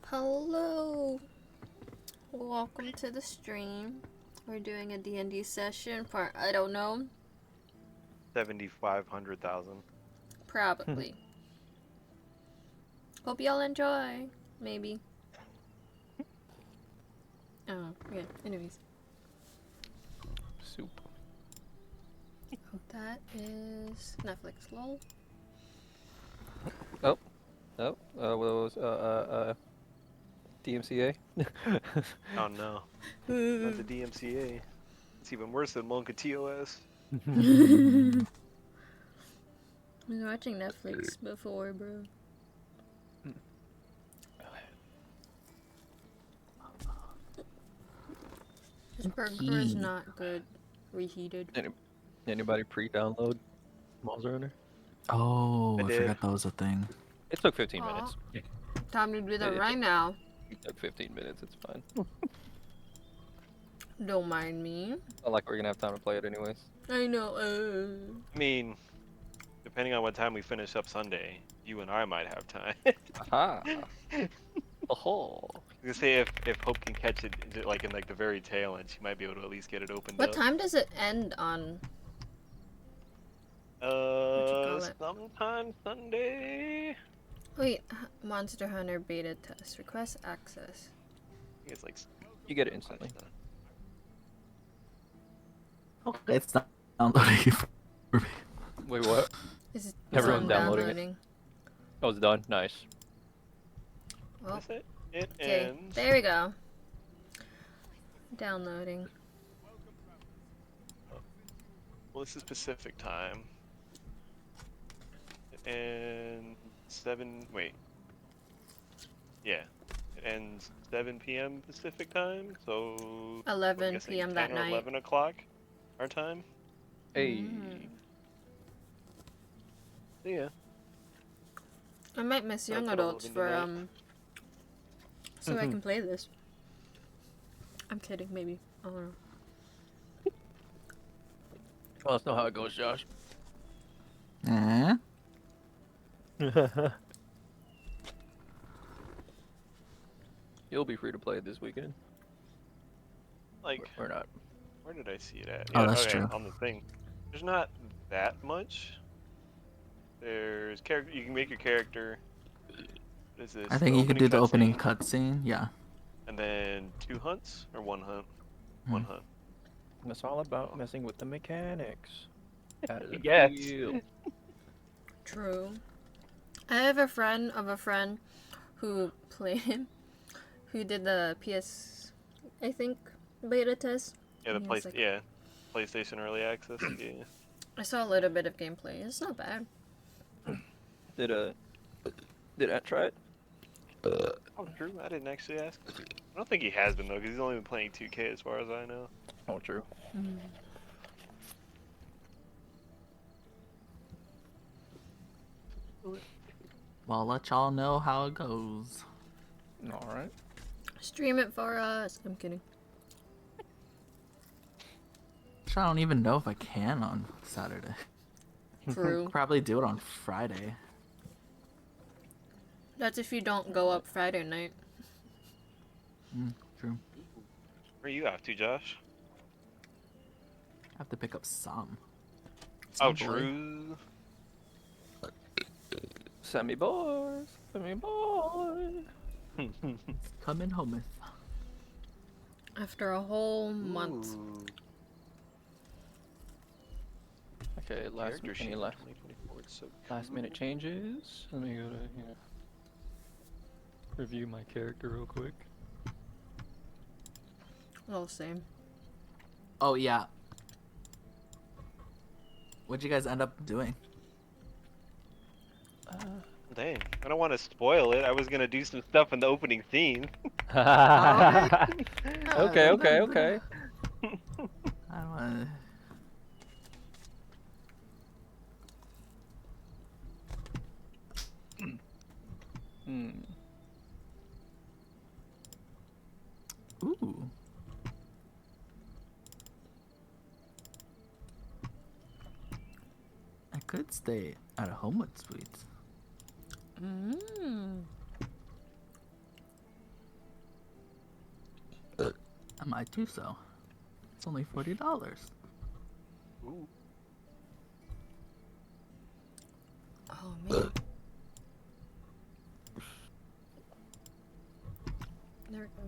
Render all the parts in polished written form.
Hello, welcome to the stream. We're doing a DND session for, I don't know, 7,500,000. probably. Hope y'all enjoy, maybe. Oh, yeah, anyways. Soup. That is Netflix, lol. What was DMCA? Oh no, not the DMCA. It's even worse than Monka TOS. I was watching Netflix before, bro. This burger is not good. Reheated. Anybody pre-download Monster Hunter? Oh, I I did. forgot that was a thing. It took 15 minutes. Time to do that right now. It took 15 minutes. It's fine. Don't mind me. Not like we're gonna have time to play it anyways. I know. I mean, depending on what time we finish up Sunday, you and I might have time. Aha! Oh. I was gonna say if Hope can catch it like in like the very tail end, she might be able to at least get it opened What up. time does it end on? call it? Sometime Sunday. Wait, Monster Hunter beta test. Request access. I think it's like You get it instantly. Okay, it's not downloading for me. Wait, what? Is it Everyone's downloading? downloading it. Oh, it's done. Nice. Well, Is it? It okay, ends. there we go. Downloading. Well, this is Pacific time. And 7. Wait. Yeah. It ends 7 p.m. Pacific time, so 11 p.m. that 10 or night. 11 o'clock our time. Hey. Yeah. I might miss young That's adults relevant for tonight. so I can play this. I'm kidding, maybe. I don't know. Well, that's not how it goes, Josh. Eh? You'll be free to play it this weekend. Like, Or not. where did I see it at? Oh, Yeah, that's okay, true. on the thing. There's not that much. There's character. You can make your character. What is this? I think you could do the opening cutscene. Yeah. And then 2 hunts or 1 hunt. 1 hunt. It's all about messing with the mechanics. How does it Yes. feel? True. I have a friend of a friend who played him, who did the PS, I think, beta test. Yeah, the And he was like- PlayStation Early Access. Yeah. I saw a little bit of gameplay. It's not bad. Did I try it? Oh, true. I didn't actually ask. I don't think he has been though, because he's only been playing 2K as far as I know. Oh, true. Well, I'll let y'all know how it goes. All right. Stream it for us. I'm kidding. Which I don't even know if I can on Saturday. True. Probably do it on Friday. That's if you don't go up Friday night. True. Where are you off to, Josh? I have to pick up some. Oh, Some boy. true. Send me boys. Send me boys. Coming home. After a whole month. Ooh. Okay, Character sheet 2024, it's so last minute changes. Let me go to here. Review my character real quick. All same. Oh, yeah. What'd you guys end up doing? Dang, I don't want to spoil it. I was gonna do some stuff in the opening scene. Okay. I don't wanna... Ooh. I could stay at a home with Sweets. might do so. It's only $40. Ooh. Oh man. There we go.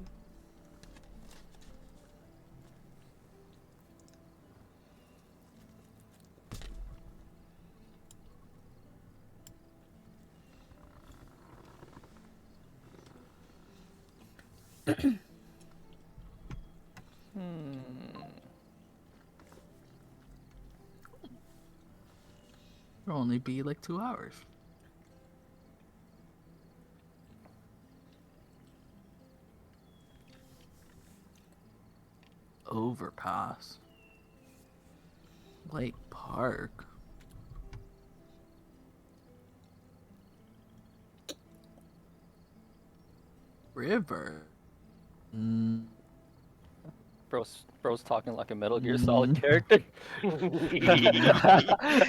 It'll only be like 2 hours. Overpass. Lake Park. River. Bro's talking like a Metal Gear Mm. Solid character. I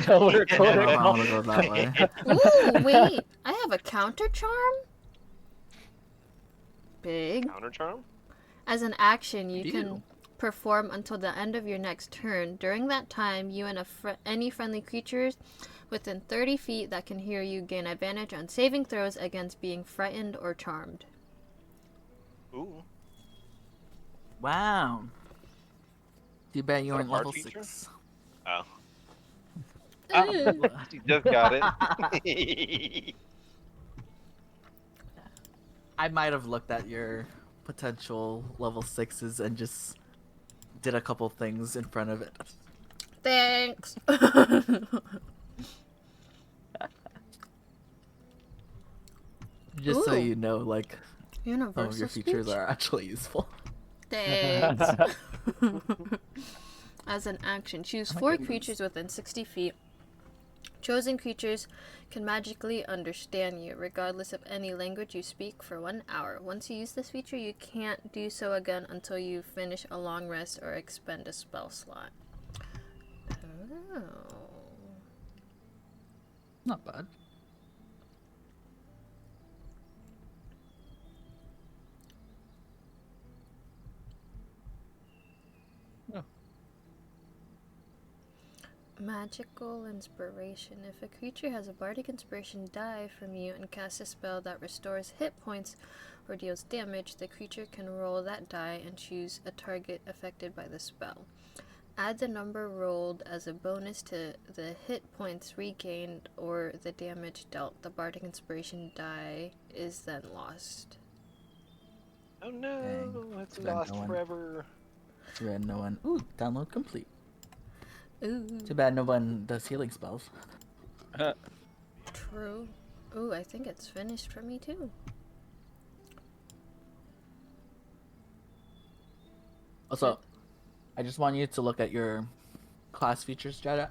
don't know if I want to go that way. Ooh, wait. I have a counter charm? Big. Counter charm? As an action, you Ew. can perform until the end of your next turn. During that time, you and any friendly creatures within 30 feet that can hear you gain advantage on saving throws against being frightened or charmed. Ooh. Wow. Too bad you that a weren't bard level feature? 6. Oh. Ooh. You just got it. I might have looked at your potential level 6s and just did a couple things in front of it. Thanks. Just so Ooh. you know, like, some of Universal your features speech? are actually useful. Thanks. As an action, choose My 4 goodness. creatures within 60 feet. Chosen creatures can magically understand you, regardless of any language you speak, for 1 hour. Once you use this feature, you can't do so again until you finish a long rest or expend a spell slot. Oh. Not bad. Magical inspiration. If a creature has a bardic inspiration die from you and casts a spell that restores hit points or deals damage, the creature can roll that die and choose a target affected by the spell. Add the number rolled as a bonus to the hit points regained or the damage dealt. The bardic inspiration die is then lost. Oh no, Dang. it's Too bad lost no one- forever. Too bad no one. Ooh, download complete. Ooh, Too bad no one does healing spells. true. Ooh, I think it's finished for me too. Also, I just want you to look at your class features, Jada.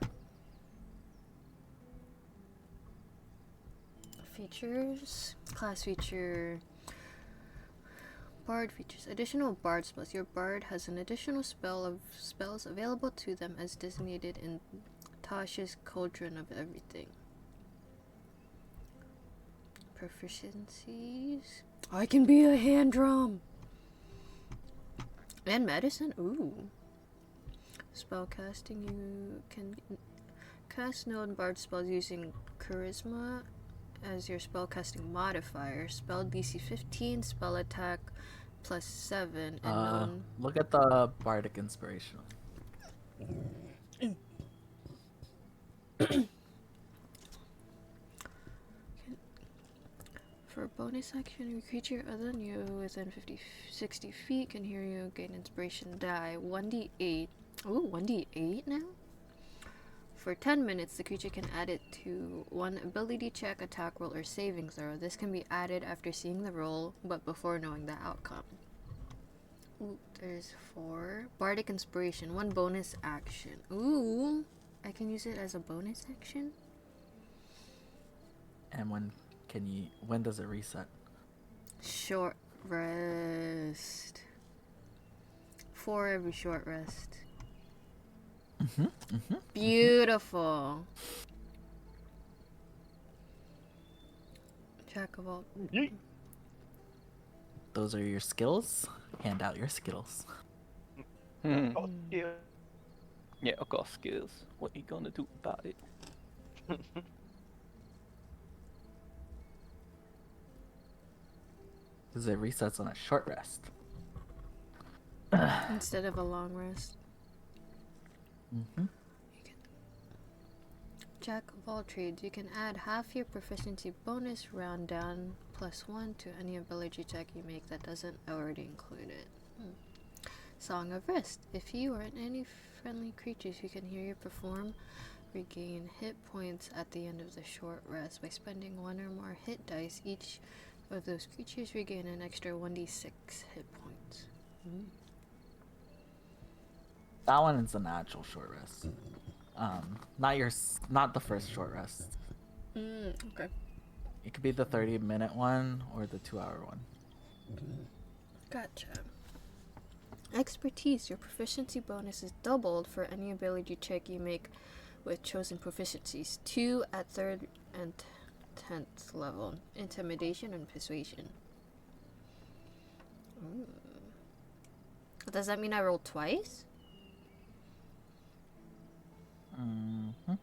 Features, class feature, bard features, additional bard spells. Your bard has an additional spell of spells available to them as designated in Tasha's Cauldron of Everything. Proficiencies. I can be a hand drum. And medicine. Ooh. Spellcasting. You can cast known bard spells using charisma as your spellcasting modifier. Spell DC 15, spell attack plus 7, and known. Look at the bardic inspiration. For bonus action, your creature other than you within 60 feet can hear you gain inspiration die 1d8. Ooh, 1d8 now? For 10 minutes, the creature can add it to one ability check, attack roll, or saving throw. This can be added after seeing the roll, but before knowing the outcome. Ooh, there's 4. Bardic Inspiration, 1 bonus action. Ooh, I can use it as a bonus action? And when does it reset? Short rest. 4 every short rest. Beautiful. Jack of all. Those are your skills. Hand out your skills. Hmm. Oh, yeah. Yeah, I got skills. What you gonna do about it? Because it resets on a short rest. Instead of a long rest. Mm-hmm. Jack of all trades, you can add half your proficiency bonus round down +1 to any ability check you make that doesn't already include it. Song of Rest. If you or any friendly creatures who can hear you perform regain hit points at the end of the short rest by spending 1 or more hit dice. Each of those creatures regain an extra 1d6 hit points. That one is an actual short rest. Not the first short rest. Okay. It could be the 30-minute one or the 2-hour one. Gotcha. Expertise. Your proficiency bonus is doubled for any ability check you make with chosen proficiencies. 2 at 3rd and 10th level. Intimidation and Persuasion. Does that mean I rolled twice? Mm-hmm.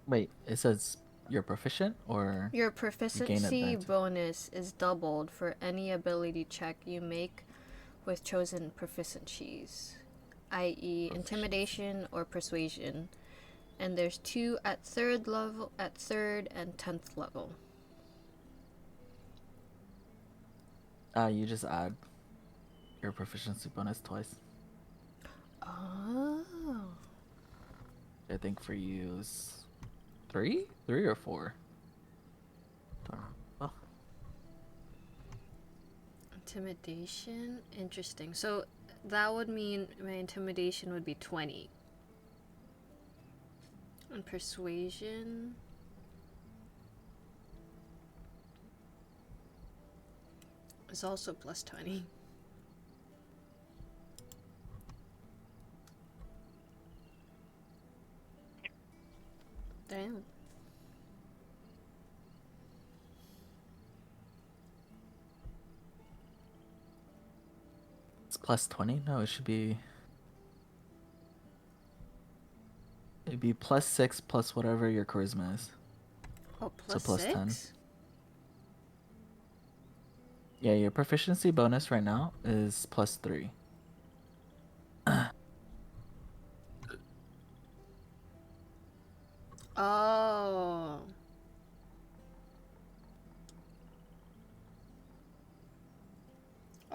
Wait, it says you're proficient or Your gain proficiency advantage? bonus is doubled for any ability check you make with chosen proficiencies, i.e., intimidation or persuasion. And there's 2 at 3rd level, at 3rd and 10th level. You just add your proficiency bonus twice. Oh. I think for you is 3 or 4. Well, Intimidation? Interesting. So that would mean my intimidation would be 20. And persuasion is also plus 20. Damn. it's plus 20? No, it should be. It'd be plus 6 plus whatever your charisma is. Oh, plus plus 10. 6? Yeah, your proficiency bonus right now is plus 3. Oh.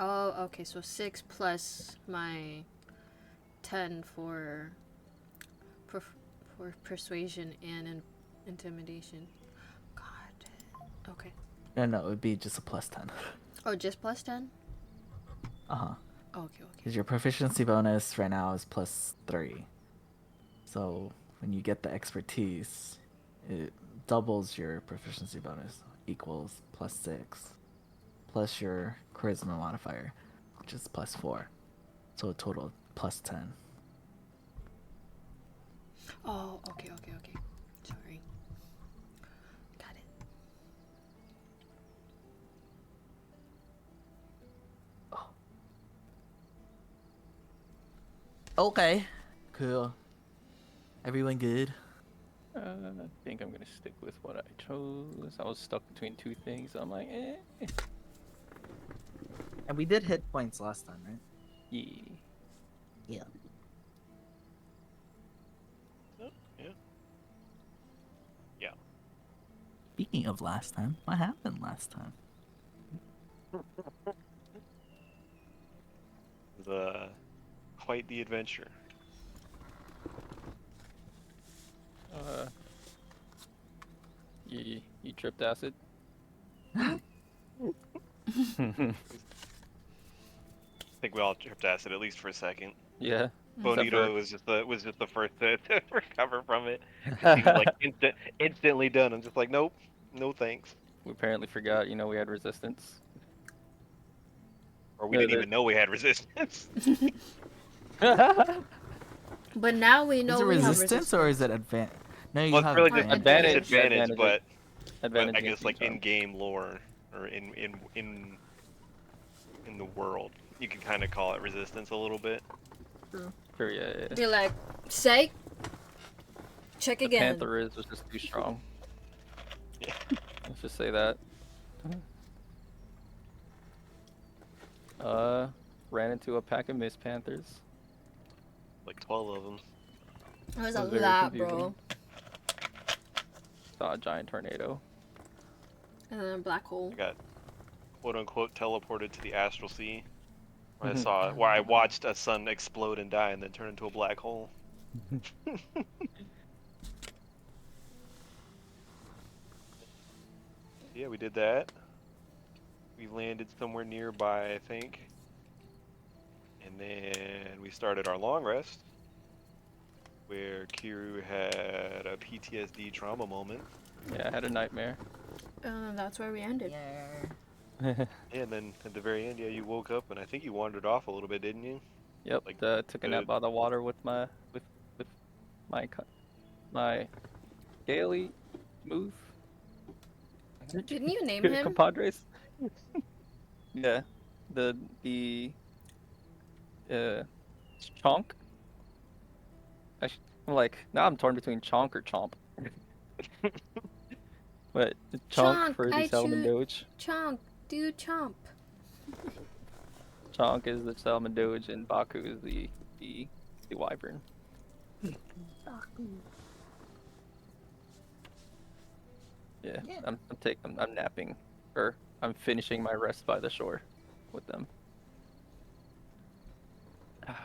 Oh, okay, so 6 plus my 10 for persuasion and intimidation. God. Okay. No, it would be just a plus 10. Oh, just plus 10? Uh-huh. Okay, okay. Because your proficiency bonus right now is plus 3. So when you get the expertise, it doubles your proficiency bonus, equals plus 6, plus your charisma modifier, which is plus 4. So a total of plus 10. Oh, okay, okay, okay. Sorry. Got it. Okay. Cool. Everyone good? I think I'm gonna stick with what I chose. I was stuck between two things. I'm like, eh. And we did hit points last time, right? Yeah. Yeah. Oh, yeah. Yeah. Speaking of last time, what happened last time? Quite the adventure. You tripped acid? I think we all tripped acid at least for a second. Yeah. Bonito was just the first to recover from it. 'Cause he was like instantly done. I'm just like, nope, no thanks. We apparently forgot, we had resistance. Or we Yeah, didn't even know we had resistance. But now we know Is it we have resistance or is it advantage? No, you Well, it's have really just advantage. advantage, but Advantage I against guess like each arm. in game lore or in the world, you can kind of call it resistance a little bit. Sure, yeah. You're like, psych. Check The again. Panther is was just too strong. Yeah. Let's just say that. Ran into a pack of Mist Panthers. Like 12 of them. That was It a was very lot, confusing. bro. Saw a giant tornado. And then a black hole. I got quote unquote teleported to the astral sea. Where I Mhm. saw where I watched a sun explode and die and then turn into a black hole. Yeah, we did that. We landed somewhere nearby, I think. And then we started our long rest, where Kiru had a PTSD trauma moment. Yeah, I had a nightmare. And that's where we ended. Yeah. Yeah, and then at the very end, yeah, you woke up and I think you wandered off a little bit, didn't you? Yep. Like, Took a nap by the water with my with my my Gaily move. Didn't you name him? Compadres. Yeah. The Chonk. I'm like, now I'm torn between Chonk or Chomp. But Chonk for the Salmon Doge. Chonk, do chomp. Chonk is the Salmon Doge and Baku is the Wyvern. Yeah, Yeah. I'm napping, or I'm finishing my rest by the shore with them. That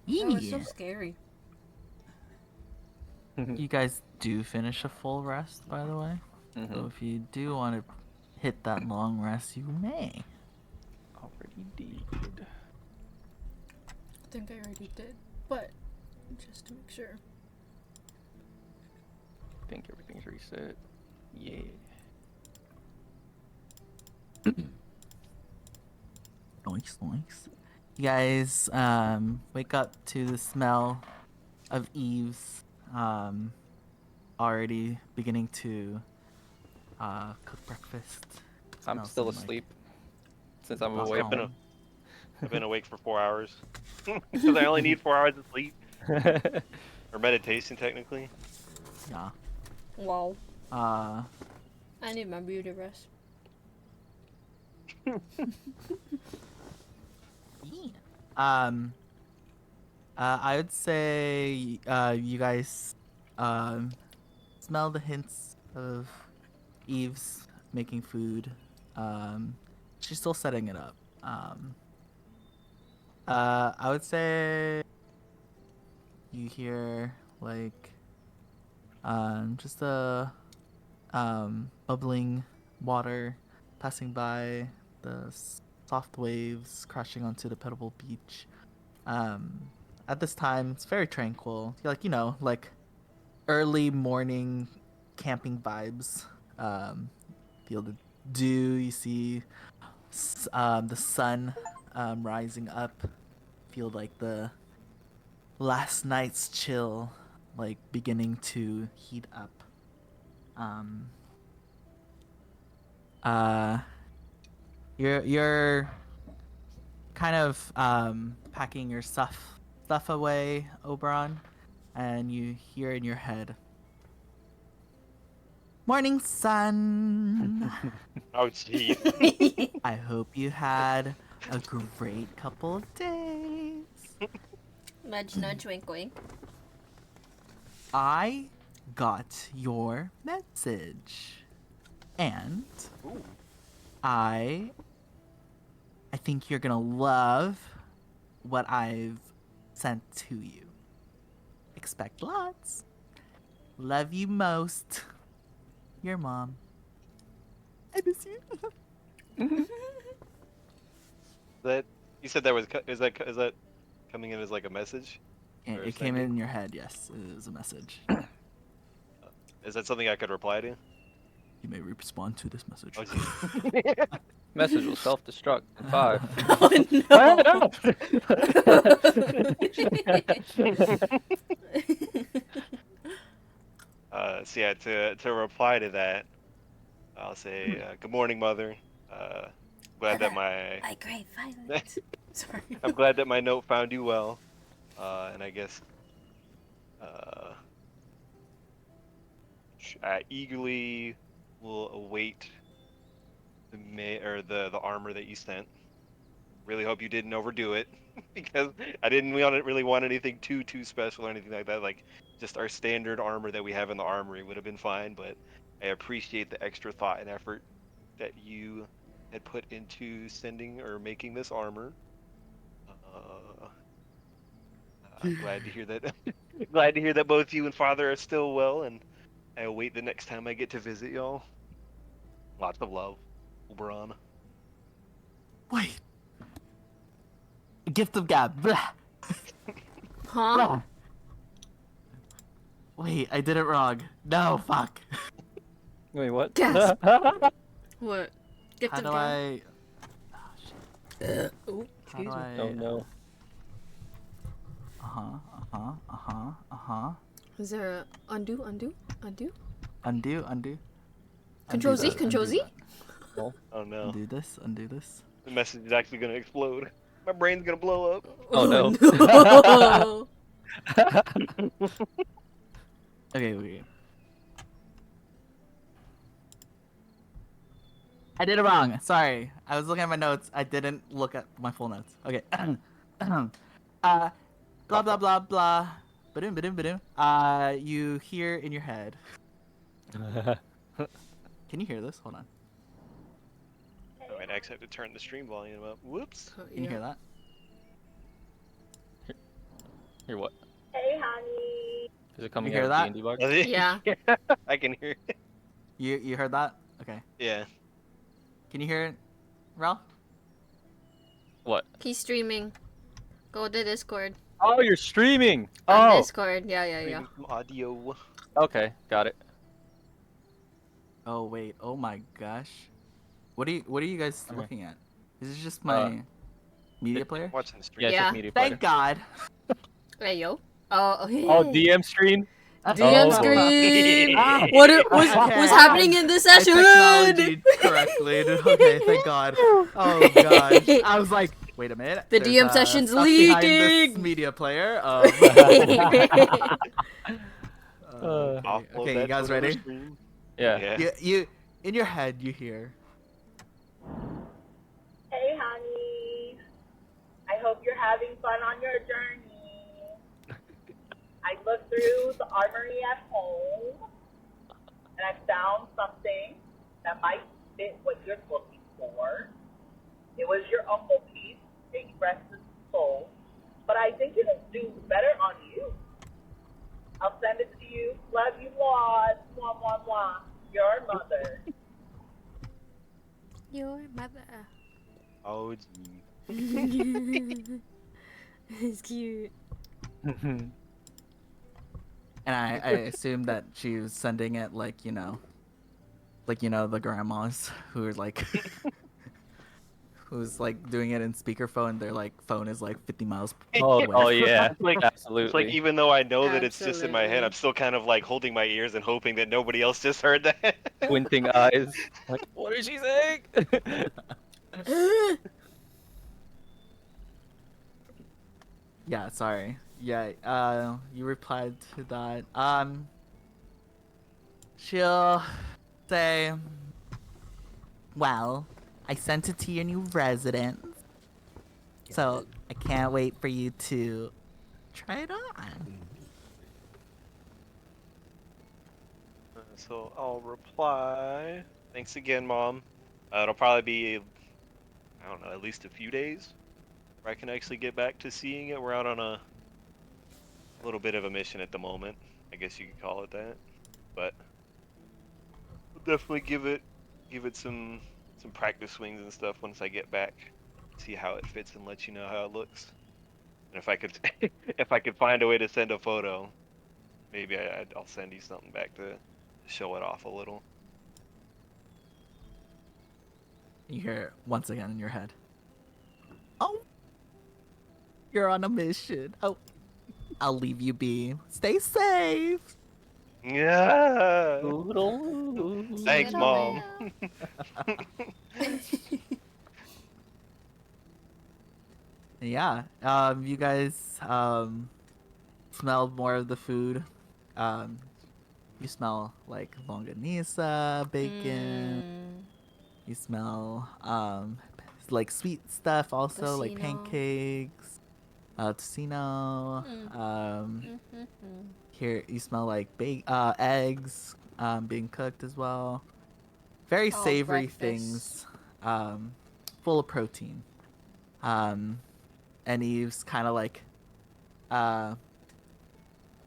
was so scary. You guys do finish a full rest, by the way. So if you do want to hit that long rest, you may. Already did. I think I already did, but just to make sure. I think everything's reset. Yeah. Nice. You guys wake up to the smell of Eve's already beginning to cook breakfast. I'm Smells still some, like, asleep since I'm Wow. awake. I've been awake for 4 hours. Because I only need 4 hours of sleep. Or meditation, technically. Yeah. Wow. Uh, I need my beauty rest. I would say you guys smell the hints of Eve's making food. She's still setting it up. I would say you hear like just a bubbling water passing by, the soft waves crashing onto the pebble beach. At this time, it's very tranquil. Like, like early morning camping vibes. Feel the dew. You see the sun rising up. Feel like the last night's chill, like beginning to heat up. You're kind of packing your stuff away, Oberon, and you hear in your head, "Morning, sun. Oh, jeez. I hope you had a great couple of days. Nudge, nudge, wink, wink. I got your message, and Ooh. I think you're gonna love what I've sent to you. Expect lots. Love you most. Your mom. I miss you." That you said that was is that coming in as like a message? And Or it came sending? in your head, yes. It was a message. Is that something I could reply to? You may respond to this message. Oh, jeez. Message will self-destruct in 5. So yeah, to reply to that, I'll say, "Good morning, mother. Glad that my My great violence. Sorry. I'm glad that my note found you well. And I guess uh, I eagerly will await the armor that you sent. Really hope you didn't overdo it because I didn't really want anything too special or anything like that. Like just our standard armor that we have in the armory would have been fine, but I appreciate the extra thought and effort that you had put into sending or making this armor. Uh, I'm glad to hear that. Glad to hear that both you and Father are still well, and I await the next time I get to visit y'all. Lots of love, Oberon. Wait. Gift of gab. Blah. Huh? Blah. Wait, I did it wrong. No, fuck. Wait, what? Gasp. What? Gift How of do gab? I? Oh, How excuse do me. I? Oh no. Is there a undo? Undo. Control Z, Control Z? No. Oh no, Undo this. the message is actually gonna explode. My brain's gonna blow up. Oh, no. no. Okay, wait. I did it wrong. Sorry. I was looking at my notes. I didn't look at my full notes. Okay. Blah blah blah blah. Ba-doom. You hear in your head. Can you hear this? Hold on. I might actually have to turn the stream volume up. Whoops. Can you hear that? Hear what? Hey, honey. Is it coming hear out of that? D&D box? Yeah. I can hear it. You heard that? Okay. Yeah. Can you hear it, Ralph? What? He's streaming. Go to Discord. Oh, you're streaming! On Oh! Discord. Yeah. Streaming some audio. Okay, got it. Oh wait. Oh my gosh. What are you guys Okay. looking at? Is this just my media player? Watching the stream. Yeah, it's Yeah. just media player. Thank God. Hey, yo. Oh, yeah. Oh, DM screen? DM Oh. screen. Ah, What was okay. happening in this I session? technology correctly. Okay, thank God. Oh gosh. I was like, wait a minute. The there's, DM session's stuff behind this leaking. media player. Offload Okay, you that guys to another ready? stream. Yeah. You in your head you hear. Hey, honey. I hope you're having fun on your journey. I looked through the armory at home, and I found something that might fit what you're looking for. It was your uncle piece. May he rest his soul. But I think it'll do better on you. I'll send it to you. Love you, lots. Mwah, mwah, mwah. Your mother. Your mother. Oh, gee. It's cute. And I assume that she was sending it like the grandmas who are like who's like doing it in speakerphone. Their like phone is like 50 miles away. Oh yeah, Like- absolutely. It's like even though I know that it's just in my head, Absolutely. I'm still kind of like holding my ears and hoping that nobody else just heard that. Squinting eyes. Like, what is she saying? Yeah, sorry. Yeah, you replied to that. She'll say, well, I sent it to your new residence, so I can't wait for you to try it on. So I'll reply. Thanks again, Mom. It'll probably be, I don't know, at least a few days where I can actually get back to seeing it. We're out on a little bit of a mission at the moment. I guess you could call it that. But we'll definitely give it some practice swings and stuff once I get back. See how it fits and let you know how it looks. And if I could if I could find a way to send a photo, maybe I'll send you something back to show it off a little. You hear it once again in your head. Oh, you're on a mission. Oh, I'll leave you be. Stay safe. Yeah. Thanks, Little Mom. man. Yeah. You guys smell more of the food. Um, you smell like longanisa, bacon. Mm, You smell like sweet stuff also, like tocino. pancakes, tocino. Mm. Mm-hmm. Here you smell like eggs being cooked as well. Very Oh, savory breakfast. things, full of protein. Um, and Eve's kind of like uh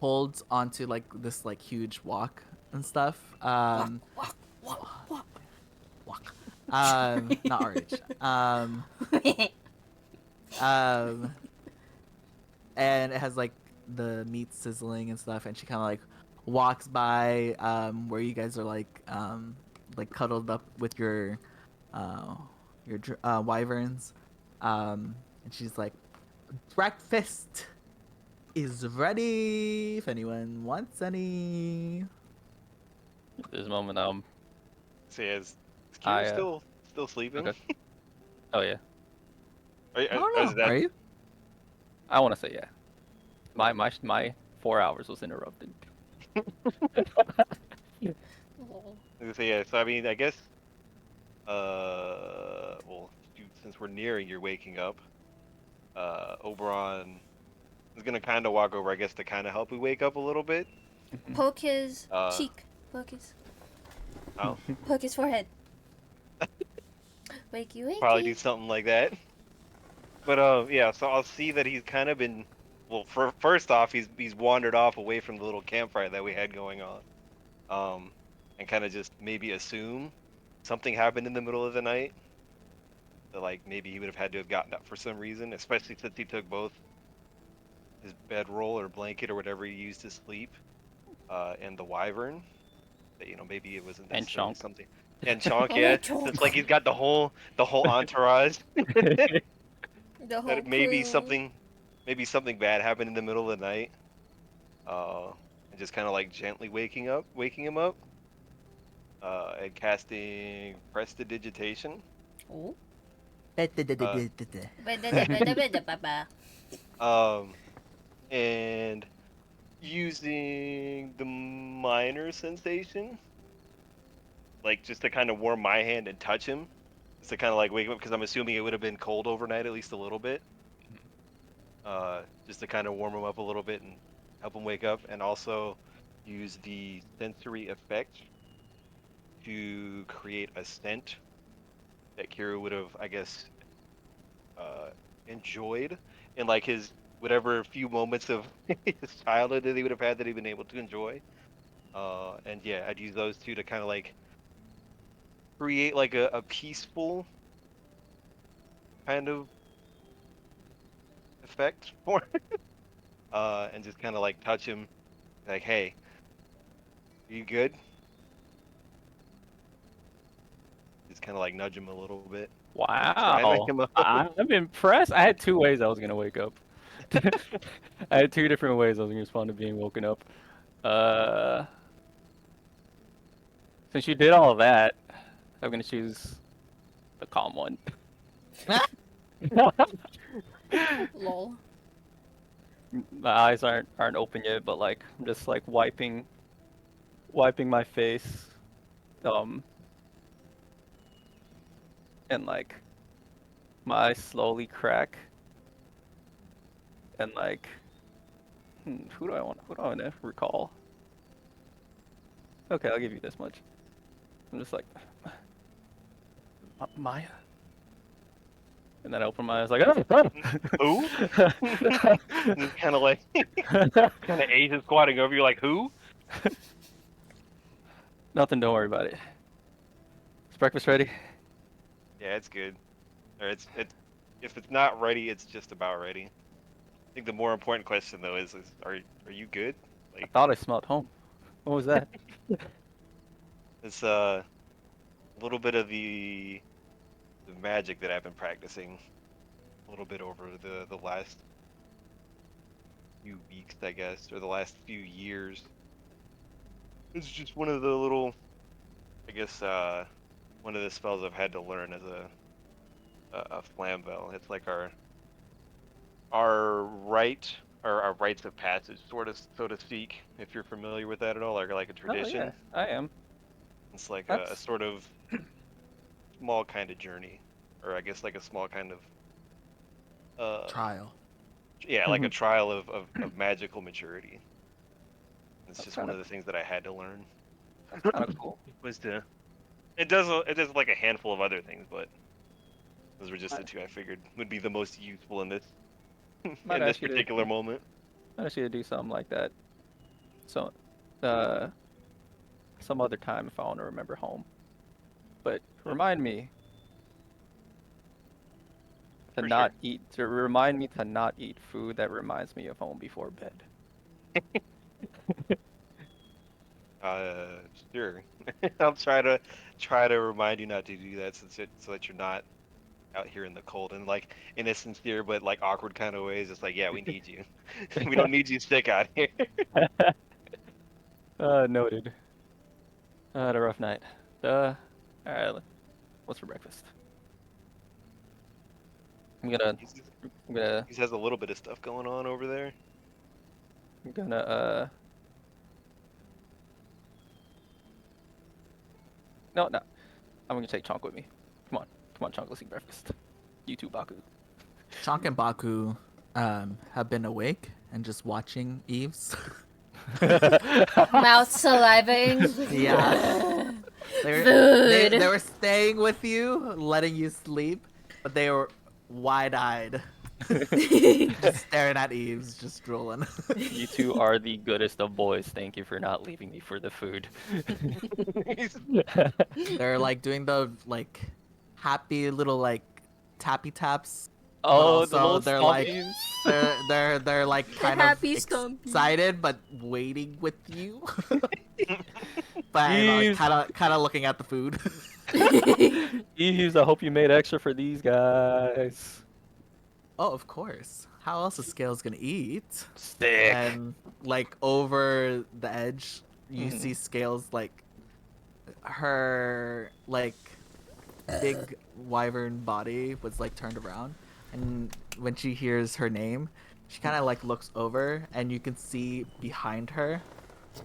holds onto like this like huge wok and stuff. Walk, walk, walk, walk. Wok. Not RH. Um, and it has like the meat sizzling and stuff, and she kind of like walks by where you guys are like cuddled up with uh wyverns, and she's like, breakfast is ready if anyone wants any. At this moment, So yeah, is I Kira still sleeping? okay. Oh yeah, Are, I don't is know, are that you? I want to say yeah. My 4 hours was interrupted. Lol. so yeah? So I mean, I guess well, shoot, since we're nearing your waking up, Oberon is gonna kind of walk over, I guess, to kind of help you wake up a little bit. Poke his Uh, cheek. I'll Poke his forehead. Wakey, probably do wakey. something like that. But yeah, so I'll see that he's kind of been. Well, first off, he's wandered off away from the little campfire that we had going on, and kind of just maybe assume something happened in the middle of the night. That like maybe he would have had to have gotten up for some reason, especially since he took both his bedroll or blanket or whatever he used to sleep, and the wyvern. That maybe it wasn't And necessarily chunk. something. And Chonk, Oh, yeah, that chunk. it's like he's got the whole entourage. The whole That maybe crew. something bad happened in the middle of the night. And just kind of like gently waking him up. And casting prestidigitation. Oh. Uh, um, and using the minor sensation, like just to kind of warm my hand and touch him, just to kind of like wake him up because I'm assuming it would have been cold overnight at least a little bit. Just to kind of warm him up a little bit and help him wake up, and also use the sensory effect to create a scent that Kira would have, I guess, uh, enjoyed in like his whatever few moments of his childhood that he would have had that he'd been able to enjoy. And yeah, I'd use those two to kind of like create like a peaceful kind of effect for him. And just kind of like touch him, like, hey, are you good? Just kind of like nudge him a little bit. Try and wake Wow, him up. I'm impressed. I had two ways I was gonna wake up. I had two different ways I was gonna respond to being woken up. Uh, since you did all of that, I'm gonna choose the calm one. Lol. My eyes aren't open yet, but like I'm just like wiping my face, um, and like my eyes slowly crack, and like who do I want to recall? Okay, I'll give you this much. I'm just like Maya, and then I open my eyes like Who? Kind of like kind of Asian squatting over you, like who? Nothing. Don't worry about it. Is breakfast ready? Yeah, it's good. Or it's if it's not ready, it's just about ready. I think the more important question though is are you good? I Like thought I smelled home. What was that? it's a little bit of the magic that I've been practicing a little bit over the last few weeks, I guess, or the last few years. It's just one of the little, I guess, one of the spells I've had to learn as a flamvel. It's like our our right or our rites of passage, sort of, so to speak, if you're familiar with that at all, or like a Oh yeah, tradition. I am. It's like a That's sort of small kind of journey, or I guess like a small kind of uh, Trial. yeah, like a trial of magical maturity. It's that's just one kind of of the things that I had to learn. that's kind of cool. Was to it does like a handful of other things, but those were just I the two I figured would be the most useful in this might in this ask you to particular moment. might ask you to do something like that. So, uh, some other time if I want to remember home. But remind me to For not sure. eat. To remind me to not eat food that reminds me of home before bed. Uh, sure. I'll try to remind you not to do that so that you're not out here in the cold and like in a sincere but like awkward kind of ways. It's like, yeah, we need you. We don't need you sick out here. Noted. Had a rough night. All right. What's for breakfast? I'm gonna. He says I'm gonna. he has a little bit of stuff going on over there. I'm gonna. No, no. I'm gonna take Chonk with me. Come on, Chonk. Let's eat breakfast. You too, Baku. Chonk and Baku have been awake and just watching Eves. Mouth salivating. Yeah. Food. They were staying with you, letting you sleep, but they were wide-eyed, just staring at Eves, just drooling. You two are the goodest of boys. Thank you for not leaving me for the food. They're like doing the like happy little like tappy taps, but Oh, the also little they're like stompies. they're like The kind of happy stompies. excited but waiting with you. But like Eves. kind of looking at the food. Eves, I hope you made extra for these guys. Oh, of course. How else is Scales gonna eat? Sick. And like over the edge, you Mhm. see Scales like her like big wyvern body was like turned around, and when she hears her name, she kind of like looks over, and you can see behind her,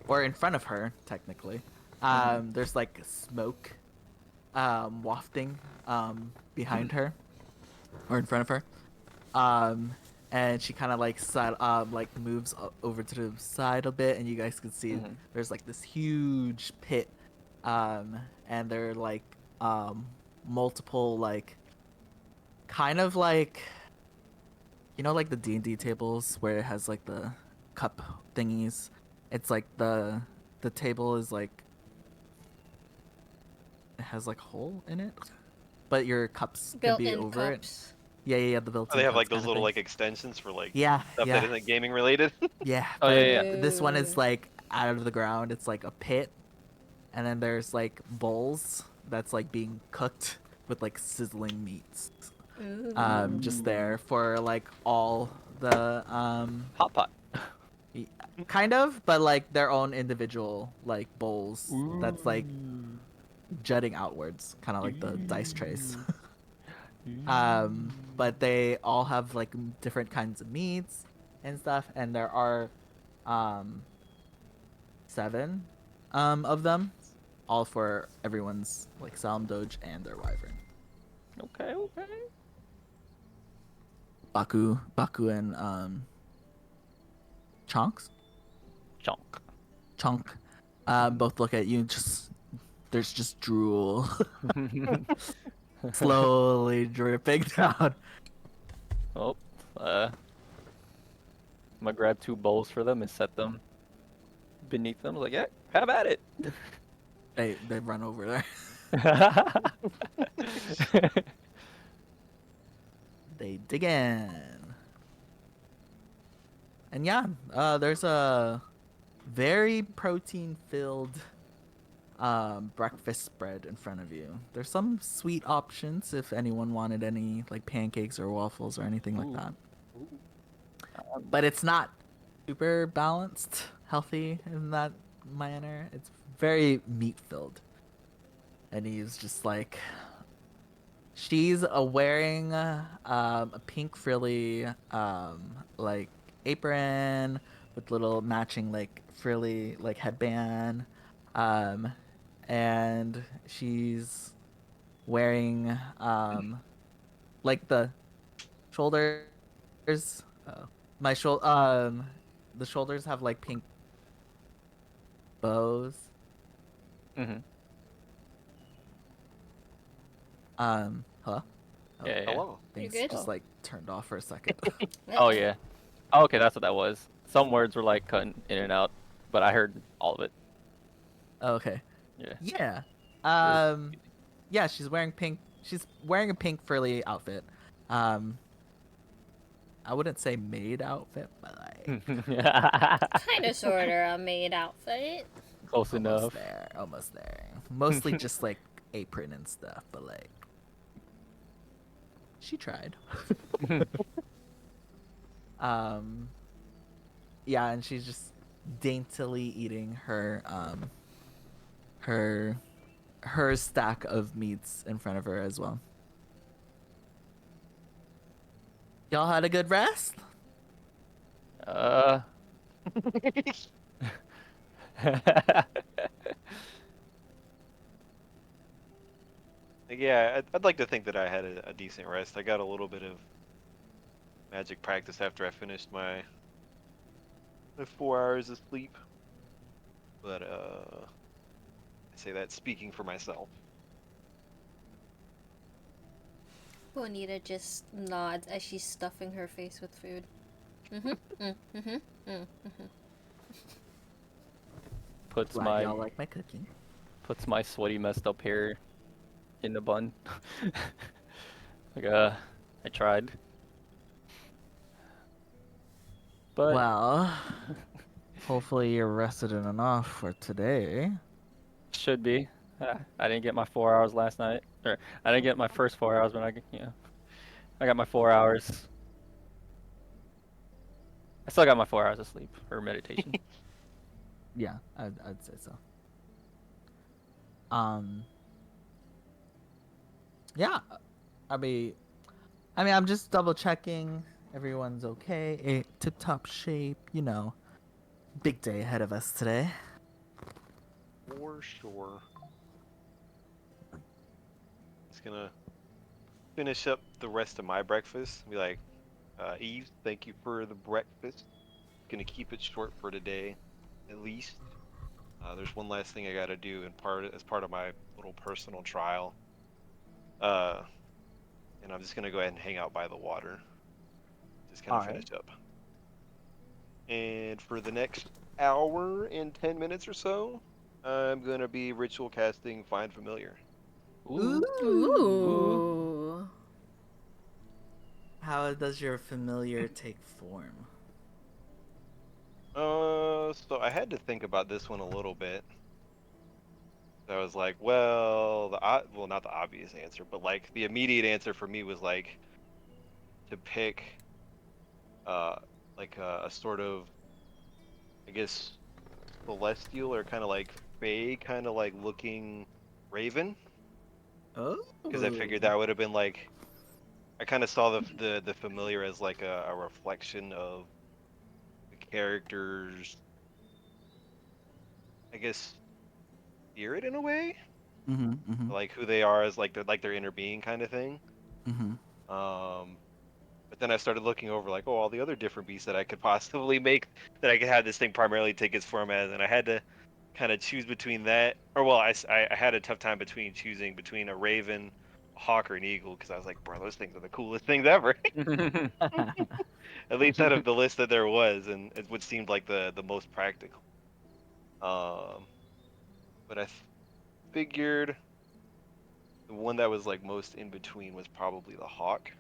or in front of her, technically, there's like smoke, wafting, behind her, or in front of her, and she kind of like like moves over to the side a bit, and you guys can see Mhm. there's like this huge pit, and they're like multiple like kind of like like the D&D tables where it has like the cup thingies. It's like the table is like it has like a hole in it, but your cups can be Built-in over it. cups. Yeah, the Oh, built-in they have cups like kind those of little thing. like extensions for like Yeah, stuff that isn't gaming related. yeah. Oh, But yeah. this one is Ooh. like out of the ground. It's like a pit, and then there's like bowls that's like being cooked with like sizzling meats. Just there for like all the Hot pot. y- kind of, but like their own individual like bowls that's like jutting outwards, kind of like the dice trays. But they all have like different kinds of meats and stuff, and there are 7 of them, all for everyone's like Salam Doge and their wyvern. Okay. Baku and Chonks Chonk. Chonk both look at you and there's just drool slowly dripping down. Oh, I'm gonna grab 2 bowls for them and set them beneath them. Like, yeah, have at it. They run over there. They dig in. And yeah, there's a very protein filled breakfast spread in front of you. There's some sweet options if anyone wanted any like pancakes or waffles or anything like Ooh. that. But it's not super balanced, healthy in that manner. It's very meat filled. And he's just like She's wearing a pink frilly like apron with little matching like frilly like headband, um, and she's wearing like the shoulders. Oh, my shoulder. The shoulders have like pink bows. Mm-hmm. Hello. Oh, Yeah, yeah. Hello. You things good? just Oh. like turned off for a second. Oh yeah. Oh, okay, that's what that was. Some words were like cutting in and out, but I heard all of it. Okay. Yeah. Yeah. Weird. Yeah, she's wearing pink. She's wearing a pink frilly outfit. Um, I wouldn't say maid outfit, but like Kind of, sort of a maid outfit. Close almost enough. there, almost there. Mostly just like apron and stuff, but like she tried. um, yeah, and she's just daintily eating her her stack of meats in front of her as well. Y'all had a good rest? uh. Yeah, I'd like to think that I had a decent rest. I got a little bit of magic practice after I finished my 4 hours of sleep. But I say that speaking for myself. Bonita just nods as she's stuffing her face with food. puts Glad my y'all like my cooking. puts my sweaty messed up hair in the bun. Like I tried. But Well, hopefully you're rested enough for today. should be. I didn't get my 4 hours last night. Or I didn't get my first 4 hours when I got my 4 hours. I still got my 4 hours of sleep or meditation. Yeah, I'd say so. Um, yeah, I mean, I'm just double checking everyone's okay, tip top shape. You know, big day ahead of us today. For sure. Just gonna finish up the rest of my breakfast. Be like, Eve, thank you for the breakfast. Gonna keep it short for today, at least. There's one last thing I gotta do as part of my little personal trial. Uh, and I'm just gonna go ahead and hang out by the water. Just kind All of right. finish up. And for the next hour and 10 minutes or so, I'm gonna be ritual casting Find Familiar. Ooh. Ooh. Ooh. How does your familiar take form? So I had to think about this one a little bit. I was like, well, well, not the obvious answer, but like the immediate answer for me was like to pick, uh, like a sort of, I guess, celestial or kind of like fey, kind of like looking raven, Oh. because I figured that would have been like, I kind of saw the familiar as like a reflection of the character's, I guess, spirit in a way, Mm-hmm. Mm-hmm. like who they are as like their inner being kind of thing. Mm-hmm. Um, but then I started looking over like, oh, all the other different beasts that I could possibly make that I could have this thing primarily take its form as, and I had to kind of choose between that, or well, I had a tough time between choosing between a raven, a hawk, or an eagle because I was like, bro, those things are the coolest things ever. At least out of the list that there was, and it would seem like the most practical. Um, but figured the one that was like most in between was probably the hawk.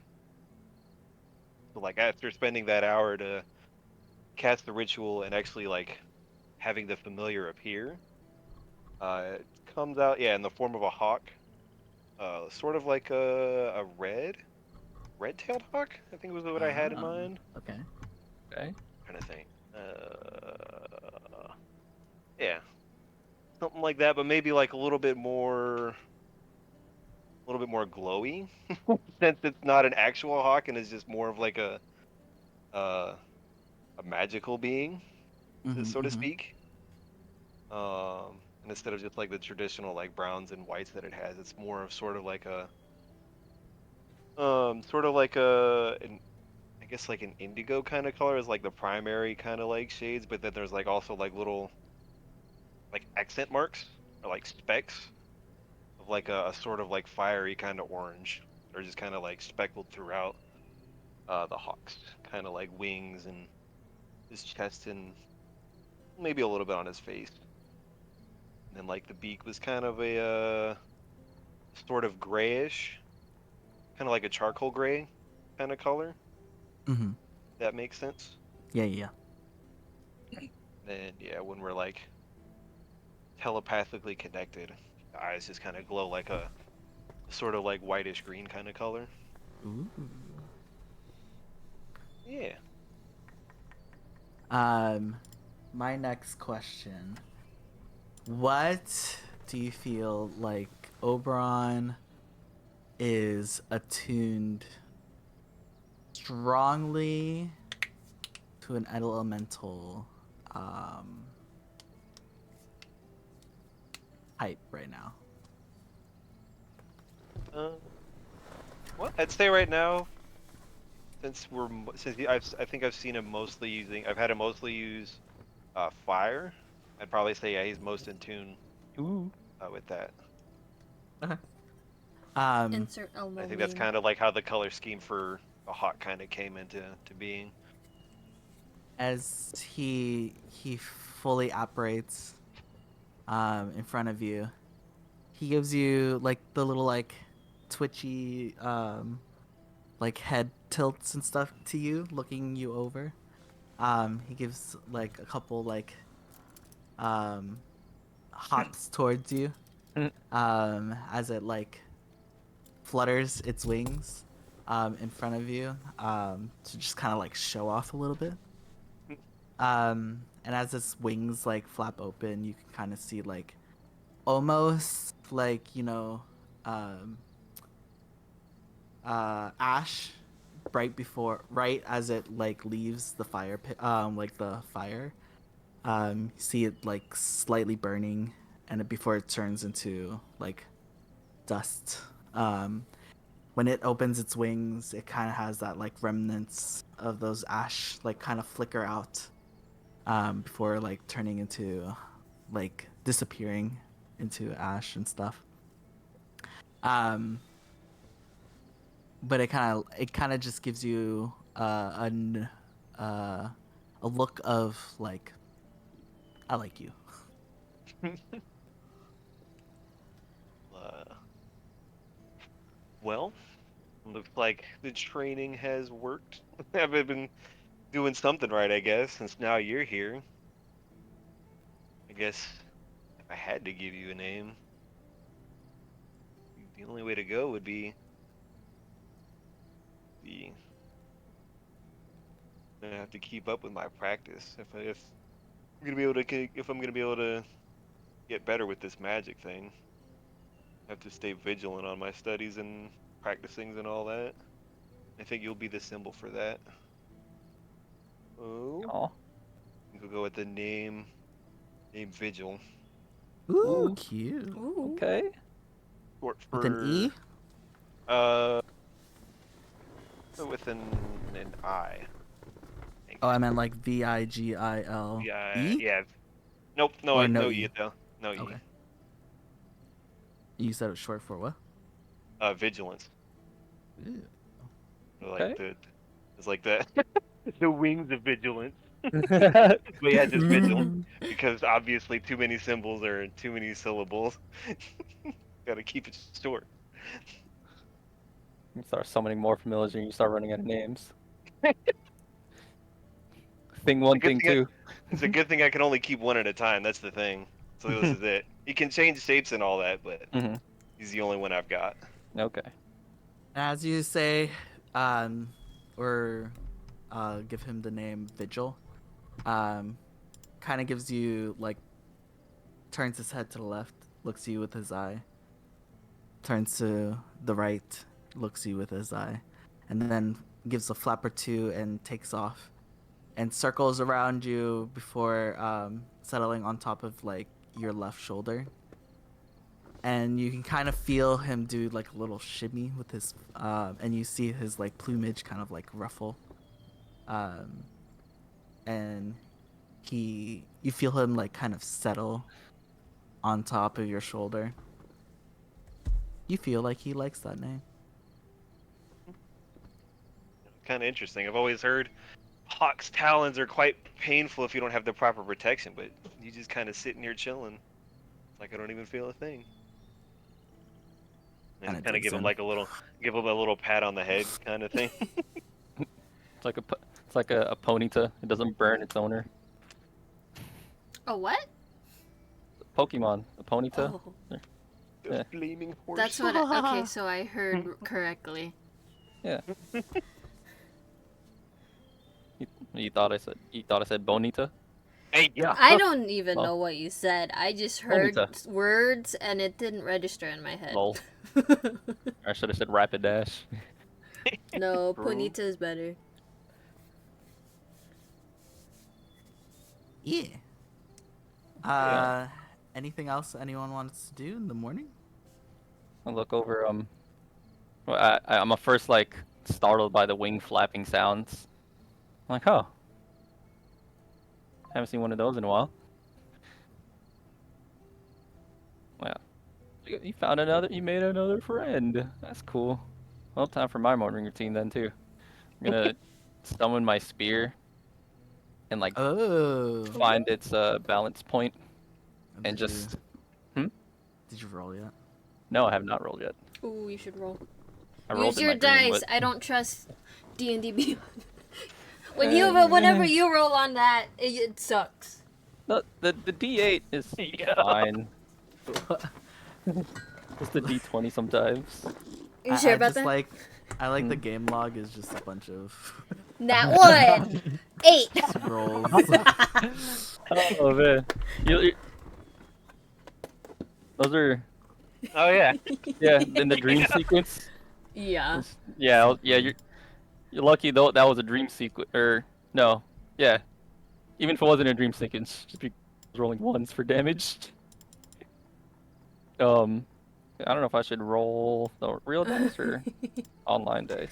So like after spending that hour to cast the ritual and actually like having the familiar appear, it comes out yeah in the form of a hawk, sort of like a red-tailed hawk. I think was what I had in Ah, mind. okay. Okay. Kind of thing. Yeah, something like that, but maybe like a little bit more little bit more glowy, since it's not an actual hawk and is just more of like uh, a magical being, so to Mm-hmm. speak. And instead of just like the traditional like browns and whites that it has, it's more of sort of like an I guess like an indigo kind of color is like the primary kind of like shades, but then there's like also like little like accent marks or like specks of like a sort of like fiery kind of orange, or just kind of like speckled throughout the hawk's kind of like wings and his chest and maybe a little bit on his face. And then like the beak was kind of a sort of grayish, kind of like a charcoal gray kind of color. Mm-hmm. That makes sense. Yeah, yeah. And yeah, when we're like telepathically connected, the eyes just kind of glow like a sort of like whitish green kind of color. Ooh. Yeah. My next question. What do you feel like Oberon is attuned strongly to an elemental type right now? Uh, well, I'd say right now, I think I've seen him mostly using. I've had him mostly use fire. I'd probably say yeah, he's most in tune Ooh. with that. Okay. Um, Insert Elmo I think that's meme. kind of like how the color scheme for a hawk kind of came into being. as he fully operates in front of you, he gives you like the little like twitchy like head tilts and stuff to you, looking you over. He gives like a couple like um hops towards you Mm. as it like flutters its wings in front of you to just kind of like show off a little bit. And as its wings like flap open, you can kind of see like almost like um, ash right as it like leaves the fire pit, like the fire. You see it like slightly burning, and before it turns into like dust. When it opens its wings, it kind of has that like remnants of those ash like kind of flicker out before like turning into like disappearing into ash and stuff. Um, but it kind of just gives you uh, a look of like I like you. Uh, well, looks like the training has worked. I've been doing something right, I guess, since now you're here. I guess if I had to give you a name, the only way to go would be the I have to keep up with my practice. If I'm gonna be able to if I'm gonna be able to get better with this magic thing, I have to stay vigilant on my studies and practicings and all that. I think you'll be the symbol for that. Oh, Oh. we'll go with the name Vigil, Ooh, Ooh. cute. Ooh. Okay. short With an for E? uh with an I. I think. Oh, I meant like Vigile Yeah, E yeah. Nope, or no no E. E though. No Okay. E. You said it short for what? Vigilance. Ew. Like Okay. it's like the the wings of vigilance. But yeah, just vigil. Because obviously too many symbols or too many syllables. Gotta keep it short. You start summoning more familiars and you start running out of names. Thing It's a one, good thing thing. two. It's a good thing I can only keep one at a time. That's the thing. So this is it. He can change shapes and all that, but Hmm. he's the only one I've got. Okay. As you say, um, or give him the name Vigil, um, kind of gives you like turns his head to the left, looks at you with his eye. turns to the right, looks you with his eye, and then gives a flap or two and takes off, and circles around you before settling on top of like your left shoulder. And you can kind of feel him do like a little shimmy with his, and you see his like plumage kind of like ruffle, and you feel him like kind of settle on top of your shoulder. You feel like he likes that name. Kind of interesting. I've always heard hawk's talons are quite painful if you don't have the proper protection, but you just kind of sitting here chilling. It's like I don't even feel a thing. And Kinda kind of digs give him in. like give him a little pat on the head kind of thing. It's like a ponyta. It doesn't burn its owner. Oh, what? Pokemon, a ponyta. Oh, The Yeah. flaming horse. that's what. Okay, so I heard correctly. Yeah. You thought I said bonita? Hey, yeah. I don't even Well, know what you said. I just heard Bonita. words and it didn't register in my head. Lol. I should have said rapid dash. No, Bro. Ponita is better. Yeah. Yeah. Anything else anyone wants to do in the morning? I look over. Well, I'm a first like startled by the wing flapping sounds. I'm like, oh, haven't seen one of those in a while. Well, you found another. You made another friend. That's cool. Well, time for my morning routine then too. I'm gonna summon my spear and like Oh. find its balance point and Did just. Did you roll yet? No, I have not rolled yet. Ooh, you should roll. I rolled Use in your my dream, dice. but- I don't trust D&D Beyond. Whenever you roll on that, it sucks. The D8 is fine. Just the D20 sometimes. You sure I about just that? I like the game log is just a bunch of Nat 1! 8! rolls. Oh man, those are Oh yeah. yeah in the dream sequence. Yeah. Yeah, you're lucky though that was a dream sequence or no, yeah. Even if it wasn't a dream sequence, just be rolling ones for damage. I don't know if I should roll the real dice or online dice.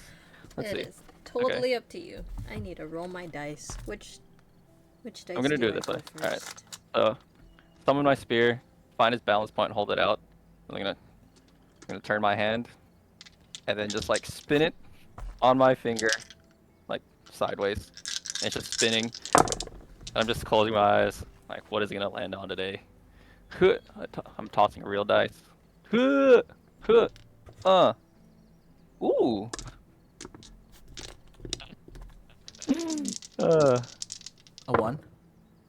Let's It see. is totally up to you. I need to roll my dice. Which dice I'm gonna do it I this go way. Alright. first? Summon my spear, find its balance point, hold it out. I'm gonna turn my hand, and then just like spin it on my finger, like sideways. And it's just spinning. I'm just closing my eyes. Like, what is it gonna land on today? I'm tossing a real dice. Ooh. A 1?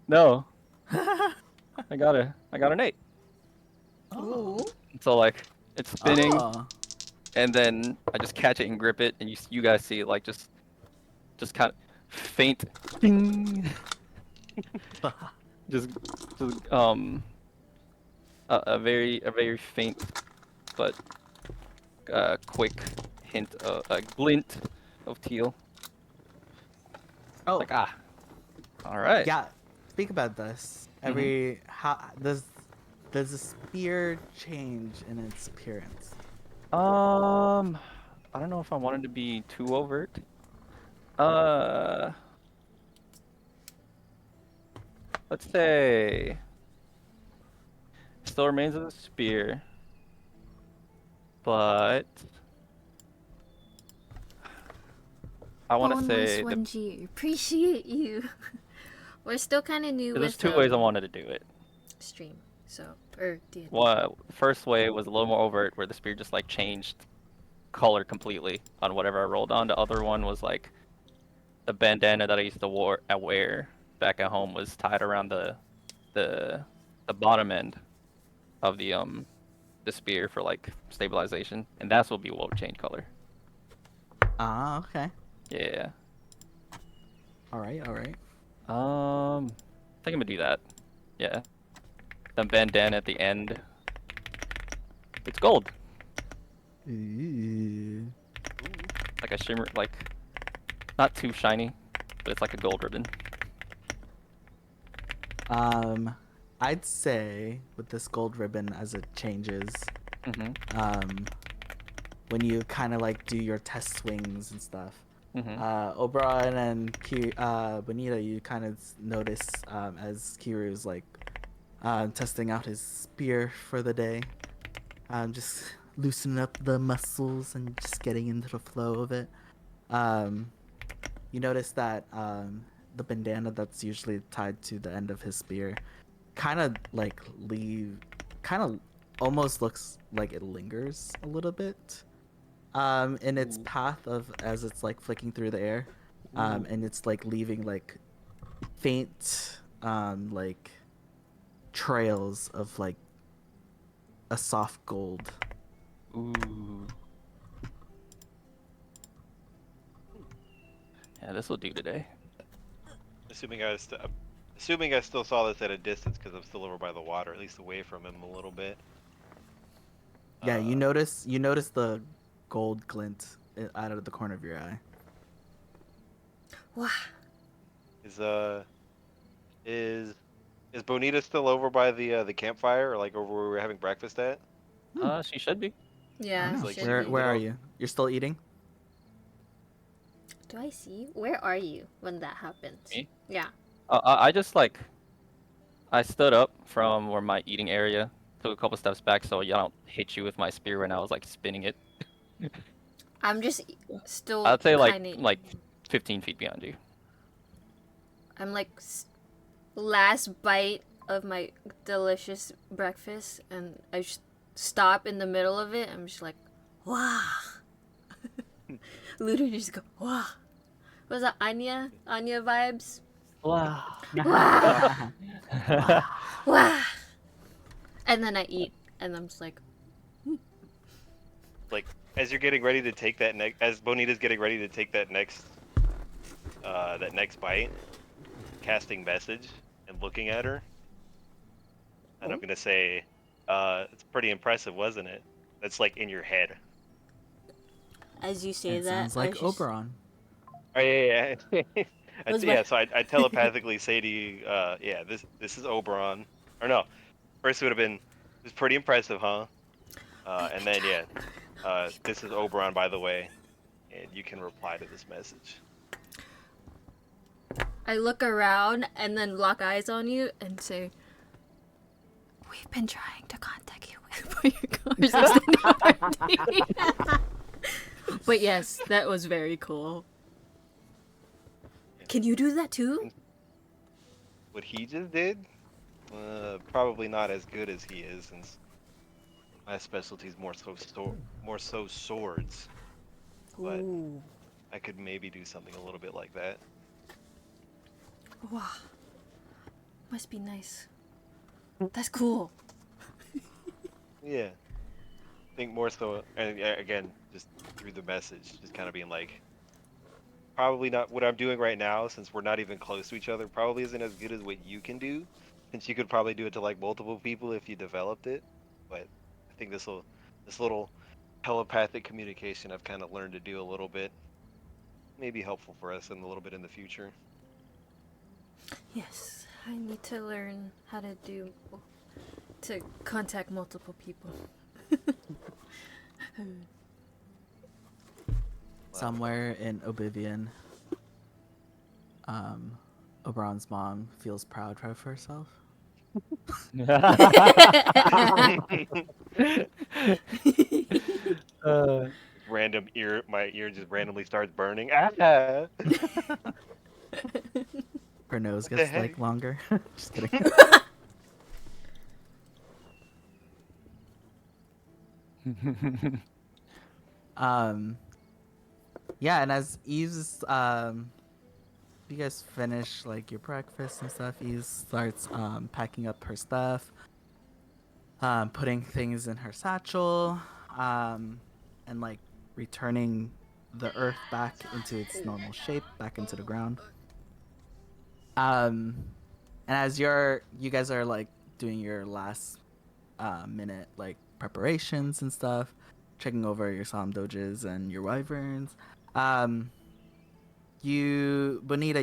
No. I got an 8. Ooh. So like, it's spinning. Oh. And then I just catch it and grip it, and you guys see it like just kind of faint, ding. just a very faint but quick hint a glint of teal. Oh. Like all right. Yeah. Speak about this. How does the spear change in its appearance? I don't know if I wanted to be too overt. Let's say still remains as a spear, but I want to say Boneless 1G. Appreciate you. We're still kind of new there's with two ways I wanted to do it. stream. So, or D&D. One, first way was a little more overt, where the spear just like changed color completely on whatever I rolled on. The other one was like the bandana that I used to wear back at home was tied around the bottom end of the spear for like stabilization, and that's what would change color. Ah, okay. Yeah. All right. I think I'm gonna do that. Yeah. The bandana at the end. It's gold. Ooh. Like a shimmer, like not too shiny, but it's like a gold ribbon. I'd say with this gold ribbon as it changes, Mm-hmm. when you kind of like do your test swings and stuff, Mm-hmm. Oberon and Bonita, you kind of notice as Kiru's like testing out his spear for the day, just loosening up the muscles and just getting into the flow of it. You notice that the bandana that's usually tied to the end of his spear kind of like almost looks like it lingers a little bit in its Ooh. path of as it's like flicking through the air, Ooh. and it's like leaving like faint like trails of like a soft gold. Ooh. Yeah, this will do today. Assuming assuming I still saw this at a distance because I'm still over by the water, at least away from him a little bit. Yeah, you notice the gold glint out of the corner of your eye. Wow. Is Bonita still over by the campfire, or like over where we were having breakfast at? She should be. I Yeah, don't know. like, should she be. moved Where it are up. you? You're still eating? Do I see? Where are you when that happens? Me? Yeah. I just like I stood up from where my eating area, took a couple steps back so I don't hit you with my spear when I was like spinning it. I'm just still I'd say kind of. like 15 feet behind you. I'm like last bite of my delicious breakfast, and I just stop in the middle of it. I'm just like, wow. Literally just go, wow. Was that Anya? Anya vibes? Wow. Wow. Wow. And then I eat, and I'm just like, Like, as you're getting ready to take that as Bonita's getting ready to take that next bite, casting message and looking at her, and I'm gonna say, it's pretty impressive, wasn't it? That's like in your head. as you say It that, sounds like Oberon. Oh yeah, yeah. Was Yeah, my- so I telepathically say to you, yeah, this is Oberon. Or no, first it would have been, it's pretty impressive, huh? And then yeah, this is Oberon, by the way, and you can reply to this message. I look around and then lock eyes on you and say, "We've been trying to contact you for your car's extended warranty." But yes, that was very cool. Can you do that too? What he just did, probably not as good as he is, since my specialty is more so swords. But Ooh. I could maybe do something a little bit like that. Wow. Must be nice. That's cool. Yeah, I think more so, and again, just through the message, just kind of being like, probably not what I'm doing right now, since we're not even close to each other. Probably isn't as good as what you can do, since you could probably do it to like multiple people if you developed it. But I think this little telepathic communication I've kind of learned to do a little bit, may be helpful for us in a little bit in the future. Yes, I need to learn how to contact multiple people. Somewhere in Oblivion, Oberon's mom feels proud of herself. My ear just randomly starts burning. Ah! Her nose What the gets heck? like longer. Just kidding. Yeah, and as Eve's you guys finish like your breakfast and stuff, Eve starts packing up her stuff, putting things in her satchel, and like returning the earth back into its normal shape, back into the ground. And as you guys are like doing your last minute like preparations and stuff, checking over your solemn doges and your wyverns. Bonita,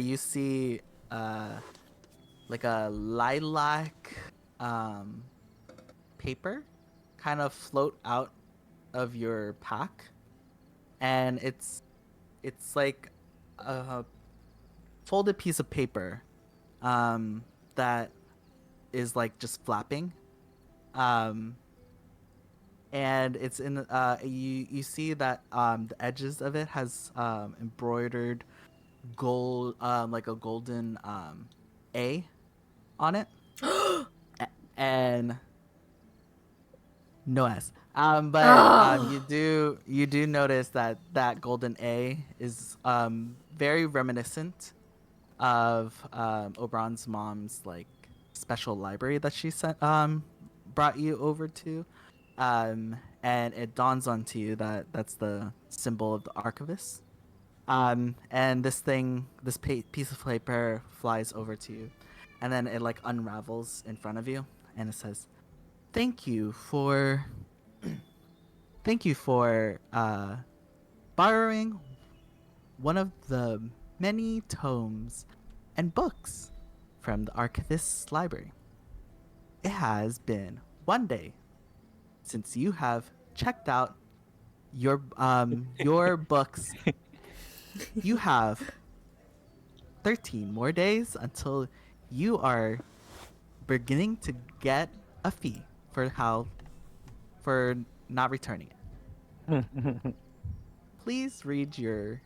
you see like a lilac paper kind of float out of your pack, and it's like a folded piece of paper that is like just flapping, and it's in you see that the edges of it has embroidered gold, like a golden A on it. And no S. But you do notice that that golden A is very reminiscent of Oberon's mom's like special library that she sent brought you over to. And it dawns onto you that that's the symbol of the archivist. And this piece of paper flies over to you, and then it like unravels in front of you, and it says, "Thank you for, thank you for borrowing one of the many tomes and books from the archivist's library. It has been 1 day since you have checked out your books. You have 13 more days until you are beginning to get a fee for not returning it. Please read your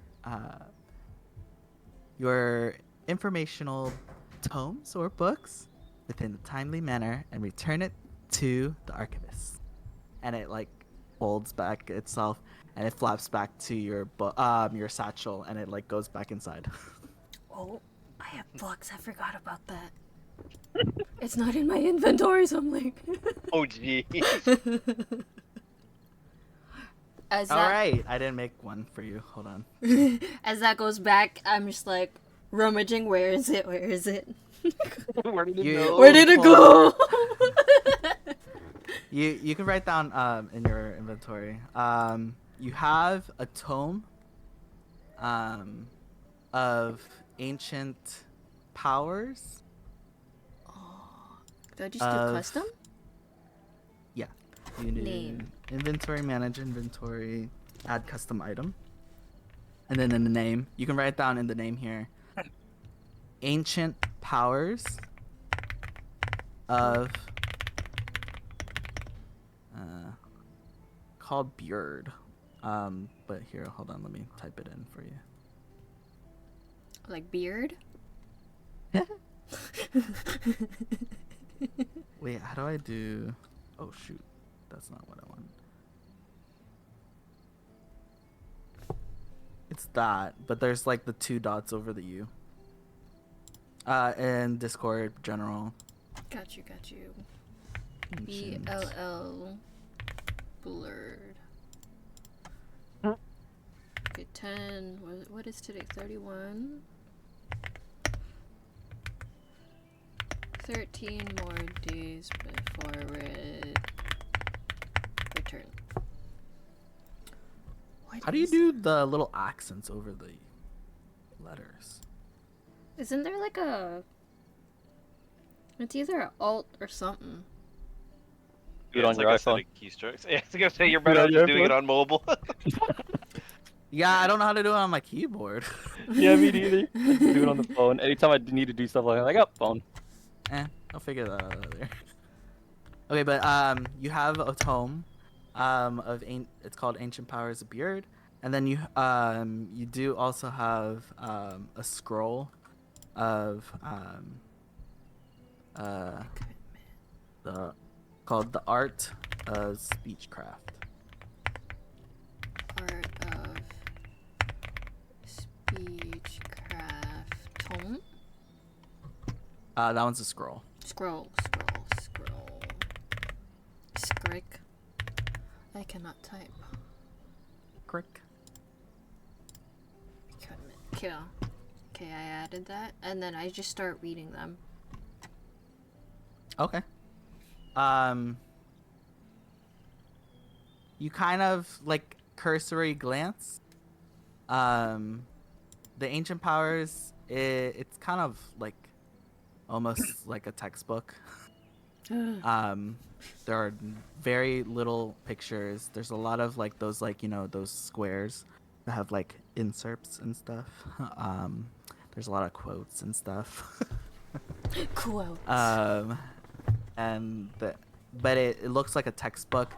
informational tomes or books within a timely manner and return it to the archivist." And it like folds back itself and it flaps back to your your satchel, and it like goes back inside. Oh, I have books. I forgot about that. It's not in my inventory, so I'm like. Oh, jeez. As All that, right, I didn't make one for you. Hold on. as that goes back, I'm just like rummaging. Where is it? Where is it? Where did it You- go? Where did it go? You can write down in your inventory. You have a tome of ancient powers. Did I just do Of- custom? Yeah. You do Name. inventory, manage inventory, add custom item. And then in the name, you can write down in the name here, ancient powers of called Beard. But here, hold on, let me type it in for you. Like beard? Wait, how do I do? Oh shoot, that's not what I want. It's that, but there's like the 2 dots over the U. In Discord general. Got you. Ancient. BLL blurred. Okay, 10. What is today? 31. 13 more days before return. How do you do the little accents over the letters? Isn't there like a? It's either an alt or something. Do it Yeah, on it's your like a set iPhone. of keystrokes. Yeah, I was gonna say you're Do it better on off your just doing it iPhone. on mobile. Yeah, I don't know how to do it on my keyboard. Yeah, me neither. I just do it on the phone. Anytime I need to do stuff like that, like, oh, phone. I'll figure that out later. Okay, but you have a tome, it's called Ancient Powers of Beard, and then you do also have a scroll of called the Art of Speechcraft. Art of Speechcraft tome. That one's a scroll. Scroll. Scrick. I cannot type. Crick. Kill. Okay, I added that, and then I just start reading them. you kind of like cursory glance. The ancient powers, it's kind of like almost like a textbook. There are very little pictures. There's a lot of like those those squares that have like inserts and stuff. There's a lot of quotes and stuff. Quotes. But it looks like a textbook.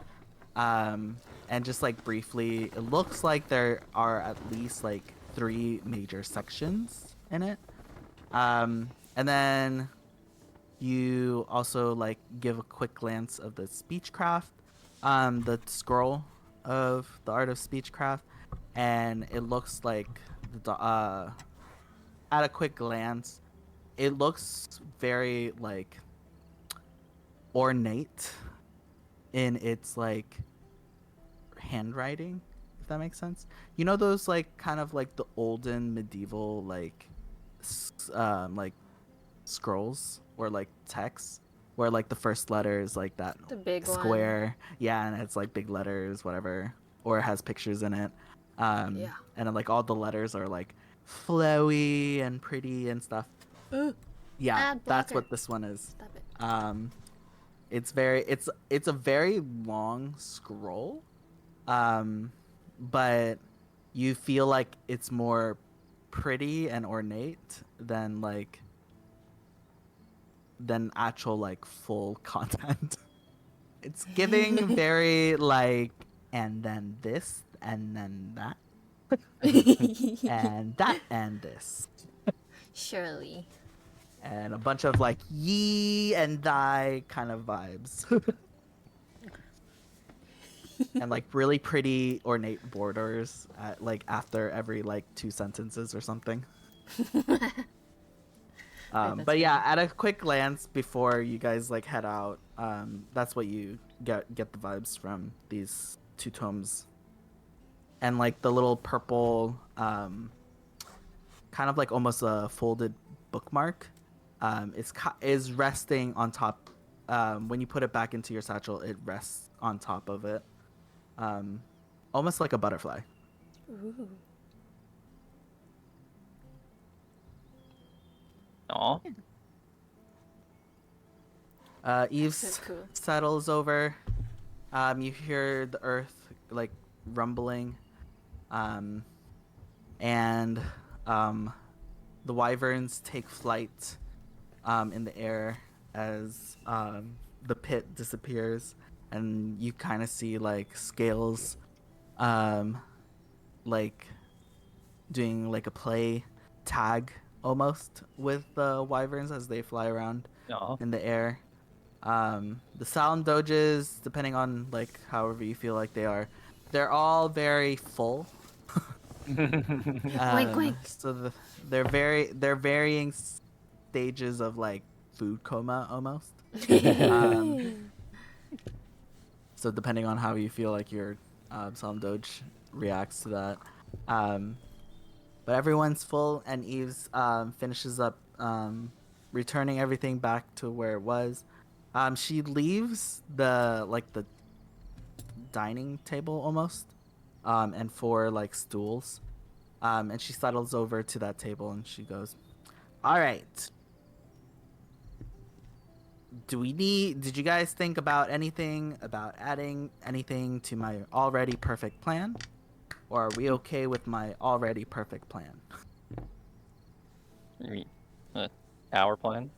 And just like briefly, it looks like there are at least like 3 major sections in it. And then you also like give a quick glance of the speechcraft, the scroll of the art of speechcraft, and it looks like at a quick glance, it looks very like ornate in its like handwriting, if that makes sense. You know those like kind of like the olden medieval like like scrolls or like text where like the first letter is like that The big square, yeah, and it's like big letters, whatever, or it has pictures in it. Yeah. And then like all the letters are like flowy and pretty and stuff. Ooh. Yeah, Ad that's blocker. what this one is. Stop it. It's a very long scroll, but you feel like it's more pretty and ornate than actual like full content. It's giving very like, and then this and then that and that and this Surely. and a bunch of like ye and thy kind of vibes. And like really pretty ornate borders at, like after every like 2 sentences or something. That's But yeah, funny. at a quick glance before you guys like head out, that's what you get the vibes from these 2 tomes. And like the little purple kind of like almost a folded bookmark is resting on top. When you put it back into your satchel, it rests on top of it, almost like a butterfly. Ooh. Aw. Eve So cool. settles over. You hear the earth like rumbling, and the wyverns take flight in the air as the pit disappears, and you kind of see like scales, like doing like a play tag almost with the wyverns as they fly around Aw. in the air. The sound doges, depending on like however you feel like they are, they're all very full. Wink, wink. So they're varying stages of like food coma almost. So depending on how you feel like your sound doge reacts to that. But everyone's full, and Eve's finishes up returning everything back to where it was. She leaves the dining table almost, and 4 like stools, and she settles over to that table and she goes, "All right. Did you guys think about anything about adding anything to my already perfect plan, or are we okay with my already perfect plan?" You mean, our plan?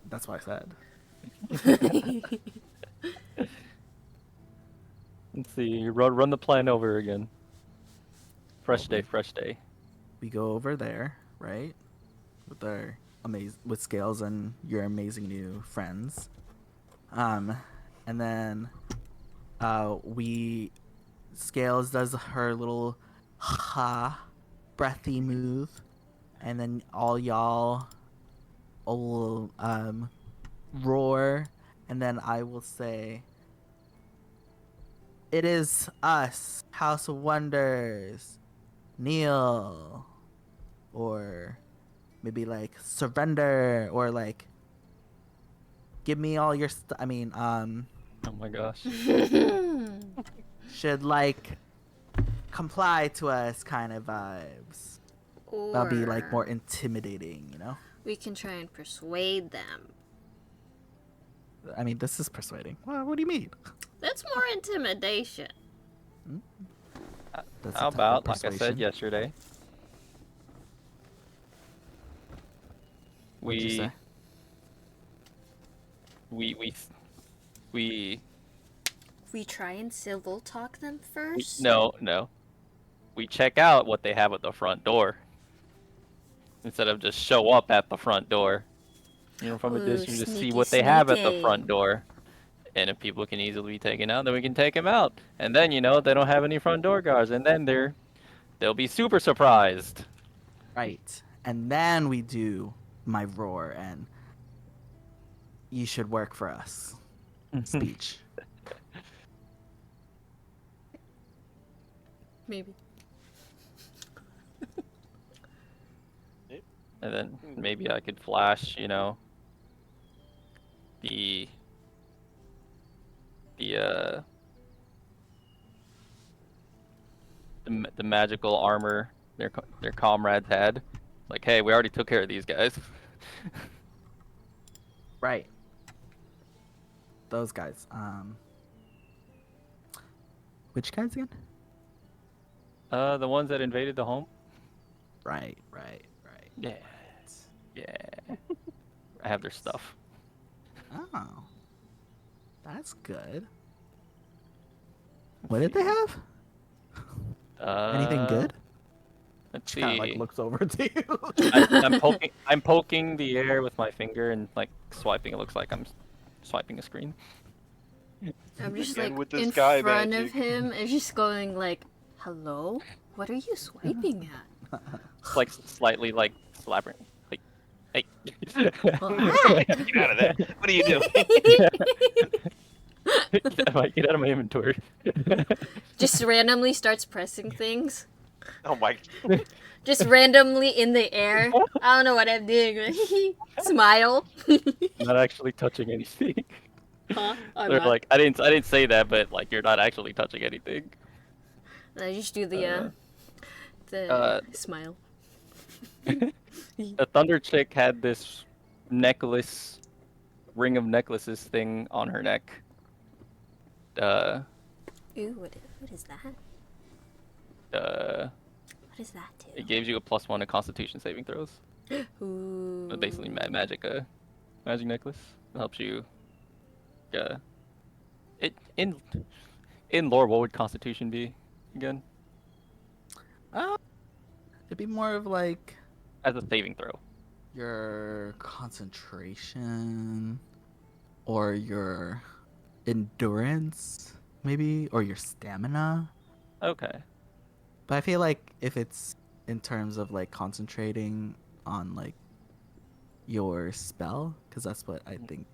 That's what I said. Let's see. Run the plan over again. Fresh day, fresh day. We go over there, right? With Scales and your amazing new friends. And then Scales does her little breathy move, and then all y'all will roar, and then I will say, "It is us, House of Wonders, kneel," or maybe like surrender, or like give me all your Oh my gosh. Should like comply to us kind of vibes. That'll be like more Or intimidating, you know? we can try and persuade them. I mean, this is persuading. Well, what do you mean? That's more intimidation. That's a How type of about, like I said persuasion. yesterday, What'd you say? we We try and civil talk them first? no. We check out what they have at the front door instead of just show up at the front door. You know, from a Ooh, distance, just see sneaky, what they have at the sneaky. front door. And if people can easily be taken out, then we can take them out. And then, you know, they don't have any front door guards, and then they'll be super surprised. Right. And then we do my roar and you should work for us speech. Maybe. And then maybe I could flash, you know, the magical armor their comrades had. Like, hey, we already took care of these guys. Right. Those guys. Which guys again? The ones that invaded the home. Right. Yeah. Yeah. I have their stuff. Oh. That's good. What did they have? Anything good? Let's Kind of see. like looks over to you. I'm poking the air with my finger and like swiping. It looks like I'm swiping a screen. I'm just Again like with this in guy front magic. of him and just going like, hello? What are you swiping at? It's like slightly like slapping. Like, hey. What? Get out of there. What are you doing? Get out of my inventory. Just randomly starts pressing things. Oh my. Just randomly in the air. I don't know what I'm doing. Smile. Not actually touching anything. Huh? I'm They're not. like, I didn't say that, but like you're not actually touching anything. I just do the smile. The Thunder chick had this necklace, ring of necklaces thing on her neck. Ooh, what is that? What does that do? It gives you a +1 to Constitution saving throws. Ooh. But basically, magic necklace. It helps you. It in lore, what would Constitution be again? It'd be more of like As a saving throw. your concentration or your endurance, maybe, or your stamina. Okay. But I feel like if it's in terms of like concentrating on like your spell, because that's what I think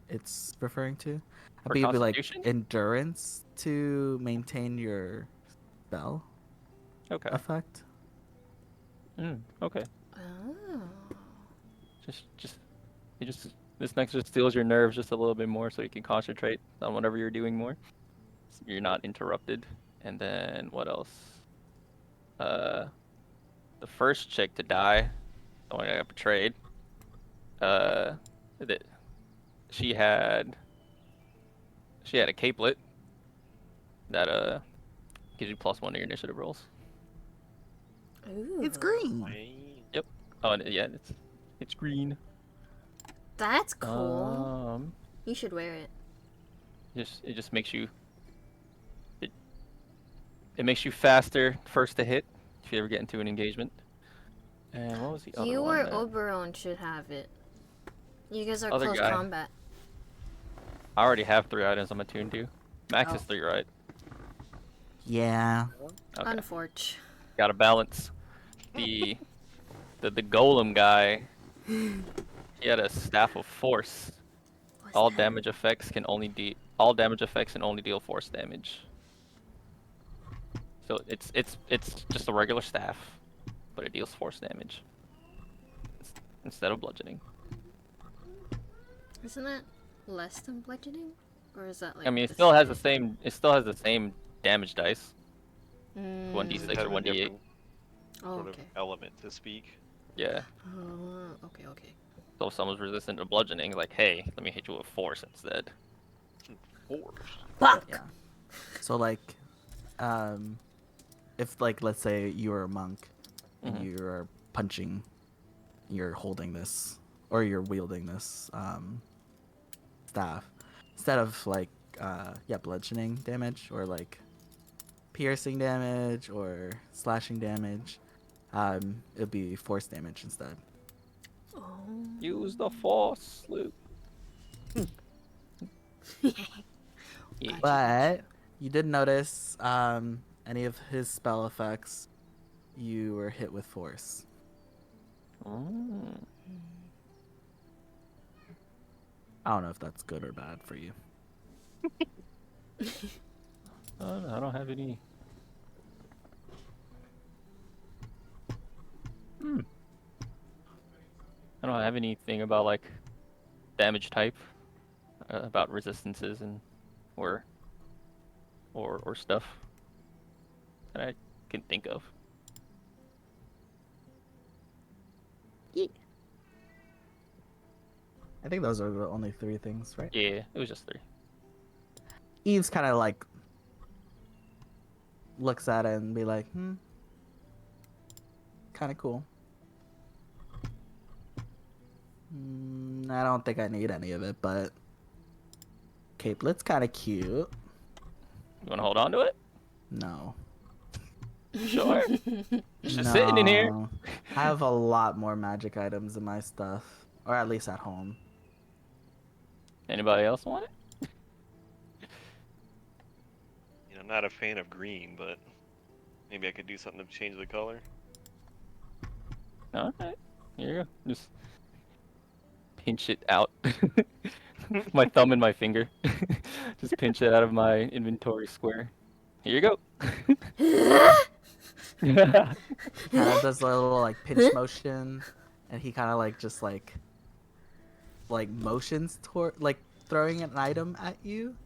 it's referring to. I For think it'd be like Constitution? endurance to maintain your spell Okay. effect. Okay. Oh. This next just steals your nerves just a little bit more, so you can concentrate on whatever you're doing more. So you're not interrupted. And then what else? The first chick to die, the one that got betrayed. That she had a capelet that gives you +1 to your initiative rolls. Ooh. It's green. Yep. Oh, and yeah, it's green. That's cool. You should wear it. It just makes you it makes you faster first to hit if you ever get into an engagement. And what was the other You one? or that- Oberon should have it. You guys are Other close guy. combat. I already have 3 items I'm attuned to. Max is Oh. 3, right? Yeah. Okay. Unforge. Gotta balance. The golem guy, he had a staff of force. What's All that? damage effects can only deal force damage. So it's just a regular staff, but it deals force damage instead of bludgeoning. Isn't that less than bludgeoning? Or is that like I mean, it the still has the same? same. It still has the same damage dice. It just 1d6 has or a 1d8. different Oh, sort of okay. element to speak. Yeah. Okay, okay. So if someone's resistant to bludgeoning, like, hey, let me hit you with force instead. Force. Fuck! Yeah. So like, if like let's say you're a monk and Mhm. you're punching, you're holding this or you're wielding this staff, instead of like bludgeoning damage or like piercing damage or slashing damage, it'd be force damage instead. Oh. Use the force, Luke. Yeah. Gotcha, But you did notice any of his spell effects, you were hit with force. Mm. I don't know if that's good or bad for you. I don't have any. I don't have anything about like damage type, about resistances and or stuff that I can think of. I think those are the only three things, right? Yeah, it was just 3. Eve's kind of like looks at it and be like, kind of cool. I don't think I need any of it, but capelet's kind of cute. You want to hold on to it? No. Sure. It's just sitting in here. No. I have a lot more magic items in my stuff, or at least at home. Anybody else want it? You know, I'm not a fan of green, but maybe I could do something to change the color. Alright. Here you go. Just pinch it out. My thumb and my finger. Just pinch it out of my inventory square. Here you go. Kind of does a little like pinch motion, and he kind of like just like motions toward like throwing an item at you,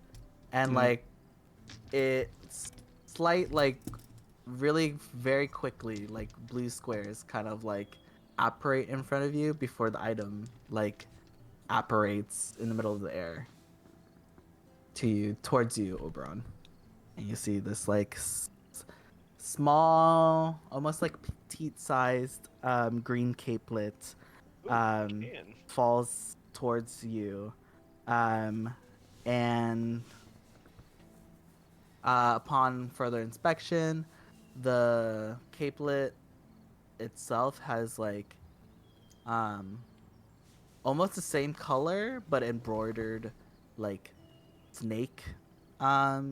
and like it's slight like really very quickly like blue squares kind of like apparate in front of you before the item like apparates in the middle of the air to you towards you, Oberon, and you see this like small, almost like petite sized green capelet Ooh, I can. falls towards you, and upon further inspection, the capelet itself has like almost the same color but embroidered like snake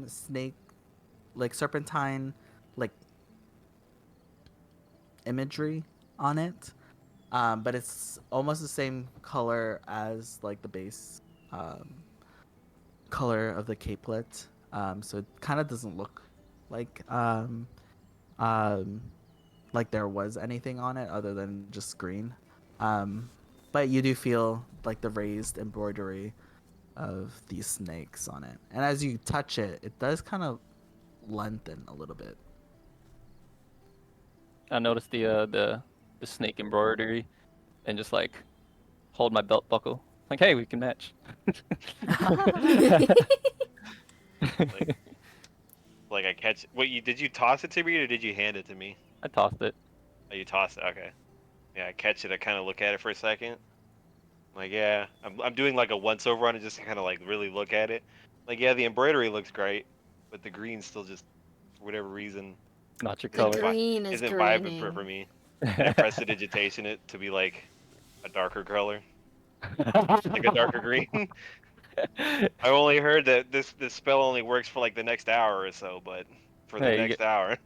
snake like serpentine like imagery on it, but it's almost the same color as like the base color of the capelet, so it kind of doesn't look like um, like there was anything on it other than just green, but you do feel like the raised embroidery of these snakes on it, and as you touch it, it does kind of lengthen a little bit. I noticed the snake embroidery and just like hold my belt buckle. Like, hey, we can match. Like, like I catch. What you did? You toss it to me, or did you hand it to me? I tossed it. Oh, you tossed it. Okay. Yeah, I catch it. I kind of look at it for a second. Like, yeah, I'm doing like a once over on it, just to kind of like really look at it. Like, yeah, the embroidery looks great, but the green still just, for whatever reason, Not your The color. green is isn't vibing for greening. me. And I prestidigitation it to be like a darker color, like a darker green. I only heard that this spell only works for like the next hour or so, but for the Hey, you get next hour.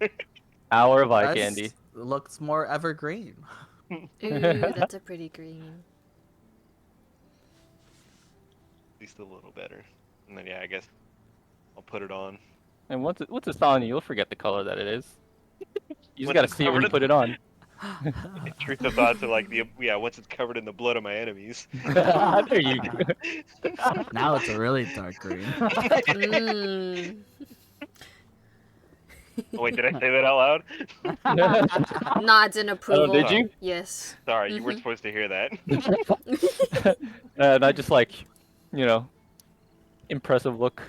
hour of eye Does candy. looks more evergreen. Ooh, that's a pretty green. At least a little better. And then yeah, I guess I'll put it on. And once it's on you, you'll forget the color that it is. You just Once gotta it's see it when you covered put it on. Intrusive thoughts are like once it's covered in the blood of my enemies. There you go. Now it's a really dark green. Mm. Oh, wait, did I say that out loud? Nods in Oh, approval. did you? Yes. Sorry, you weren't supposed to hear that. And I just like, you know, impressive look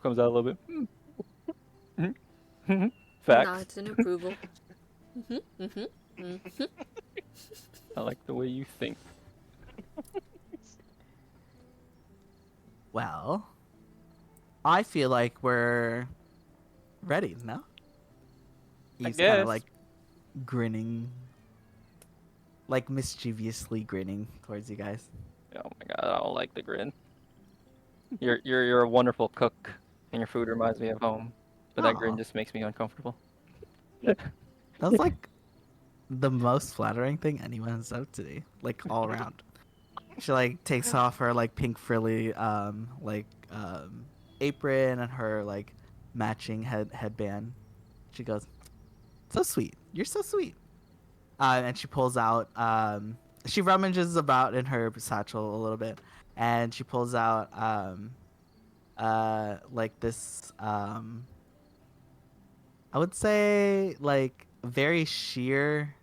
comes out a little bit. Facts. Nods in approval. I like the way you think. Well, I feel like we're ready, no? I He's kind guess. of like grinning, like mischievously grinning towards you guys. Oh my god, I don't like the grin. You're a wonderful cook, and your food reminds me of home. But that grin Aw. just makes me uncomfortable. That's like the most flattering thing anyone has said today, like all around. She like takes off her like pink frilly apron and her like matching headband. She goes, "So sweet. You're so sweet." And she pulls out she rummages about in her satchel a little bit, and she pulls out like this I would say like very sheer,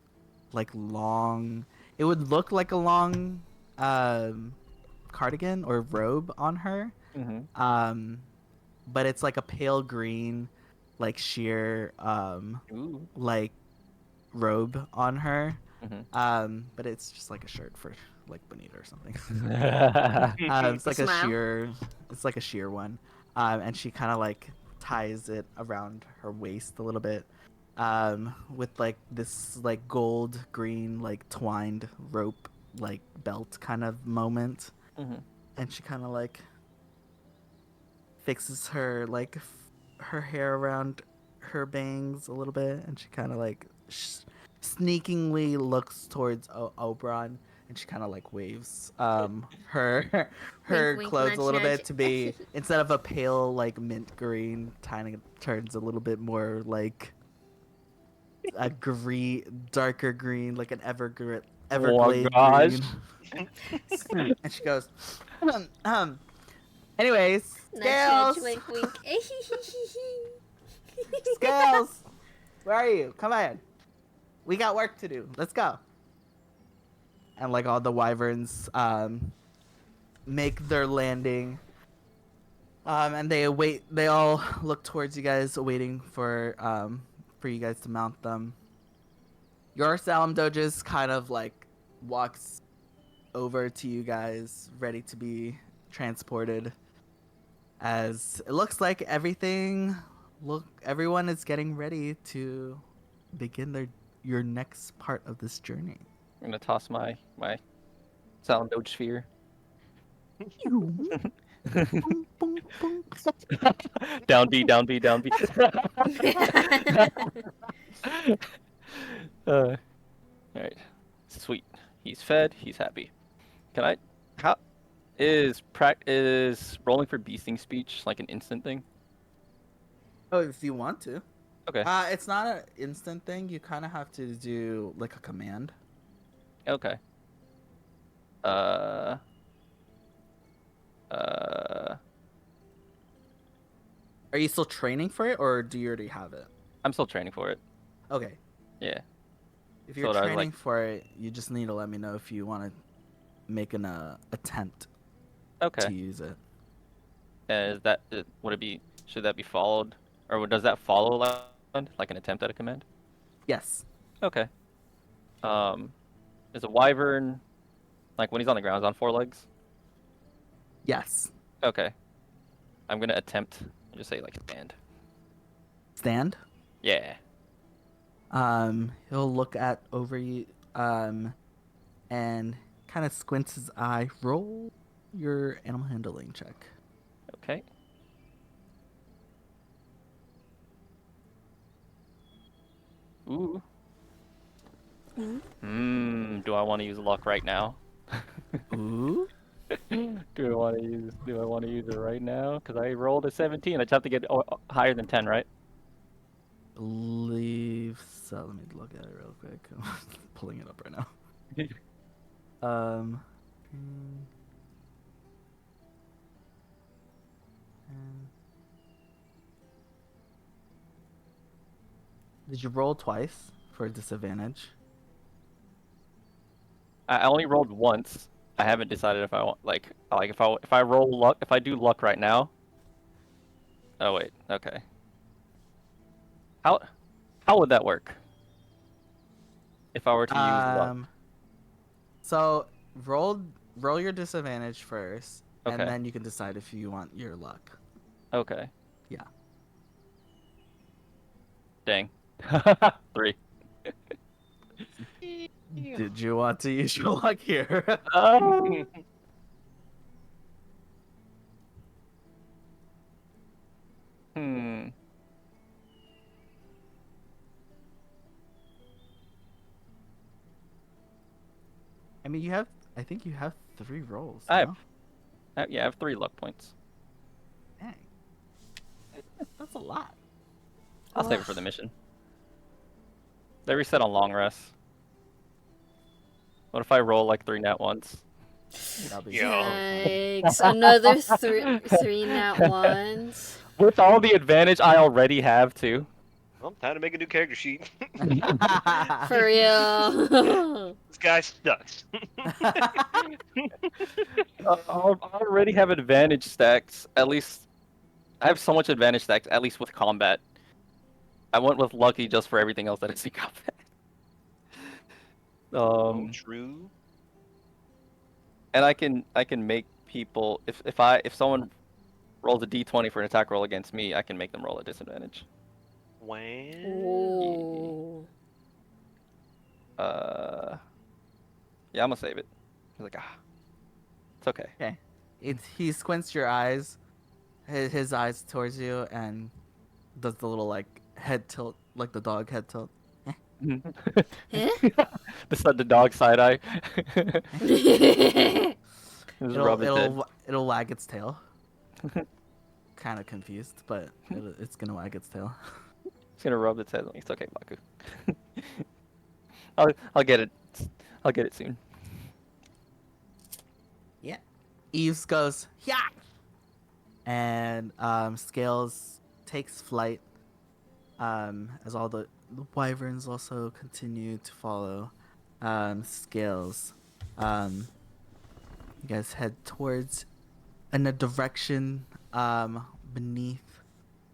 like long. It would look like a long cardigan or robe on her. Mm-hmm. But it's like a pale green, like sheer Ooh. like robe on her. Mm-hmm. But it's just like a shirt for like Bonita or something. Mm-hmm. It's like a Smile. sheer. It's like a sheer one, and she kind of like ties it around her waist a little bit, with like this like gold green like twined rope like belt kind of moment, and she kind of like fixes her like her hair around her bangs a little bit, and she kind of like sneakingly looks towards Oberon, and she kind of like waves her her wink, clothes nudge, a little nudge. bit to be, instead of a pale like mint green, kind of turns a little bit more like a green, darker green, like an everglade gosh. green. And she goes, anyways, Nudge, nudge, Scales, wink, wink. Scales, where are you? Come on, we got work to do. Let's go. And like all the wyverns make their landing, and they await. They all look towards you guys, waiting for you guys to mount them. Your Salem Doges kind of like walks over to you guys, ready to be transported. As it looks like everyone is getting ready to begin your next part of this journey. I'm gonna toss my sound doge sphere. Down B, down B, down B. All right, sweet. He's fed. He's happy. Can I? How is rolling for beasting speech like an instant thing? Oh, if you want to. Okay. It's not an instant thing. You kind of have to do like a command. Okay. Uh. Are you still training for it, or do you already have it? I'm still training for it. Okay. Yeah. If you're So I was training like- for it, you just need to let me know if you want to make an attempt Okay. to use it. Is that would it be? Should that be followed, or does that follow like an attempt at a command? Yes. Okay. Is a wyvern like when he's on the ground, is on 4 legs? Yes. Okay. I'm gonna attempt. I'll just say like stand. Stand. Yeah. He'll look at over you, and kind of squints his eye. Roll your animal handling check. Okay. Ooh. Do I want to use luck right now? Ooh. Do I want to use it right now? Because I rolled a 17. I just have to get higher than 10, right? believe so. Let me look at it real quick. I'm pulling it up right now. Hmm, and- Did you roll twice for disadvantage? I only rolled once. I haven't decided if I want if I roll luck, if I do luck right now. Oh wait, okay. How how would that work? If I were to use luck. So roll your disadvantage first, and Okay. then you can decide if you want your luck. Okay. Yeah. Dang. 3. Did you want to use your luck here? Um, hmm. I mean, I think you have 3 rolls. I have No? yeah, I have 3 luck points. Dang. That's a lot. I'll save it for the mission. They reset on long rest. What if I roll like 3 nat ones? That'll be Yikes! Another three nat ones. With all the advantage I already have too. Well, time to make a new character sheet. For real. This guy sucks. I already have advantage stacks. At least I have so much advantage stacks. At least with combat, I went with lucky just for everything else that is in combat. Oh, true. And I can make people if someone rolls a d20 for an attack roll against me, I can make them roll a disadvantage. Wow. Ooh. Yeah, I'm gonna save it. He's like, it's okay. Okay. He squints your eyes, his eyes towards you, and does the little like head tilt, like the dog head tilt. Eh? The dog side eye. Just rub its head. It'll wag its tail. Kind of confused, but it's gonna wag its tail. It's gonna rub its head. It's okay, Baku. I'll get it. I'll get it soon. Yeah. Eves goes, yeah! And Scales takes flight as all the wyverns also continue to follow Scales. You guys head towards in a direction beneath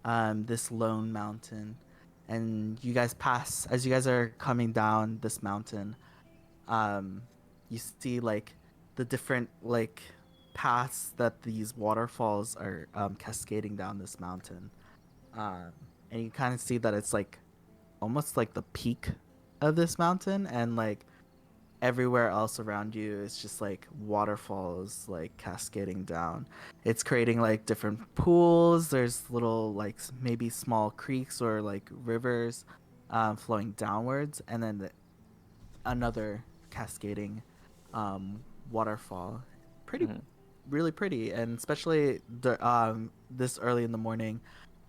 this lone mountain. And you guys pass, as you guys are coming down this mountain, you see like the different like paths that these waterfalls are cascading down this mountain, and you kind of see that it's like almost like the peak of this mountain, and like everywhere else around you is just like waterfalls like cascading down. It's creating like different pools. There's little like maybe small creeks or like rivers flowing downwards, and then another cascading waterfall. Pretty, really pretty, and especially this early in the morning,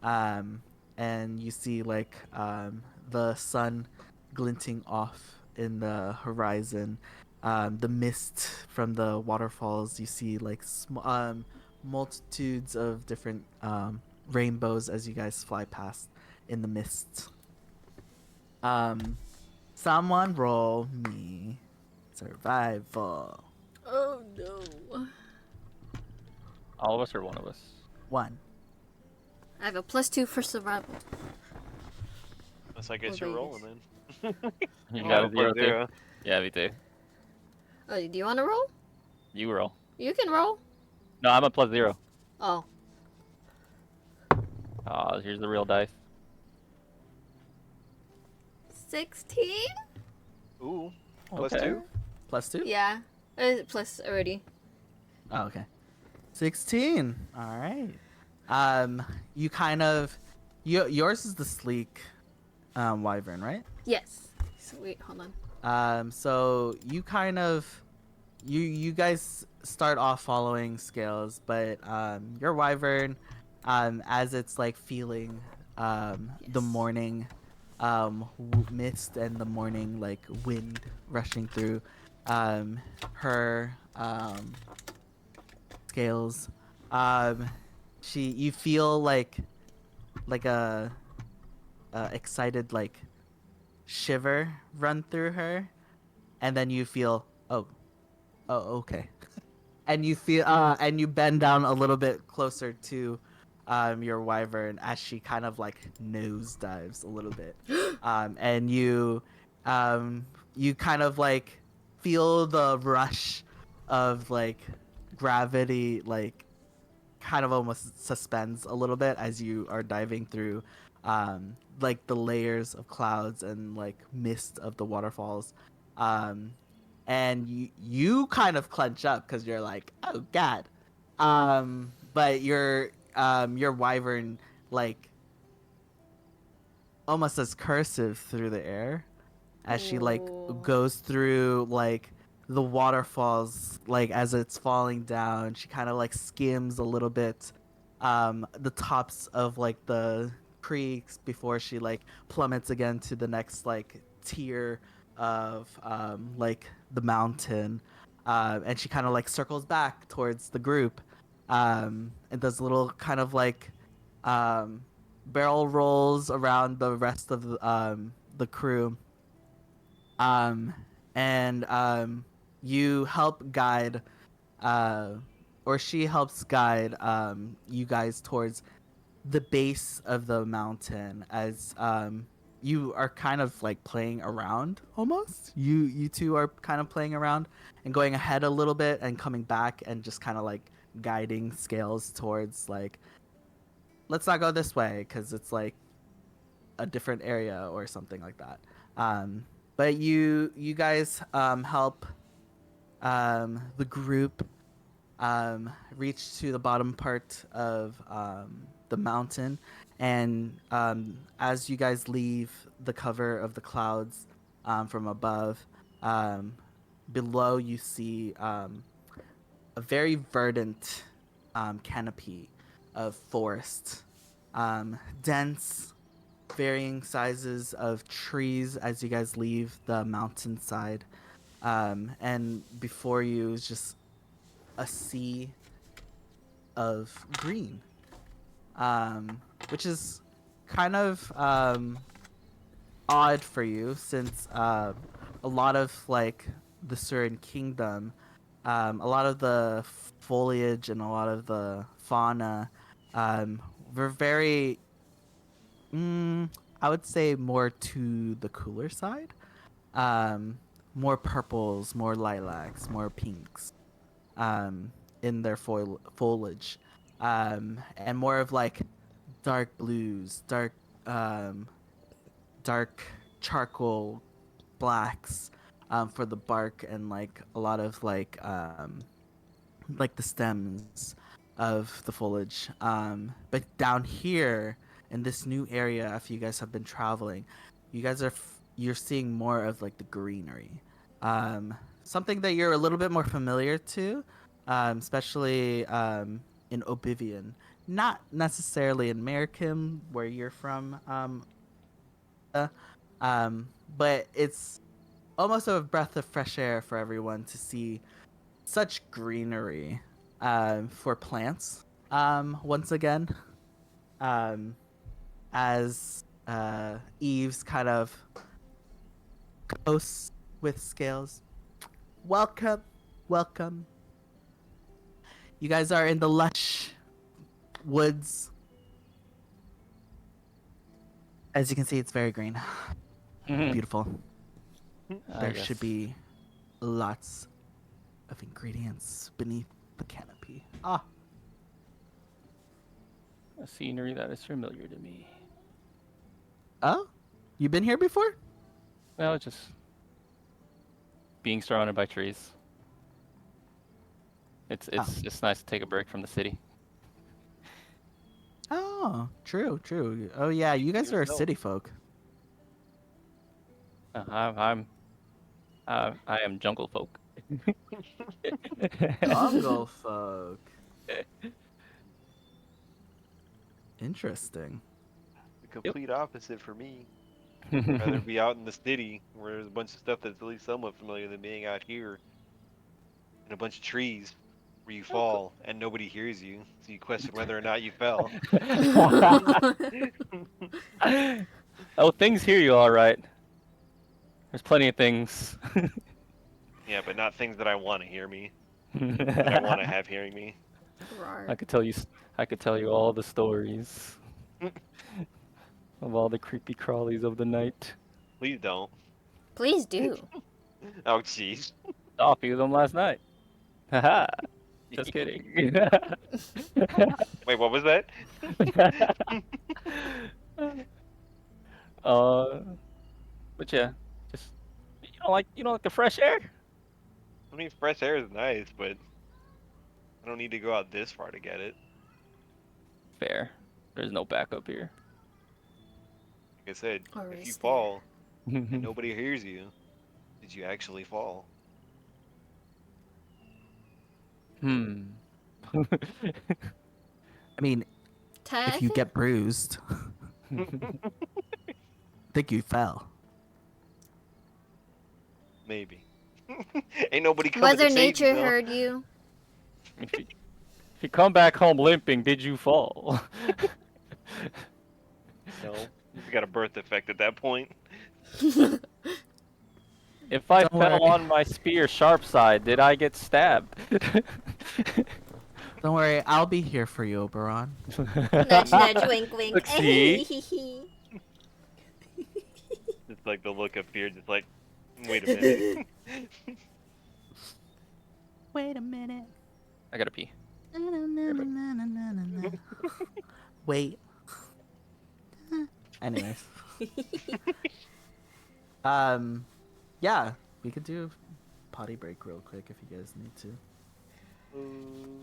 and you see like the sun glinting off in the horizon, the mist from the waterfalls. You see like multitudes of different rainbows as you guys fly past in the mist. Someone roll me survival. Oh no. All of us or one of us? 1. I have a +2 for survival. Unless I guess What you're about rolling then. You Oh, got a plus 0 too? Yeah, me too. Oh, do you want to roll? You roll. You can roll. No, I'm a +0. Oh. Oh, here's the real dice. 16? Ooh. Okay. +2? +2? Yeah. Plus already. Oh, okay. 16. All right. You kind of, yours is the sleek, wyvern, right? Yes. So wait, hold on. So you kind of, you guys start off following Scales, but your wyvern, as it's like feeling, the Yes. morning, mist and the morning like wind rushing through her scales. You feel like a excited like shiver run through her, and then you feel oh okay, and you feel and you bend down a little bit closer to your wyvern as she kind of like nosedives a little bit, and you kind of like feel the rush of like gravity like kind of almost suspends a little bit as you are diving through like the layers of clouds and like mist of the waterfalls, and you kind of clench up because you're like, oh god, but your wyvern like almost as cursive through the air as she like Oh. goes through like the waterfalls, like as it's falling down she kind of like skims a little bit the tops of like the creeks before she like plummets again to the next like tier of like the mountain, and she kind of like circles back towards the group, and does little kind of like um, barrel rolls around the rest of the crew, um, and you help guide, uh, or she helps guide you guys towards the base of the mountain as you are kind of like playing around almost. You two are kind of playing around and going ahead a little bit and coming back and just kind of like guiding scales towards like, let's not go this way because it's like a different area or something like that. But you guys help the group reach to the bottom part of the mountain, and as you guys leave the cover of the clouds from above, um, below you see a very verdant canopy of forest, dense, varying sizes of trees as you guys leave the mountainside, and before you is just a sea of green, which is kind of odd for you since a lot of like the Surin Kingdom, a lot of the foliage and a lot of the fauna were very, I would say, more to the cooler side. More purples, more lilacs, more pinks, in their foliage, and more of like dark blues, um, dark charcoal blacks for the bark, and like a lot of like the stems of the foliage. But down here in this new area, if you guys have been traveling, you guys are you're seeing more of like the greenery, something that you're a little bit more familiar to, especially in Oblivion. Not necessarily in Marikim, where you're from, uh, but it's almost a breath of fresh air for everyone to see such greenery for plants once again, um, as Eve's kind of coasts with scales. Welcome, welcome. You guys are in the lush woods. As you can see, it's very green. Beautiful. There should be lots of ingredients beneath the canopy. Ah, A scenery that is familiar to me. oh, you been here before? Well, just being surrounded by trees. It's nice to take a break from the city. Oh, true, true. Oh yeah, you guys are No. city folk. I am jungle folk. Jungle folk. Interesting. The complete opposite for me. I'd rather be out in the city where there's a bunch of stuff that's at least somewhat familiar than being out here in a bunch of trees where you fall and nobody hears you, so you question whether or not you fell. Oh, things hear you all right. There's plenty of things. Yeah, but not things that I want to hear me, that I want to have hearing me. I could tell you, I could tell you all the stories of all the creepy crawlies of the night. Please don't. Please do. Oh, jeez. Saw a few of them last night. Haha. Just kidding. Wait, what was that? But yeah, just you don't like the fresh air. I mean, fresh air is nice, but I don't need to go out this far to get it. Fair. There's no backup here. Like I said, Or if you is fall and nobody hears you, did you actually fall? Hmm. I mean, Ted, if you get bruised, I think you fell. Maybe. Ain't nobody coming Mother to save you, Nature though. heard you. If you come back home limping, did you fall? No, you got a birth defect at that point. If I Don't fell worry. on my spear sharp side, did I get stabbed? Don't worry, I'll be here for you, Oberon. Nudge, nudge, wink, wink. Look, see? It's like the look of fear, just like, wait a minute. Wait a minute. I gotta pee. Wait. Anyways. Yeah, we could do a potty break real quick if you guys need to.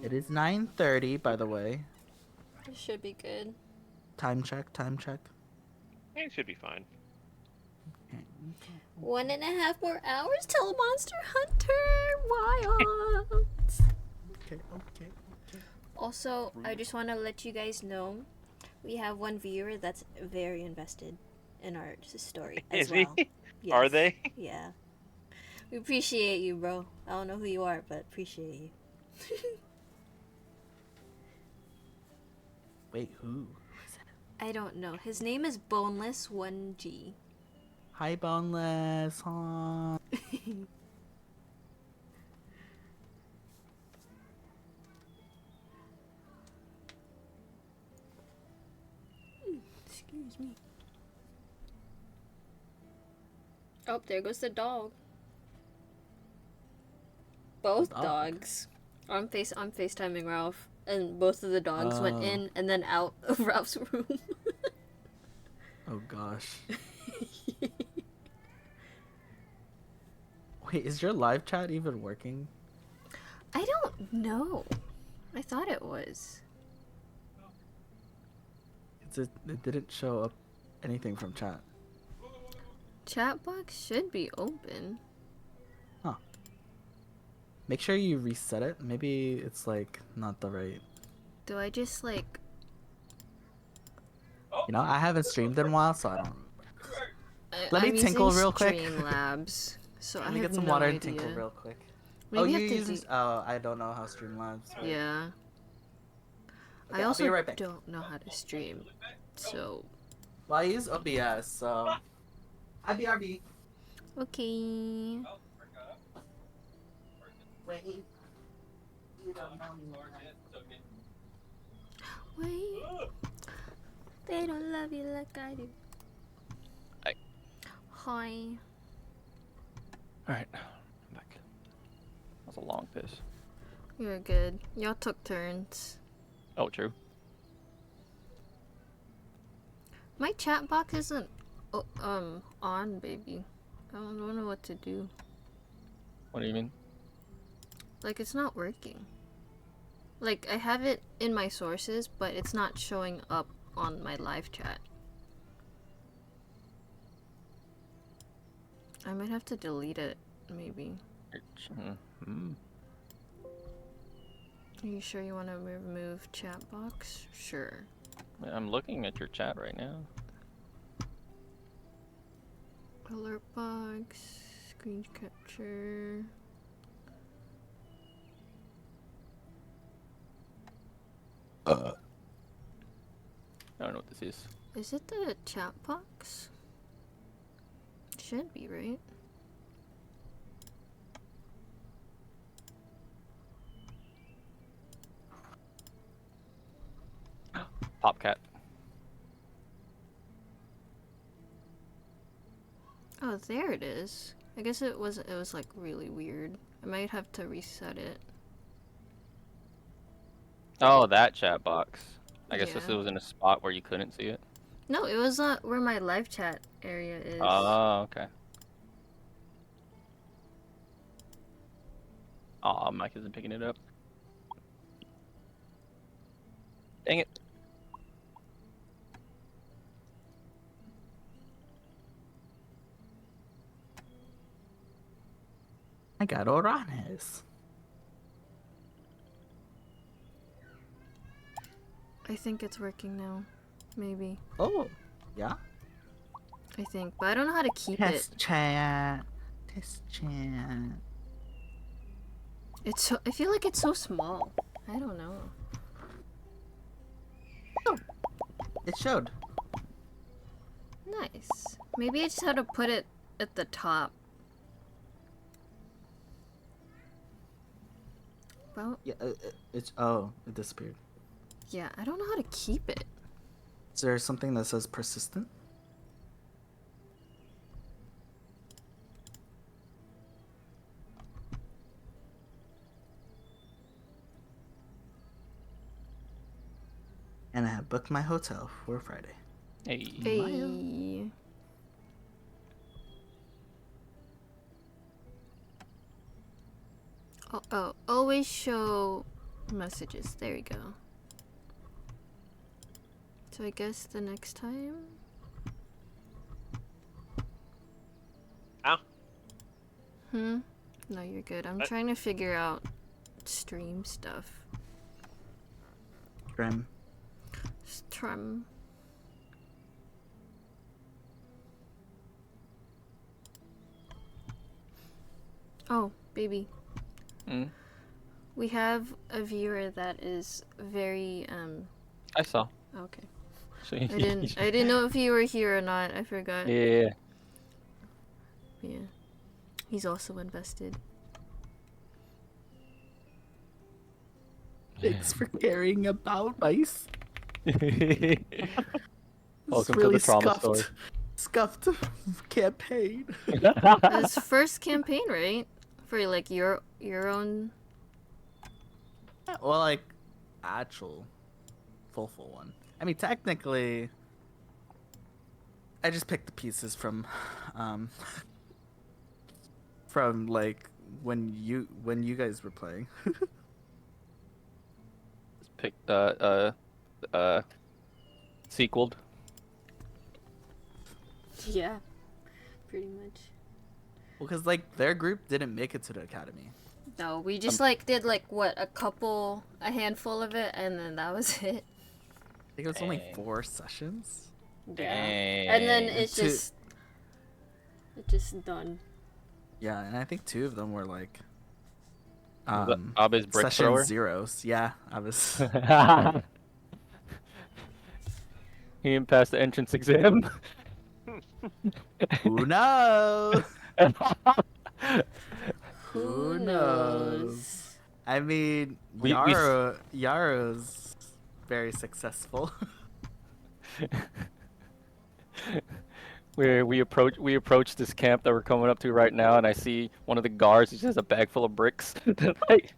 It is 9:30, by the way. It should be good. Time check, time check. It should be fine. 1.5 more hours till Monster Hunter Wild. Okay. Also, I just want to let you guys know we have one viewer that's very invested in our story as Is well. he? Are Yes. they? Yeah. We appreciate you, bro. I don't know who you are, but appreciate you. Wait, who? I don't know. His name is Boneless1G. Hi, Boneless. Huh? Excuse me. Oh, there goes the dog. Both Dog. dogs. I'm FaceTiming Ralph, and both of the dogs went Oh. in and then out of Ralph's room. Oh gosh. Wait, is your live chat even working? I don't know. I thought it was. It didn't show up anything from chat. Chat box should be open. Make sure you reset it. Maybe it's like not the right. Do I just like... You know, I haven't streamed in a while, so I don't. Let me I'm tinkle using real quick. Streamlabs, so Let I me have get some no water idea. and tinkle real quick. Maybe Oh, I you have to use? Oh, I don't know how Streamlabs. Work. Yeah. Okay, I I'll also be right back. don't know how to stream, so... Well, I use OBS, so. IBRB. Okay. Wait. Wait. They don't love you like I do. Hi. Hi. Alright, I'm back. That was a long piss. You're good. Y'all took turns. Oh, true. My chat box isn't on, baby. I don't know what to do. What do you mean? Like, it's not working. Like, I have it in my sources, but it's not showing up on my live chat. I might have to delete it, maybe. Hmm. Are you sure you want to remove chat box? Sure. I'm looking at your chat right now. Alert box, screen capture. I don't know what this is. Is it the chat box? Should be, right? Popcat. Oh, there it is. I guess it was like really weird. I might have to reset it. Oh, that chat box. I guess this Yeah. was in a spot where you couldn't see it. No, it was where my live chat area is. Oh, okay. Aw, Mike isn't picking it up. Dang it. I got Oranes. I think it's working now. Maybe. Oh, yeah. I think. But I don't know how to keep Test it. chat. Test chat. It's so, I feel like it's so small. I don't know. It showed. Nice. Maybe I just had to put it at the top. Well, Yeah, it's oh, it disappeared. yeah, I don't know how to keep it. Is there something that says persistent? And I have booked my hotel for Friday. Hey. Hey. Oh, always show messages. There we go. So I guess the next time. Ow. No, you're good. I'm trying to figure out stream stuff. Trim. Strum. Oh, baby. Mm, We have a viewer that is very I saw. okay. So I didn't know if you were here or not. I forgot. Yeah. Yeah. He's also invested. Thanks for caring about mice. Welcome to the trauma story. Scuffed campaign. His first campaign, right? For like your own. Well, like actual full one. I mean, technically, I just picked the pieces from like when you guys were playing. Picked sequeled. Yeah. Pretty much. Well, because like their group didn't make it to the academy. No, we just like did like what a handful of it, and then that was it. I think it was only 4 sessions. Yeah. And then it's Two- just done. Yeah, and I think 2 of them were like Abe's brick session thrower. zeros. Yeah, I was. He didn't pass the entrance exam. Who knows? Who knows? I mean, We- Yaro's very successful. Where we approach this camp that we're coming up to right now, and I see one of the guards. He just has a bag full of bricks. Like-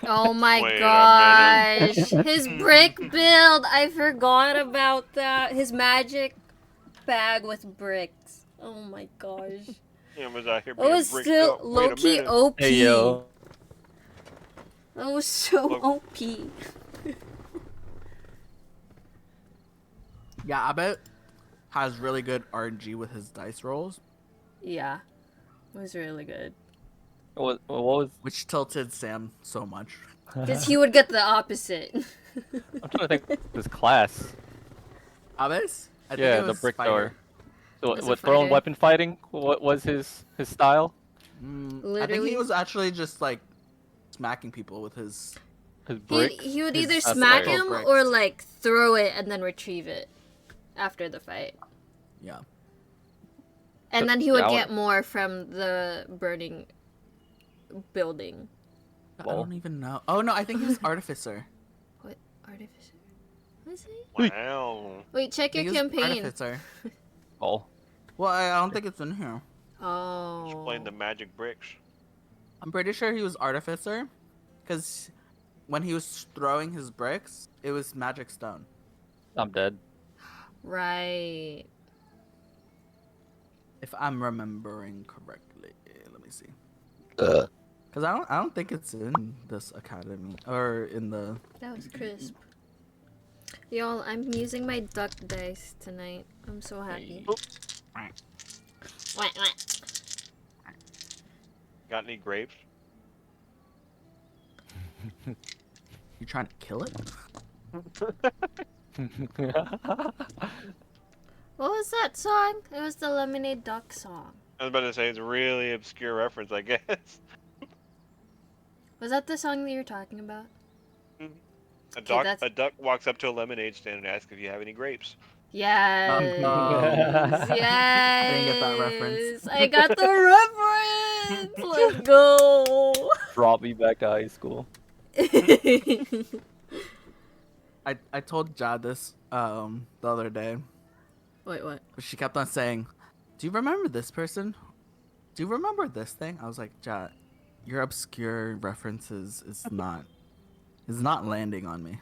Oh my Wait a gosh. His brick build. I forgot about that. His magic bag with bricks. Oh my gosh. Yeah, was out here It being was bricked still up. Wait a low-key minute. OP. Hey yo. That was so Look. OP. Yeah, I bet has really good RNG with his dice rolls, Yeah. It was really good. What was? which tilted Sam so much. Because he would get the opposite. I'm trying to think of his class. Abbas? I think Yeah, it the was brick Spider. thrower. So As a what thrown fighter. weapon fighting? What was his style? I think he Literally. was actually just like smacking people with his. His bricks? He would His either That's smack hilarious. him bricks. or like throw it and then retrieve it after the fight. Yeah. And then he would Yeah, I get more from the burning building. I Well. don't even know. Oh no, I think he was artificer. What artificer? Was he? Wow. Wait, check I your think he was campaign. artificer. Oh. Well, I don't think it's in here. Oh. Explain the magic bricks. I'm pretty sure he was artificer, because when he was throwing his bricks, it was magic stone. I'm dead. Right. If I'm remembering correctly, let me see. Because I don't think it's in this academy or in the. That was crisp. Y'all, I'm using my duck dice tonight. I'm so happy. What? Got any grapes? You trying to kill it? What was that song? It was the Lemonade Duck song. I was about to say it's a really obscure reference, I guess. Was that the song that you're talking about? A duck walks up to a lemonade stand and asks if you have any grapes. Yes. Yes. I didn't get that reference. I got the reference. Let's go. Brought me back to high school. I told Jad this the other day, Wait, what? but she kept on saying, "Do you remember this person? Do you remember this thing?" I was like, Jad, your obscure references is not landing on me.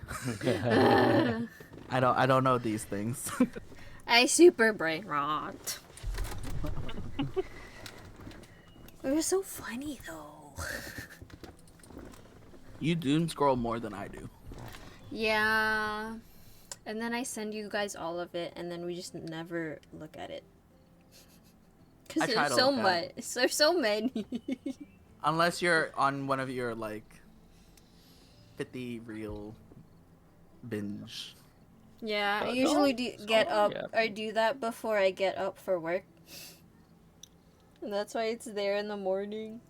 I don't know these things. I super brain rot. It was so funny though. You doom scroll more than I do. Yeah. And then I send you guys all of it, and then we just never look at it. I Because try there's to so look at it. much. There's so many. Unless you're on one of your like 50 reel binge. Yeah, I But usually no, get so, up yeah. or do that before I get up for work. And that's why it's there in the morning.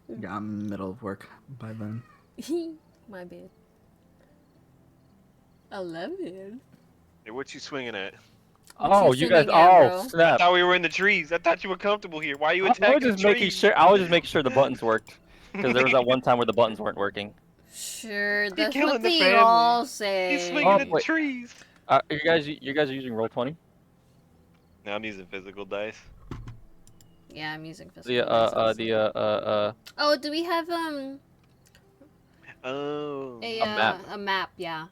Yeah, I'm in the middle of work by then. My bad. 11. Hey, what you swinging at? Oh, you you guys! swinging at, Oh, bro? I snap! thought we were in the trees. I thought you were comfortable here. Why are you I attacking was just the making trees? sure. I was just making sure the buttons worked because there was that one time where the buttons weren't working. Sure, that's killing what the they family. all He's say. swinging Oh, at the wait. trees. You guys are using Roll20? Now I'm using physical dice. Yeah, I'm using physical The dice also. Oh, do we have Oh. map. a map? Yeah.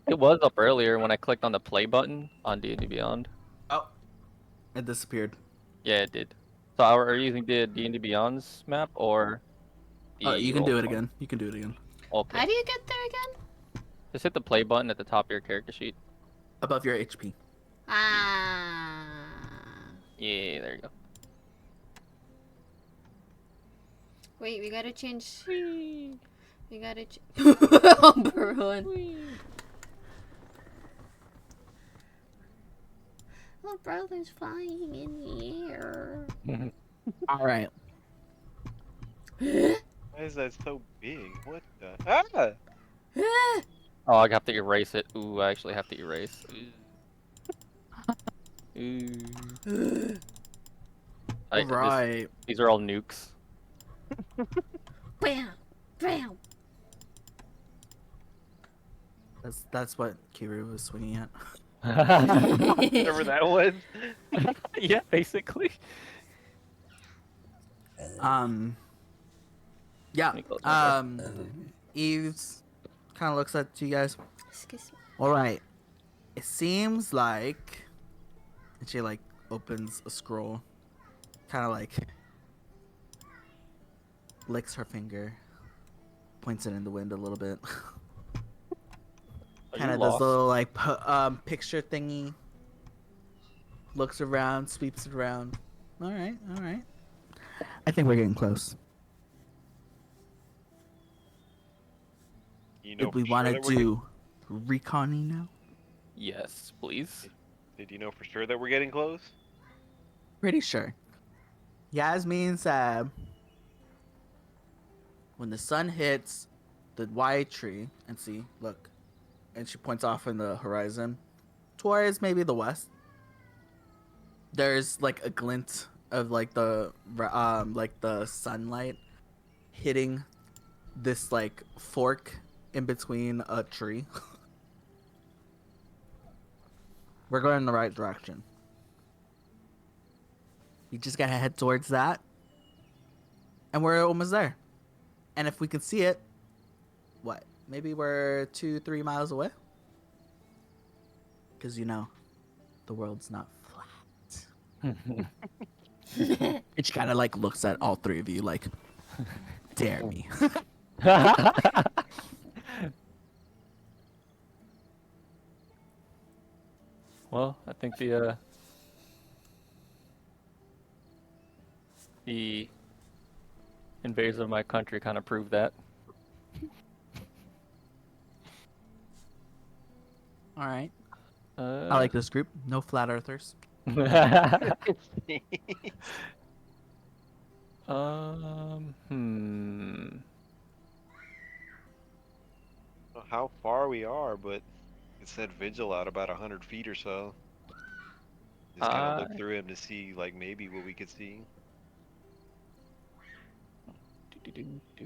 It was up earlier when I clicked on the play button on D&D Beyond. Oh, it disappeared. Yeah, it did. So are you using the D&D Beyond's map or the You can do it Roll20? again. You can do it again. Okay. How do you get there again? Just hit the play button at the top of your character sheet. Above your HP. Ah. Yeah, there you go. Wait, we gotta change. We gotta. Umber run. My brother's flying in the air. All right. Why is that so big? What the? Ah! Oh, I have to erase it. Ooh, I actually have to erase. Ooh. All right. These are all nukes. Bam! Bam! That's what Kiru was swinging at. Whatever that was. Yeah, basically. Yeah. Let me close my Eves kind of looks at you guys. Excuse me. All right. It seems like, and she like opens a scroll, kind of like licks her finger, points it in the wind a little bit. Are Kind you of does lost? a little like picture thingy. Looks around, sweeps it around. All right, all right. I think we're getting close. You know If we for want sure to that we're do reconning now. Yes, please. Did you know for sure that we're getting close? Pretty sure. Yaz means when the sun hits the Y tree, and see, look, and she points off in the horizon towards maybe the west. There's like a glint of like the sunlight hitting this like fork in between a tree. We're going in the right direction. You just gotta head towards that, and we're almost there. And if we can see it, what? Maybe we're 2-3 miles away. Because you know, the world's not flat. It kind of like looks at all three of you like, dare me. Well, I think the invaders of my country kind of proved that. All right. I I like this group. No flat earthers. Hmm. How far we are, but it said vigil out about 100 feet or so. Just kind of look through him to see, like, maybe what we could see.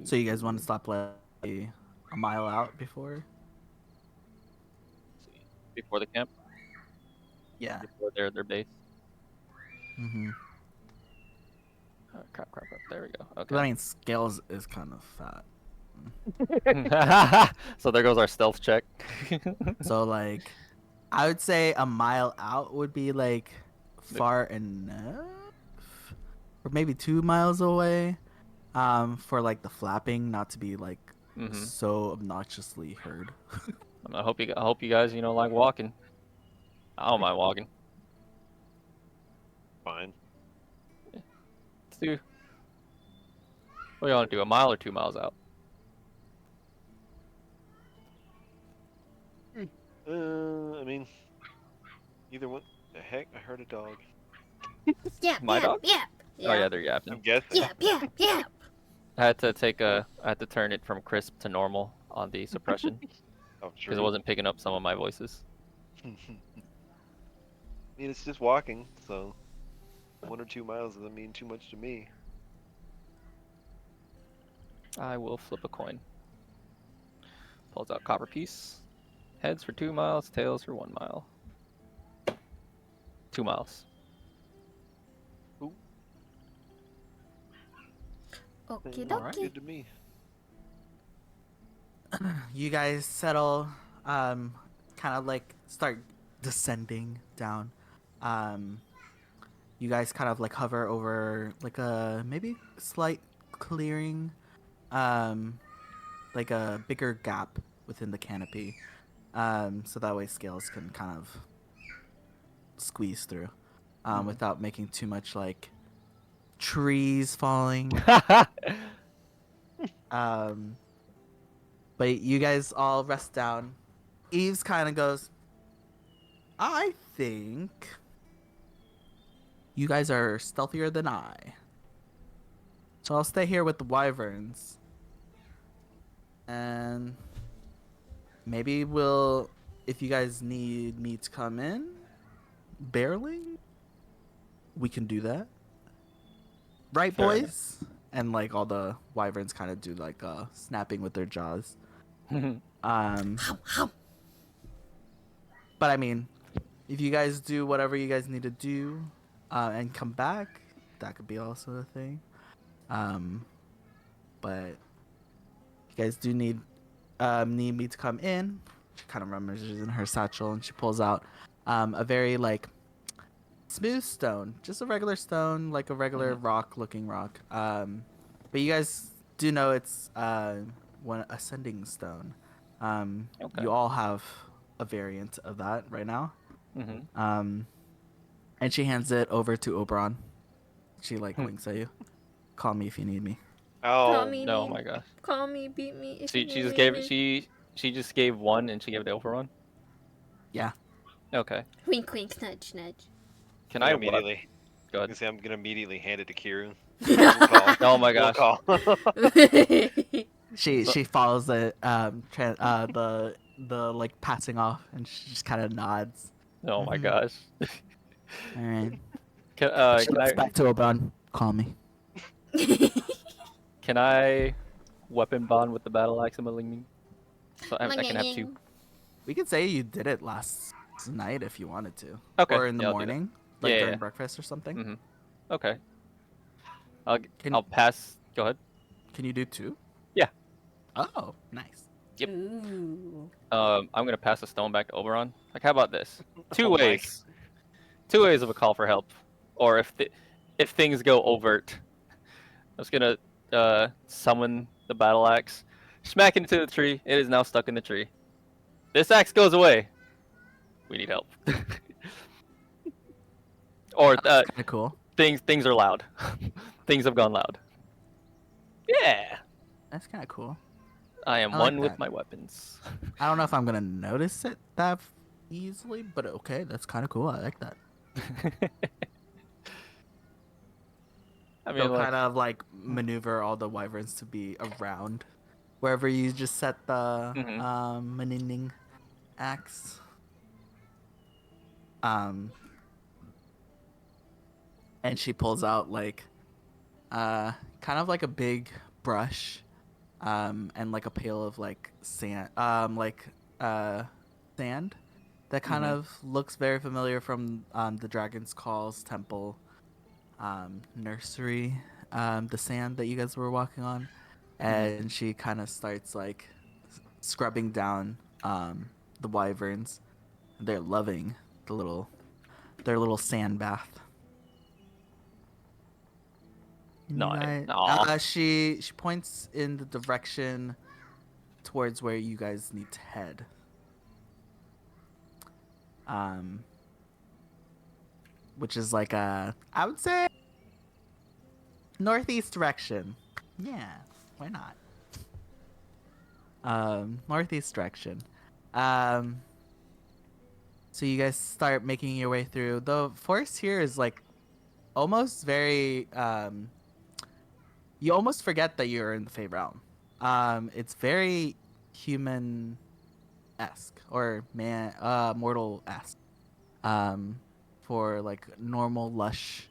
So you guys want to stop like a mile out before? Before the camp, Yeah. before their base. Mm-hmm. Crap. There we go. I Okay. mean, Scales is kind of fat. So there goes our stealth check. So like, I would say a mile out would be like far enough, or maybe 2 miles away. For like the flapping not to be like so obnoxiously heard. I hope you guys like walking. I don't mind walking. Fine. Let's do. What do you want to do? A mile or 2 miles out? I mean, either one. The heck? I heard a dog. Yep, My dog? yep. Oh yeah, they're I'm yapping. guessing. Yep. I had to turn it from crisp to normal on the suppression Oh, because sure. it wasn't picking up some of my voices. I mean, it's just walking, so 1 or 2 miles doesn't mean too much to me. I will flip a coin. Pulls out copper piece. Heads for 2 miles, tails for 1 mile. 2 miles. Okie Alright. dokie. Good to me. You guys settle, kind of like start descending down. You guys kind of like hover over like a maybe slight clearing, like a bigger gap within the canopy, so that way Scales can kind of squeeze through, without making too much like trees falling. But you guys all rest down. Eves kind of goes, I think you guys are stealthier than I. So I'll stay here with the wyverns. And maybe we'll, if you guys need me to come in, barely, we can do that. Right, Fair boys? And like all the wyverns kind of do like snapping with their jaws. But I mean, if you guys do whatever you guys need to do, and come back, that could be also a thing. But you guys do need me to come in. She kind of rummages in her satchel and she pulls out a very like smooth stone, just a regular stone, like a regular rock-looking rock. But you guys do know it's one ascending stone. Okay. You all have a variant of that right now. And she hands it over to Oberon. She like winks at you. Call me if you need me. Call Oh, me, No, need- my gosh. Call me, beat me. If She you just need gave me. she just gave one and she gave it to Overrun. Yeah. Okay. Wink, wink, nudge, nudge. Can I'm I gonna immediately? Go I'm ahead. gonna say I'm gonna immediately hand it to Kieran. We'll call. Oh my We'll gosh. call. She follows it the like passing off, and she just kind of nods. Oh my Mhm. gosh. All right. She Can looks I back to Oberon. Call me. can I weapon bond with the battle axe I'm aligning? So I can have two. We could say you did it last night if you wanted to, Okay. or in the Yeah, I'll do that. morning, like Yeah, during yeah. breakfast or something. Mm-hmm. Okay. Can I'll pass. Go ahead. Can you do 2? Yeah. Oh, nice. Yep. Ooh. I'm gonna pass the stone back to Oberon. Like, how about this? Two Oh my ways. Two ways of a call for help, or if things go overt, I'm just gonna summon the battle axe, smack into the tree. It is now stuck in the tree. This axe goes away. We need help. Or That's kind of cool. things are loud. Things have gone loud. Yeah. That's kind of cool. I am I like one with that. my weapons. I don't know if I'm gonna notice it that easily, but okay, that's kind of cool. I like that. I mean, They'll like, kind of like maneuver all the wyverns to be around wherever you just set the Mhm. maninding axe. And she pulls out like kind of like a big brush and like a pail of like sand sand that kind Mhm. of looks very familiar from the Dragon's Calls temple nursery, the sand that you guys were walking on, and she kind of starts like scrubbing down the wyverns. They're loving their little sand bath. And you guys, Aw. she points in the direction towards where you guys need to head. Which is like I would say northeast direction. Yeah, why not? Northeast direction. Um, so you guys start making your way through. The forest here is like almost very you almost forget that you're in the Fey realm. It's very human esque or man mortal esque. For like normal lush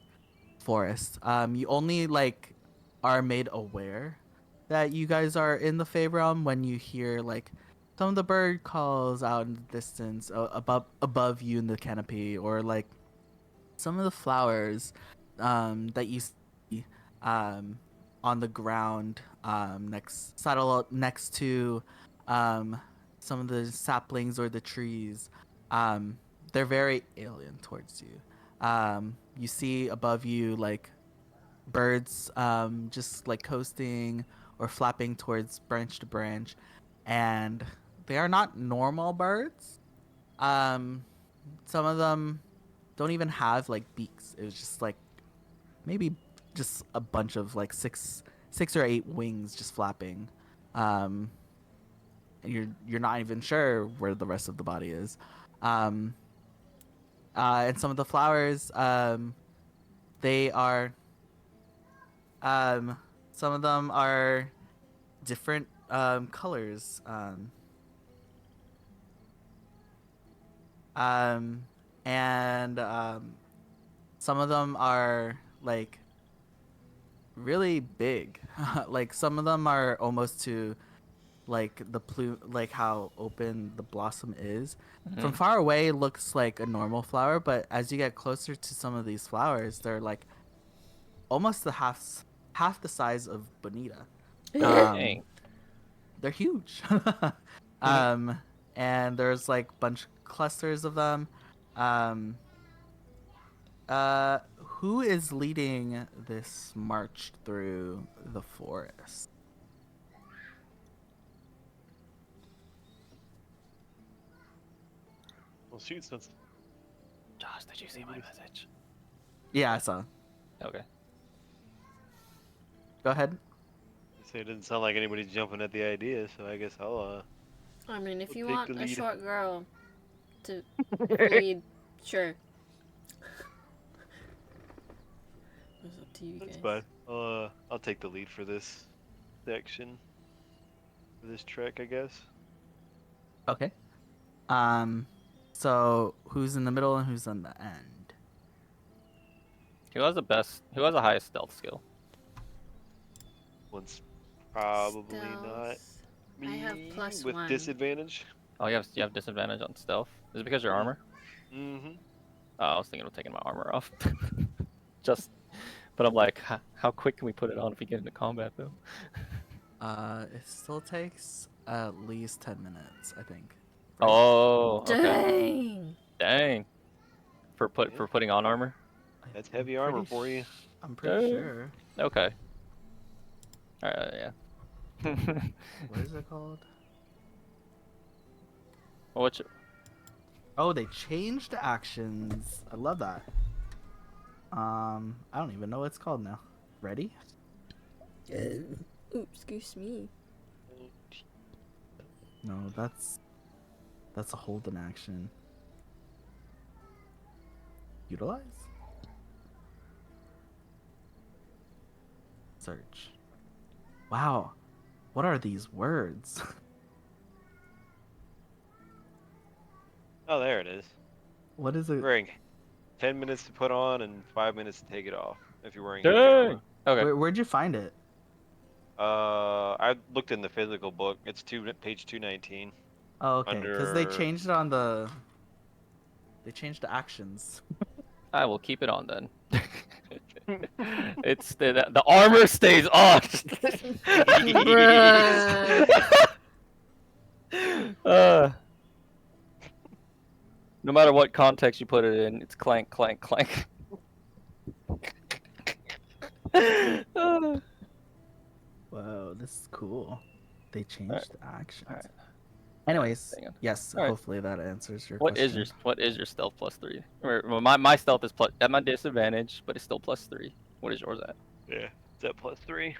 forest. You only like are made aware that you guys are in the Fey realm when you hear like some of the bird calls out in the distance above you in the canopy, or like some of the flowers that you see on the ground next to some of the saplings or the trees. They're very alien towards you. You see above you like birds just like coasting or flapping towards branch to branch, and they are not normal birds. Um, some of them don't even have like beaks. It was just like maybe just a bunch of like six or eight wings just flapping. And you're not even sure where the rest of the body is. Um, and some of the flowers, they are, some of them are different colors. And some of them are like really big. Like some of them are almost to like the plume, like how open the blossom is. From far away, it looks like a normal flower, but as you get closer to some of these flowers, they're like almost half the size of bonita. Dang. They're huge. um, and there's like bunch clusters of them. Um, who is leading this march through the forest? Well, shoot, since Josh, did you see my message? Yeah, I saw. Okay. Go ahead. say it didn't sound like anybody's jumping at the idea, so I guess I'll I mean, if I'll you take want the a lead. short girl to lead. Sure. It's up to you That's guys. fine. I'll take the lead for this section. For this trek, I guess. Okay. So who's in the middle and who's on the end? Who has the best? Who has the highest stealth skill? One's probably not Stealth. me I have with +1. disadvantage. Oh, you have disadvantage on stealth. Is it because your armor? Mm-hmm. Oh, I was thinking of taking my armor off. Just, but I'm like, how quick can we put it on if we get into combat though? It still takes at least 10 minutes, I think. Oh, okay. Dang! Dang. For Yeah. putting on armor? That's I'm heavy armor pretty for you. I'm pretty Dang. sure. Okay. Alright, yeah. What is it called? Well, what's your... Oh, they changed the actions. I love that. I don't even know what it's called now. Ready? Oops, excuse me. No, that's a hold an action. Utilize? Search. Wow. What are these words? Oh, there it is. What is it? Wearing 10 minutes to put on and 5 minutes to take it off. If you're wearing heavy Dang! armor. Okay. Where'd you find it? I looked in the physical book. It's page 219. Oh, okay. Because they Under- changed it on the. They changed the actions. I will keep it on then. It's the armor stays on. Bruh. No matter what context you put it in, it's clank, clank, clank. Wow, this is cool. They changed the actions. Alright. Anyways, Hang on. yes, Alright. hopefully that answers your What question. is your stealth +3? Well, my stealth is at my disadvantage, but it's still +3. What is yours at? Yeah, it's at +3.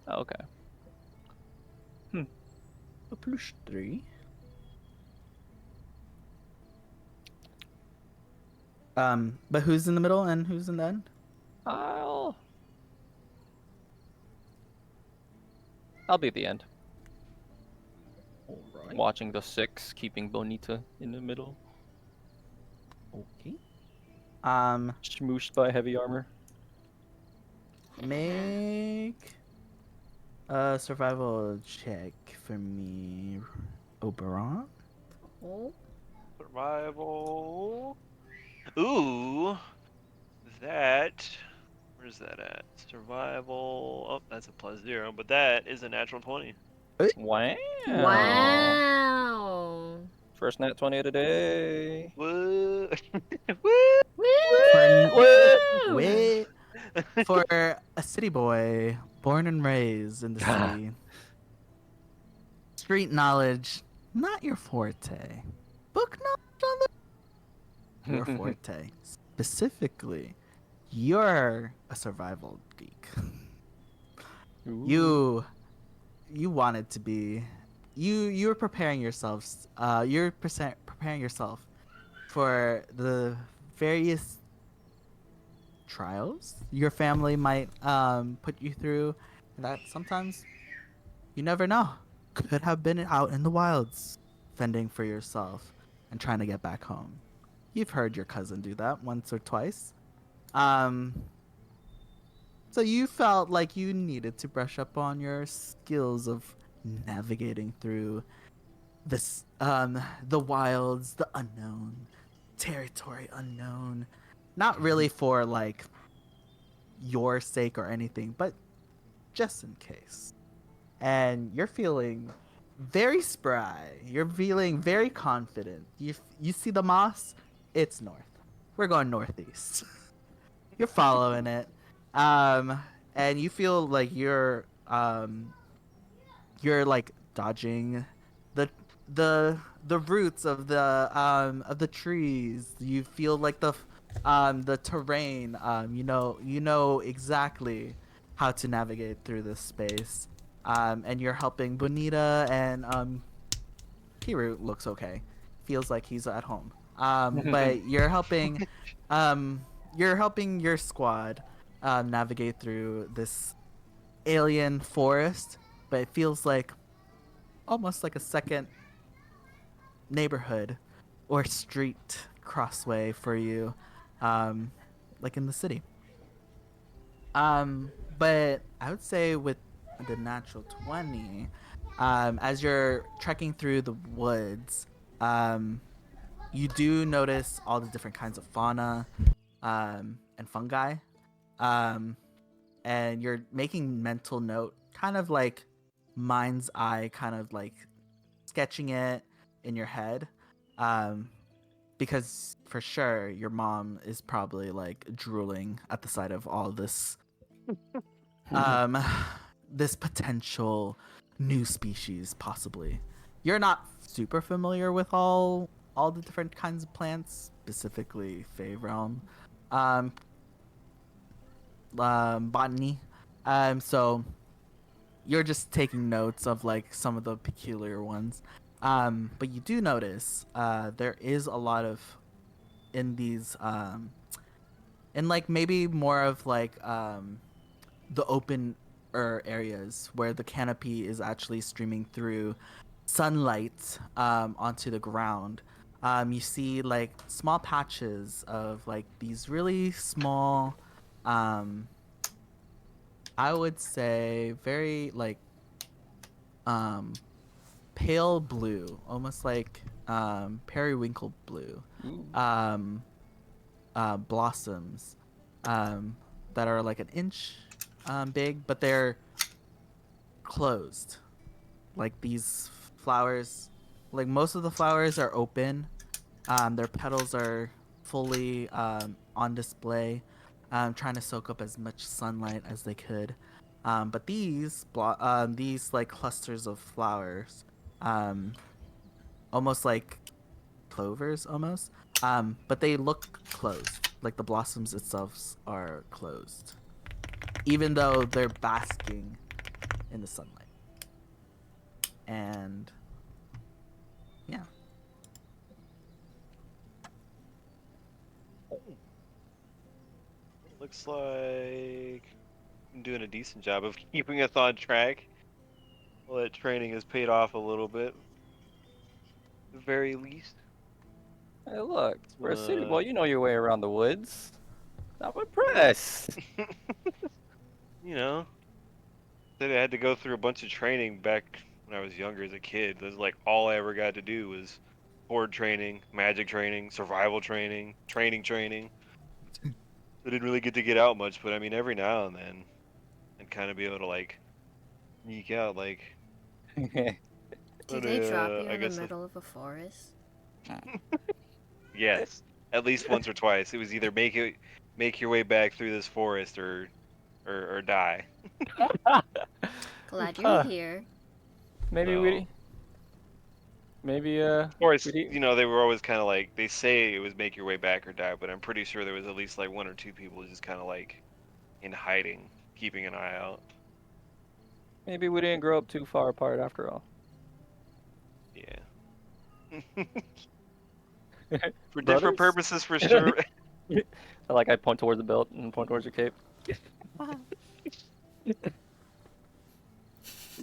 Oh, okay. A plus 3. But who's in the middle and who's in the end? I'll be at the end. Alright. Watching the 6, keeping Bonita in the middle. Okay. Smooshed by heavy armor. Make a survival check for me, Oberon. Oh. Survival. Ooh. That. Where's that at? Survival. Oh, that's a +0, but that is a natural 20. Wow. Wow. First nat 20 of the day. What? Woo! Wait, for a city boy born and raised in the city, street knowledge not your forte. Book knowledge on the your forte. Specifically, you're a survival geek. Ooh. You wanted to be. You're preparing yourselves. You're preparing yourself for the various trials your family might put you through, and that sometimes you never know. Could have been out in the wilds, fending for yourself and trying to get back home. You've heard your cousin do that once or twice. So you felt like you needed to brush up on your skills of navigating through this the wilds, the unknown, territory unknown. Not really for like your sake or anything, but just in case. And you're feeling very spry. You're feeling very confident. You see the moss? It's north. We're going northeast. You're following it. And you feel like you're like dodging the roots of the trees. You feel like the terrain. You know exactly how to navigate through this space. And you're helping Bonita, and Kiru looks okay. Feels like he's at home. But you're helping your squad navigate through this alien forest, but it feels like almost like a second neighborhood or street crossway for you, like in the city. But I would say with the natural 20, as you're trekking through the woods, you do notice all the different kinds of fauna and fungi. Um, and you're making mental note, kind of like mind's eye, kind of like sketching it in your head. Because for sure your mom is probably like drooling at the sight of all this um this potential new species possibly. You're not super familiar with all the different kinds of plants, specifically Fey realm um botany. So you're just taking notes of like some of the peculiar ones. But you do notice there is a lot of in these in like maybe more of like the open areas where the canopy is actually streaming through sunlight onto the ground. You see like small patches of like these really small, um, I would say very like um, pale blue, almost like periwinkle blue, Ooh. blossoms that are like an inch big, but they're closed. Like these flowers, like most of the flowers are open. Their petals are fully on display, trying to soak up as much sunlight as they could. But these like clusters of flowers, um, almost like clovers, almost. But they look closed. Like the blossoms itself are closed, even though they're basking in the sunlight. And yeah. Looks like I'm doing a decent job of keeping us on track. Well, that training has paid off a little bit, at the very least. Hey, look, for a city Uh, boy, you know your way around the woods. I'm impressed. you know, said I had to go through a bunch of training back when I was younger as a kid. That's like all I ever got to do was board training, magic training, survival training, training. I didn't really get to get out much, but I mean, every now and then, I'd kind of be able to like sneak out. Like, Did they drop you I in the guess middle of a forest? yes, at least once or twice. It was either make your way back through this forest or die. Glad you're Huh. here. Maybe So, of of course, we'd, you know, they were always kind of like they say it was make your way back or die, but I'm pretty sure there was at least like one or two people just kind of like in hiding, keeping an eye out. maybe we didn't grow up too far apart after all. Yeah. For different Brothers? purposes, for sure. I point towards the belt and point towards your cape.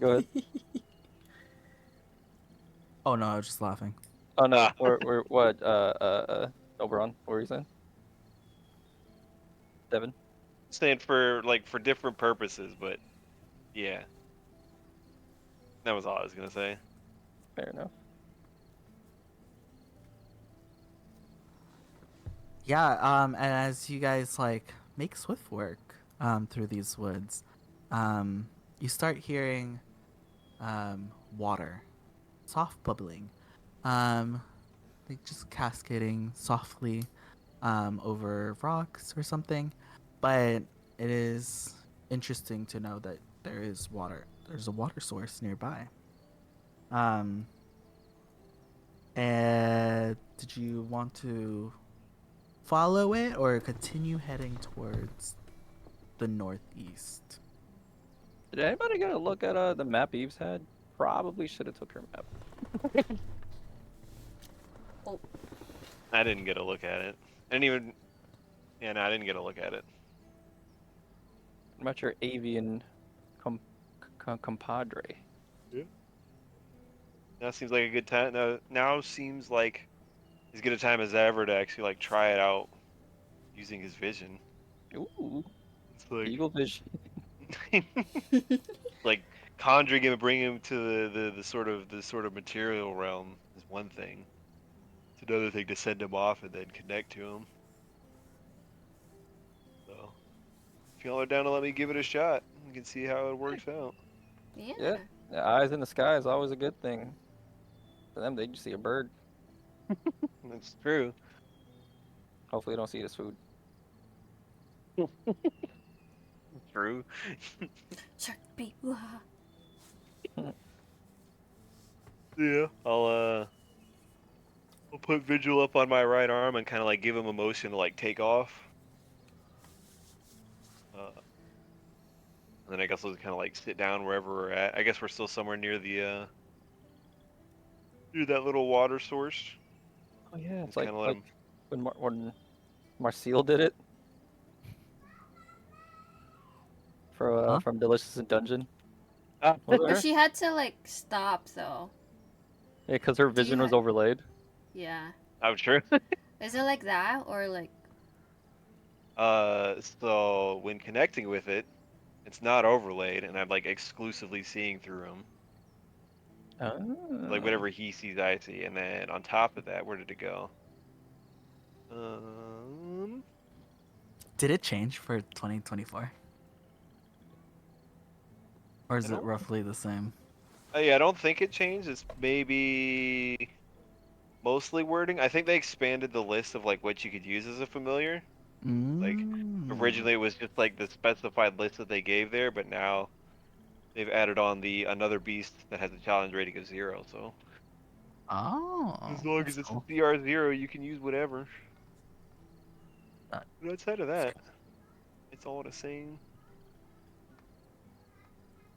Go ahead. Oh no, I was just laughing. Oh no, we're what? Oberon, what were you saying? Devin? Saying for different purposes, but yeah, that was all I was gonna say. Fair enough. Yeah, and as you guys like make swift work through these woods, you start hearing water, soft bubbling, like just cascading softly over rocks or something. But it is interesting to know that there is water. There's a water source nearby. Um, and did you want to follow it or continue heading towards the northeast? Did anybody get a look at the map Eve's had? Probably should have took her map. Oh, I didn't get a look at it. I didn't even. Yeah, no, I didn't get a look at it. What about your avian compadre? Now seems like a good time. Now seems like as good a time as ever to actually like try it out using his vision. Ooh, It's like eagle vision. like conjuring him and bringing him to the sort of material realm is one thing. It's another thing to send him off and then connect to him. So if y'all are down to let me give it a shot, you can see how it works out. Yeah. Yeah, the eyes in the sky is always a good thing. For them, they just see a bird. That's true. Hopefully, they don't see it as food. True. Shark bait. Wah. Yeah. I'll put Vigil up on my right arm and kind of like give him a motion to like take off. And then I guess we'll kind of like sit down wherever we're at. I guess we're still somewhere near the near that little water source. Oh yeah, it's Just kind of let him. when Marcel did it for Huh? from Delicious in Dungeon. Ah, Was it But her? she had to like stop though. Yeah, because her Do you vision was ha- overlaid. Yeah. I'm sure. Is it like that or like? So when connecting with it, it's not overlaid, and I'm like exclusively seeing through him. Like Oh. whatever he sees, I see. And then on top of that, where did it go? Did it change for 2024? Or I is it don't. roughly the same? Yeah, I don't think it changed. It's maybe mostly wording. I think they expanded the list of like what you could use as a familiar. Like Mm. originally it was just like the specified list that they gave there, but now they've added on the another beast that has a challenge rating of 0. So Oh, as long that's as it's a cool. CR0, you can use whatever. Uh, But outside of that's that, it's all the same.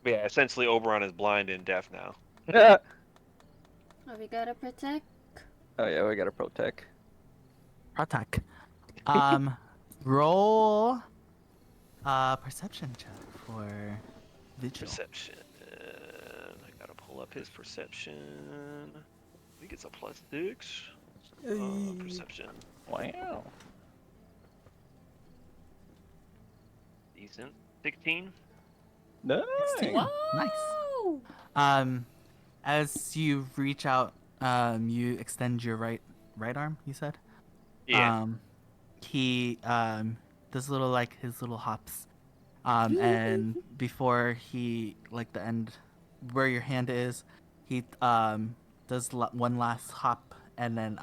But yeah, essentially Oberon is blind and deaf now. oh Oh, we gotta protect. yeah, we got to protect. Pratak. Roll perception check for Vigil. Perception. I gotta pull up his perception. I think it's a +6. Perception. Wow. Decent. 16. Nice. 16. Nice. Whoa! As you reach out, you extend your right arm, you said? Yeah. He does little like his little hops. And before he like the end where your hand is, he does one last hop, and then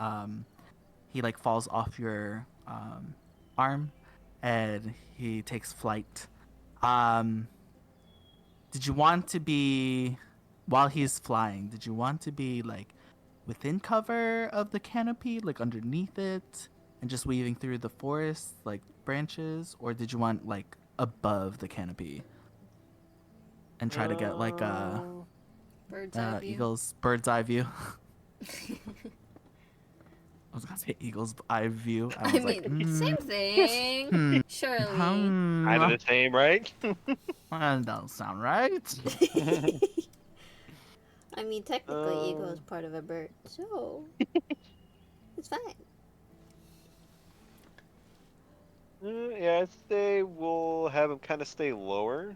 he like falls off your arm, and he takes flight. Um, did you want to be while he's flying? Did you want to be like within cover of the canopy, like underneath it, and just weaving through the forest, like branches, or did you want like above the canopy and try to get like a Bird's eye view. eagle's bird's eye view? I was gonna say eagle's eye view. I I was mean, like, same thing. Surely. Kind of the same, right? that don't sound right. I mean, technically, eagle is Um, part of a bird, so it's fine. yeah, I'd say we'll have him kind of stay lower.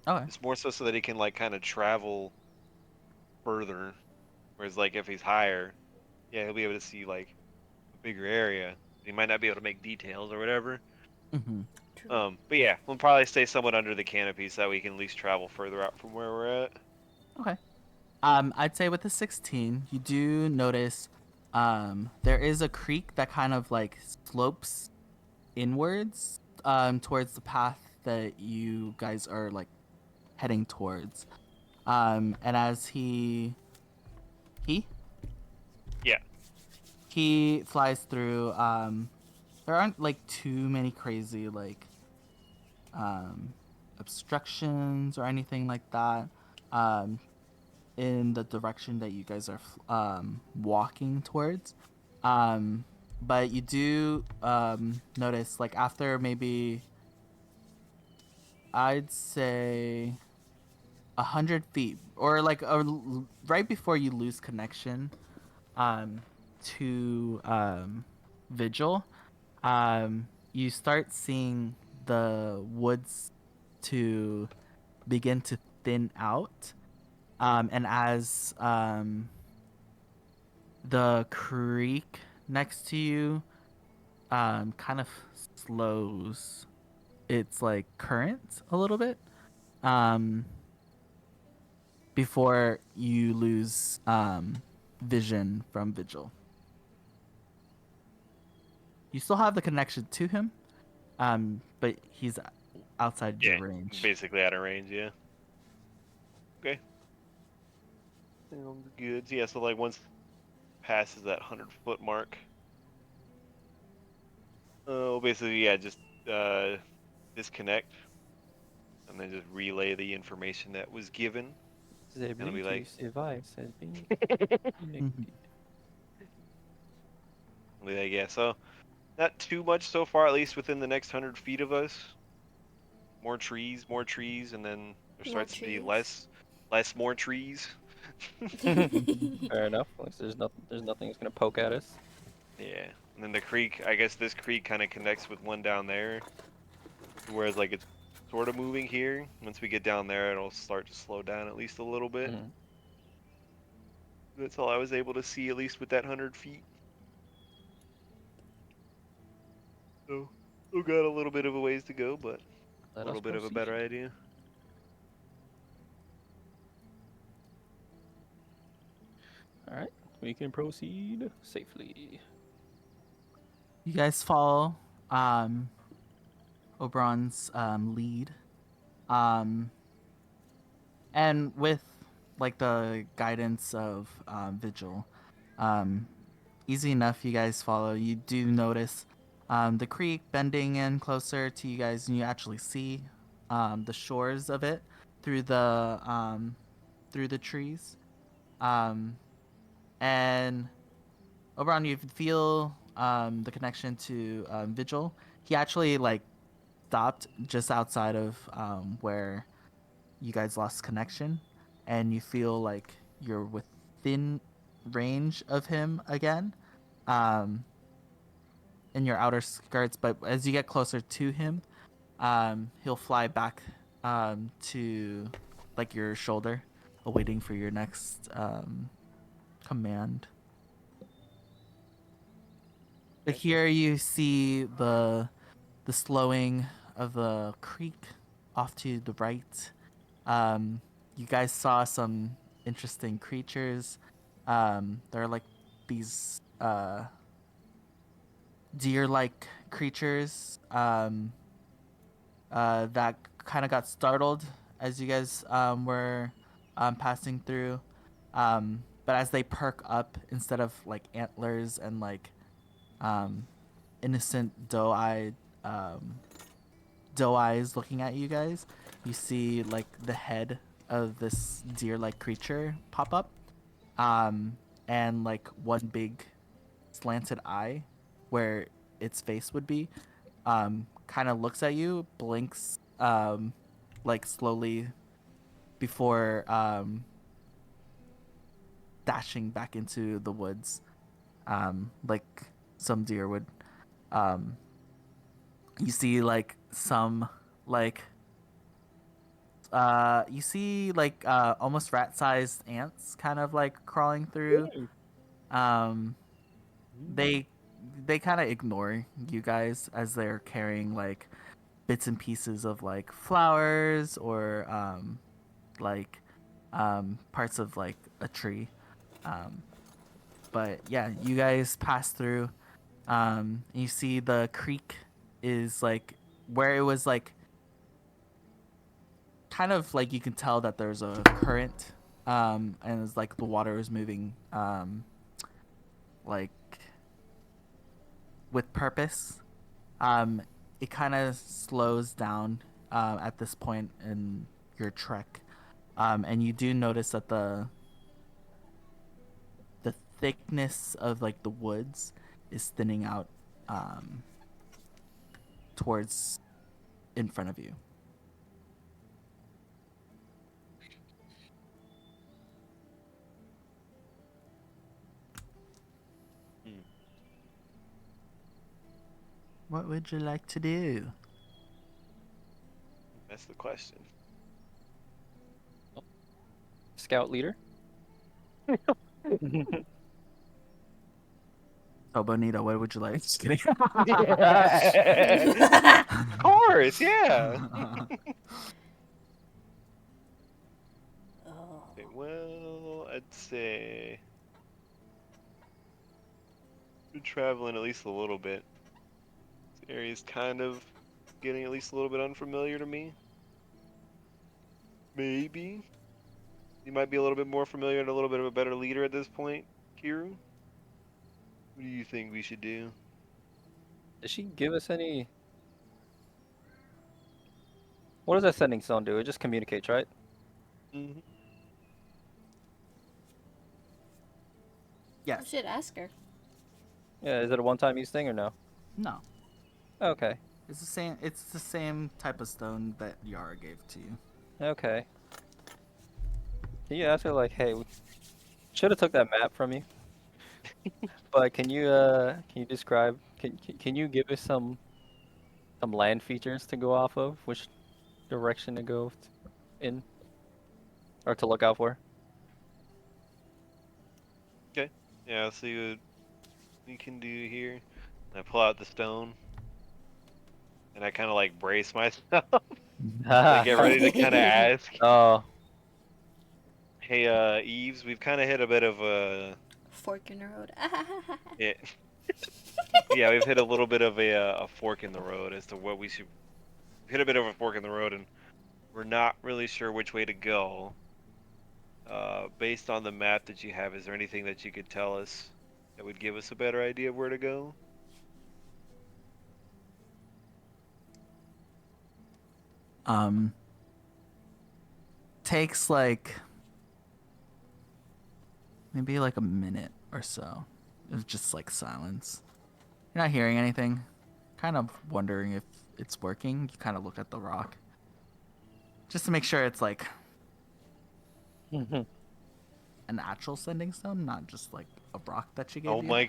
Okay. It's more so that he can like kind of travel further. Whereas like if he's higher, yeah, he'll be able to see like a bigger area. He might not be able to make details or whatever. Mm-hmm. But yeah, we'll probably stay somewhat under the canopy so that we can at least travel further out from where we're at. Okay. I'd say with the 16, you do notice there is a creek that kind of like slopes inwards towards the path that you guys are like heading towards. And as Yeah. he flies through, there aren't like too many crazy like obstructions or anything like that. In the direction that you guys are walking towards. but you do notice, like, after maybe, I'd say 100 feet, or like right before you lose connection to Vigil, you start seeing the woods to begin to thin out, and as the creek next to you kind of slows its like current a little bit, um, before you lose vision from Vigil. You still have the connection to him, but he's outside Yeah, your range. basically out of range. Yeah. Okay. Sounds good. Yeah. So like once passes that 100-foot mark, basically yeah, just disconnect and then just relay the information that was given. The And I'll be like, Bluetooth device has been Mhm. yeah. So not too much so far, at least within the next 100 feet of us. More trees, and then there More starts to be trees. less more trees. Fair enough. At least there's nothing that's gonna poke at us. Yeah. And then the creek, I guess this creek kind of connects with one down there. Whereas like it's sort of moving here. Once we get down there, it'll start to slow down at least a little bit. Mhm. That's all I was able to see, at least with that 100 feet. So still got a little bit of a ways to go, but a Let little us bit of a better proceed. idea. All right, we can proceed safely. You guys follow Oberon's lead, um, and with like the guidance of Vigil, um, easy enough. You guys follow. You do notice the creek bending in closer to you guys, and you actually see the shores of it through the trees. Um, and Oberon, you feel the connection to Vigil. He actually like stopped just outside of where you guys lost connection, and you feel like you're within range of him again, um, in your outer skirts. But as you get closer to him, he'll fly back to like your shoulder, awaiting for your next command. But Okay. here you see the slowing of the creek off to the right. You guys saw some interesting creatures. There are like these deer-like creatures that kind of got startled as you guys were passing through. But as they perk up, instead of like antlers and like um, innocent um, doe eyes looking at you guys, you see like the head of this deer-like creature pop up, um, and like one big slanted eye where its face would be, kind of looks at you, blinks, like slowly before dashing back into the woods, like some deer would. Um, you see like some like you see like almost rat-sized ants kind of like crawling through. Um, they they kind of ignore you guys as they're carrying like bits and pieces of like flowers or like parts of like a tree. Um, but yeah, you guys pass through. And you see the creek is like where it was like kind of like you can tell that there's a current, and it's like the water is moving like with purpose. Um, it kind of slows down at this point in your trek, and you do notice that the thickness of like the woods is thinning out towards in front of you. Hmm. What would you like to do? That's the question. Scout leader. So, Bonita, what would you like? Just kidding. Of course, yeah. Oh. Okay, well, I'd say we're traveling at least a little bit. This area's kind of getting at least a little bit unfamiliar to me. Maybe you might be a little bit more familiar and a little bit of a better leader at this point, Kiru. What do you think we should do? Did she give us any? What does that sending stone do? It just communicates, right? Mm-hmm. You Yes. should ask her. Yeah. Is it a one-time use thing or no? No. Okay. It's the same. It's the same type of stone that Yara gave to you. Okay. Can you ask her like, hey, we should have took that map from you, but can you describe? Can you give us some land features to go off of? Which direction to go in, or to look out for? Okay. Yeah, I'll see what we can do here. I pull out the stone, and I kind of like brace myself. I get ready to kind of ask, Oh, "Hey, Eves, we've kind of hit a bit of a Fork in the road. yeah, yeah, we've hit a little bit of a fork in the road as to what we should hit a bit of a fork in the road, and we're not really sure which way to go. Based on the map that you have, is there anything that you could tell us that would give us a better idea of where to go?" Takes like maybe like a minute or so. It's just like silence. You're not hearing anything. Kind of wondering if it's working. You kind of look at the rock just to make sure it's like an actual sending stone, not just like a rock that she gave Oh you. my,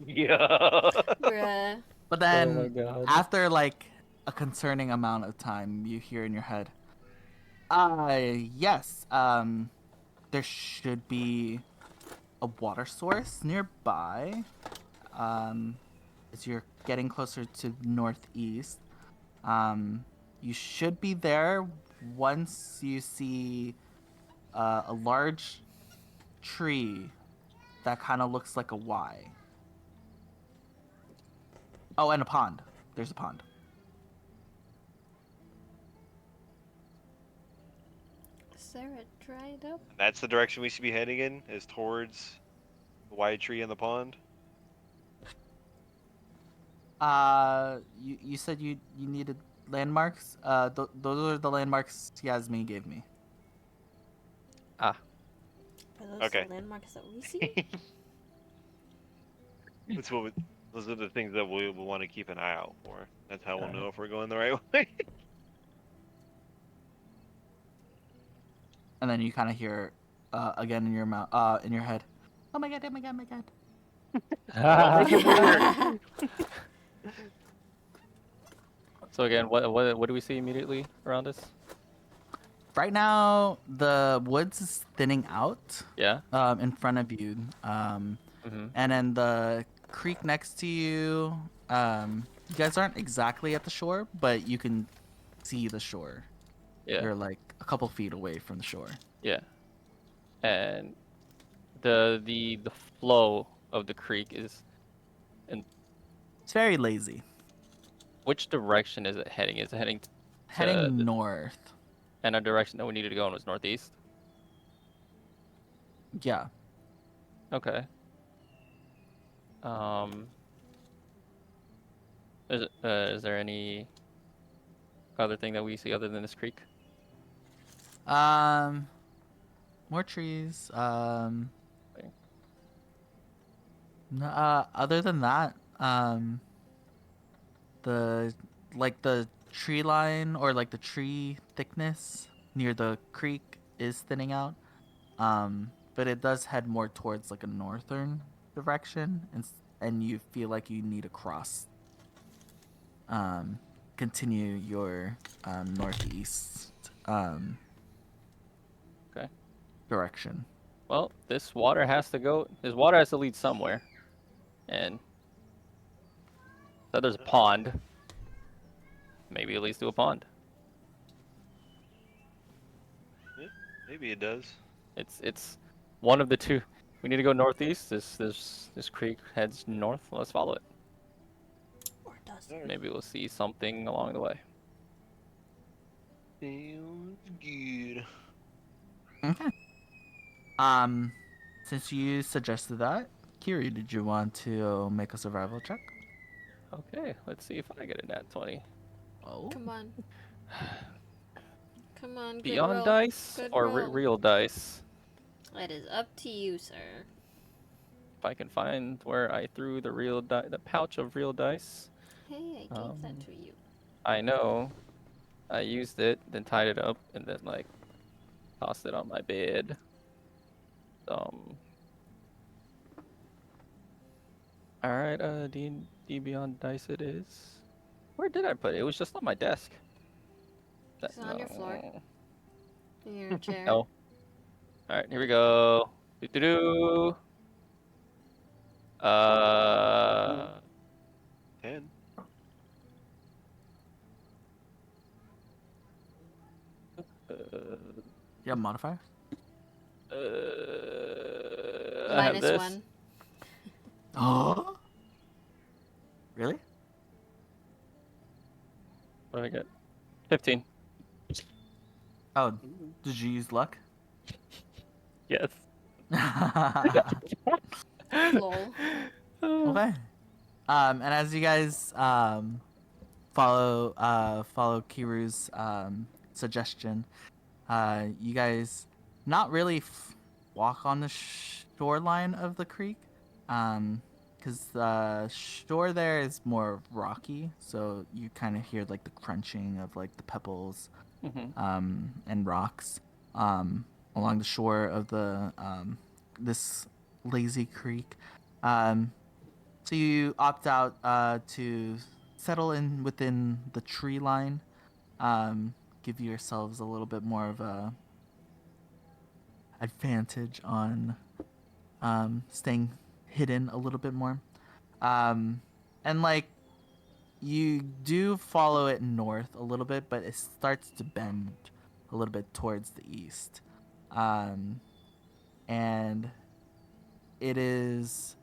yeah. Bruh. But oh my then god. after like a concerning amount of time, you hear in your head, yes, there should be a water source nearby. As you're getting closer to northeast, you should be there once you see a large tree that kind of looks like a Y. Oh, and a pond. There's a pond. Sarah dried up. That's the direction we should be heading in, is towards the white tree and the pond. You said you needed landmarks. Those are the landmarks Yasmin gave me. Ah, Are those Okay. the landmarks that we see? That's what those are the things that we will want to keep an eye out for. That's how we'll know if we're going the right way. And then you kind of hear again in your mouth, in your head. Oh my god! Oh my god! Oh my god! Well, make it work. So again, what do we see immediately around us? Right now, the woods is thinning out. Yeah. In front of you. Mm-hmm. And then the creek next to you. You guys aren't exactly at the shore, but you can see the shore. Yeah. You're like a couple feet away from the shore. Yeah. And the flow of the creek is in It's very lazy. which direction is it heading? Is it heading Heading the, north. and our direction that we needed to go in was northeast? Yeah. Okay. Is there any other thing that we see other than this creek? More trees. No, other than that, the the tree line or like the tree thickness near the creek is thinning out. But it does head more towards like a northern direction, and you feel like you need to cross. Continue your northeast Okay. direction. Well, this water has to go. This water has to lead somewhere, and so there's a pond. Maybe it leads to a pond. Yeah, maybe it does. It's one of the two. We need to go northeast. This creek heads north. Let's follow it. Or does it? Alright. Maybe we'll see something along the way. Sounds good. Okay. Since you suggested that, Kiri, did you want to make a survival check? Okay, let's see if I get a nat 20. Oh. Come on. Come on, good Beyond roll. dice Good or roll. real dice? It is up to you, sir. If I can find where I threw the the pouch of real dice. Hey, I gave that to you. I know. I used it, then tied it up, and then like tossed it on my bed. All right, D&D Beyond Dice it is. Where did I put it? It was just on my desk. It's on your floor. In your chair. No. All right, here we go. Do-do-do. 10. You have modifiers? I have Minus this. 1. Oh. Really? What did I get? 15. Oh, did you use luck? Yes. Lol. Okay. And as you guys follow Kiru's suggestion, you guys not really walk on the shoreline of the creek, because the shore there is more rocky, so you kind of hear like the crunching of like the pebbles, and rocks, along the shore of the this lazy creek. So you opt out to settle in within the tree line. Give yourselves a little bit more of a advantage on staying hidden a little bit more. And like you do follow it north a little bit, but it starts to bend a little bit towards the east. And it is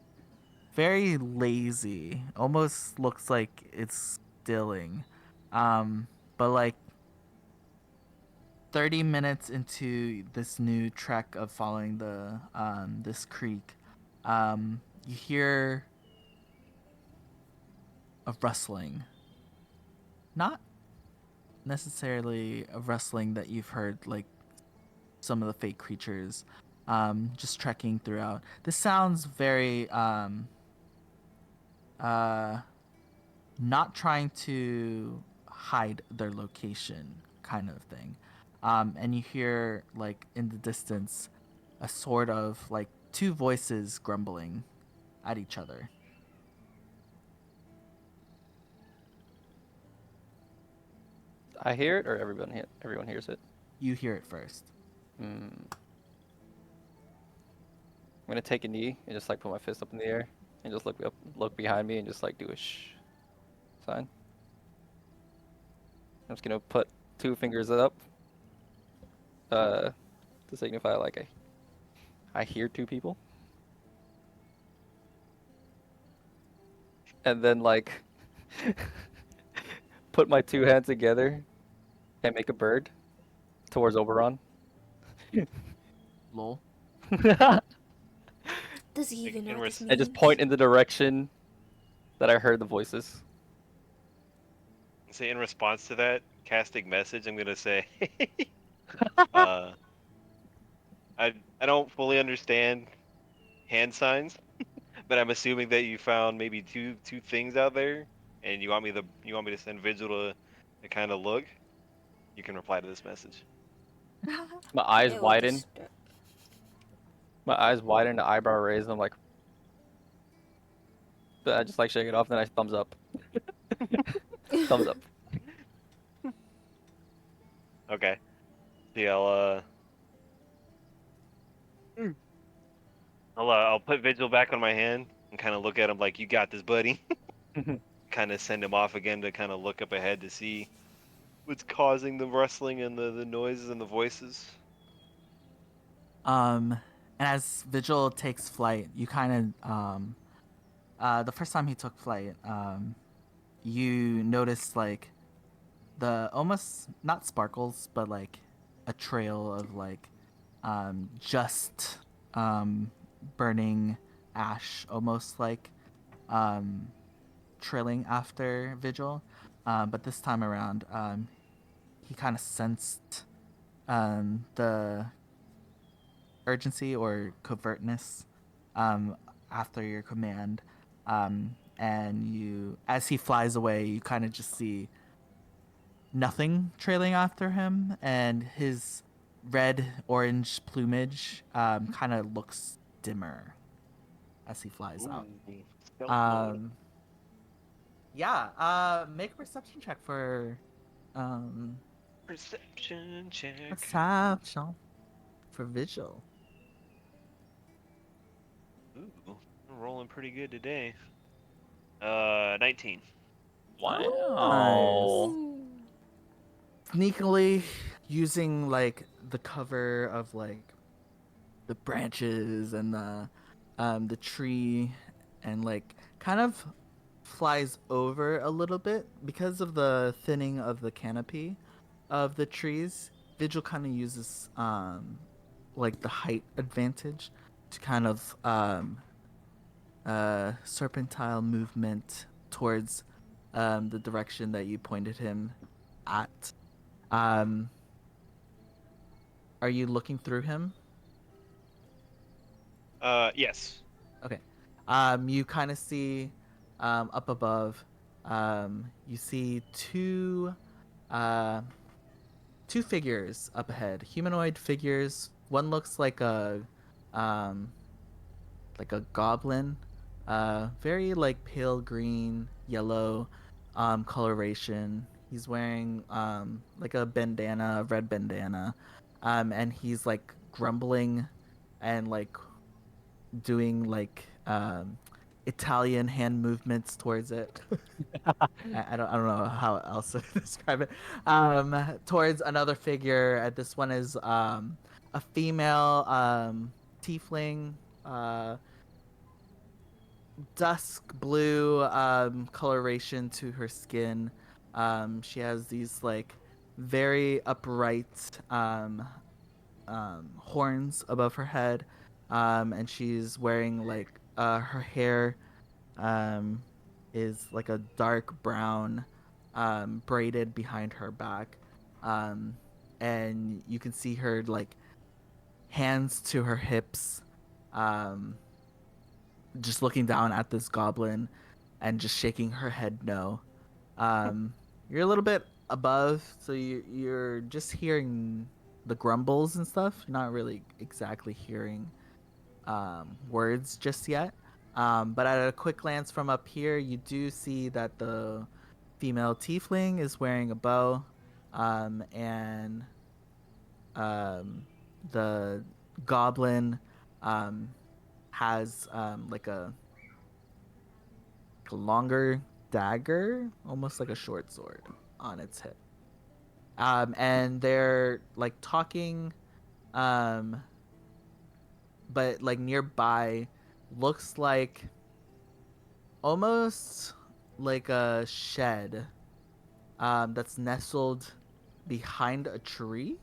very lazy. Almost looks like it's stilling. But like 30 minutes into this new trek of following the this creek, you hear a rustling. Not necessarily a rustling that you've heard like some of the fake creatures just trekking throughout. This sounds very not trying to hide their location kind of thing. And you hear like in the distance a sort of like two voices grumbling at each other. I hear it, or everyone hears it. You hear it first. I'm gonna take a knee and just like put my fist up in the air and just look behind me, and just like do a shh sign. I'm just gonna put 2 fingers up, to signify like I hear 2 people, and then like put my 2 hands together and make a bird towards Oberon. Lol. Does he even know what this means? And just point in the direction that I heard the voices. Say in response to that casting message, I'm gonna say, I don't fully understand hand signs, But I'm assuming that you found maybe two things out there, and you want me to send Vigil to kind of look. You can reply to this message. My eyes It will widen. disturb. My eyes widen. The eyebrow raised. I'm like, I just like shake it off. Then I thumbs up. Thumbs up. Okay. See, Hmm. I'll put Vigil back on my hand and kind of look at him like, you got this, buddy. Kind of send him off again to kind of look up ahead to see what's causing the rustling and the noises and the voices. And as Vigil takes flight, you kind of the first time he took flight, you notice like the almost not sparkles, but like a trail of like just burning ash, almost like um, trailing after Vigil. But this time around, he kind of sensed the urgency or covertness after your command. And you, as he flies away, you kind of just see nothing trailing after him, and his red orange plumage kind of looks dimmer as he flies out. Ooh, stealth mode. Yeah, make a perception check for um Perception check. perception for Vigil. Ooh, we're rolling pretty good today. 19. Wow. Nice. Sneakily using like the cover of like the branches and the tree, and like kind of flies over a little bit because of the thinning of the canopy of the trees. Vigil kind of uses like the height advantage to kind of serpentile movement towards the direction that you pointed him at. Um, are you looking through him? Yes. Okay. You kind of see up above. You see uh, two figures up ahead, humanoid figures. One looks um, like a goblin, very like pale green, yellow, coloration. He's wearing like a bandana, a red bandana, and he's like grumbling and like doing like Italian hand movements towards it. I don't know how else to describe it. Towards another figure. This one is a female tiefling, uh, dusk blue coloration to her skin. She has these like very upright horns above her head, and she's wearing like her hair um, is like a dark brown, braided behind her back, um, and you can see her like hands to her hips, um, just looking down at this goblin, and just shaking her head no. You're a little bit above, so you're just hearing the grumbles and stuff. You're not really exactly hearing words just yet. But at a quick glance from up here, you do see that the female tiefling is wearing a bow, and um, the goblin um, has like a longer dagger, almost like a short sword, on its hip. And they're like talking, um, but like nearby looks like almost like a shed that's nestled behind a tree,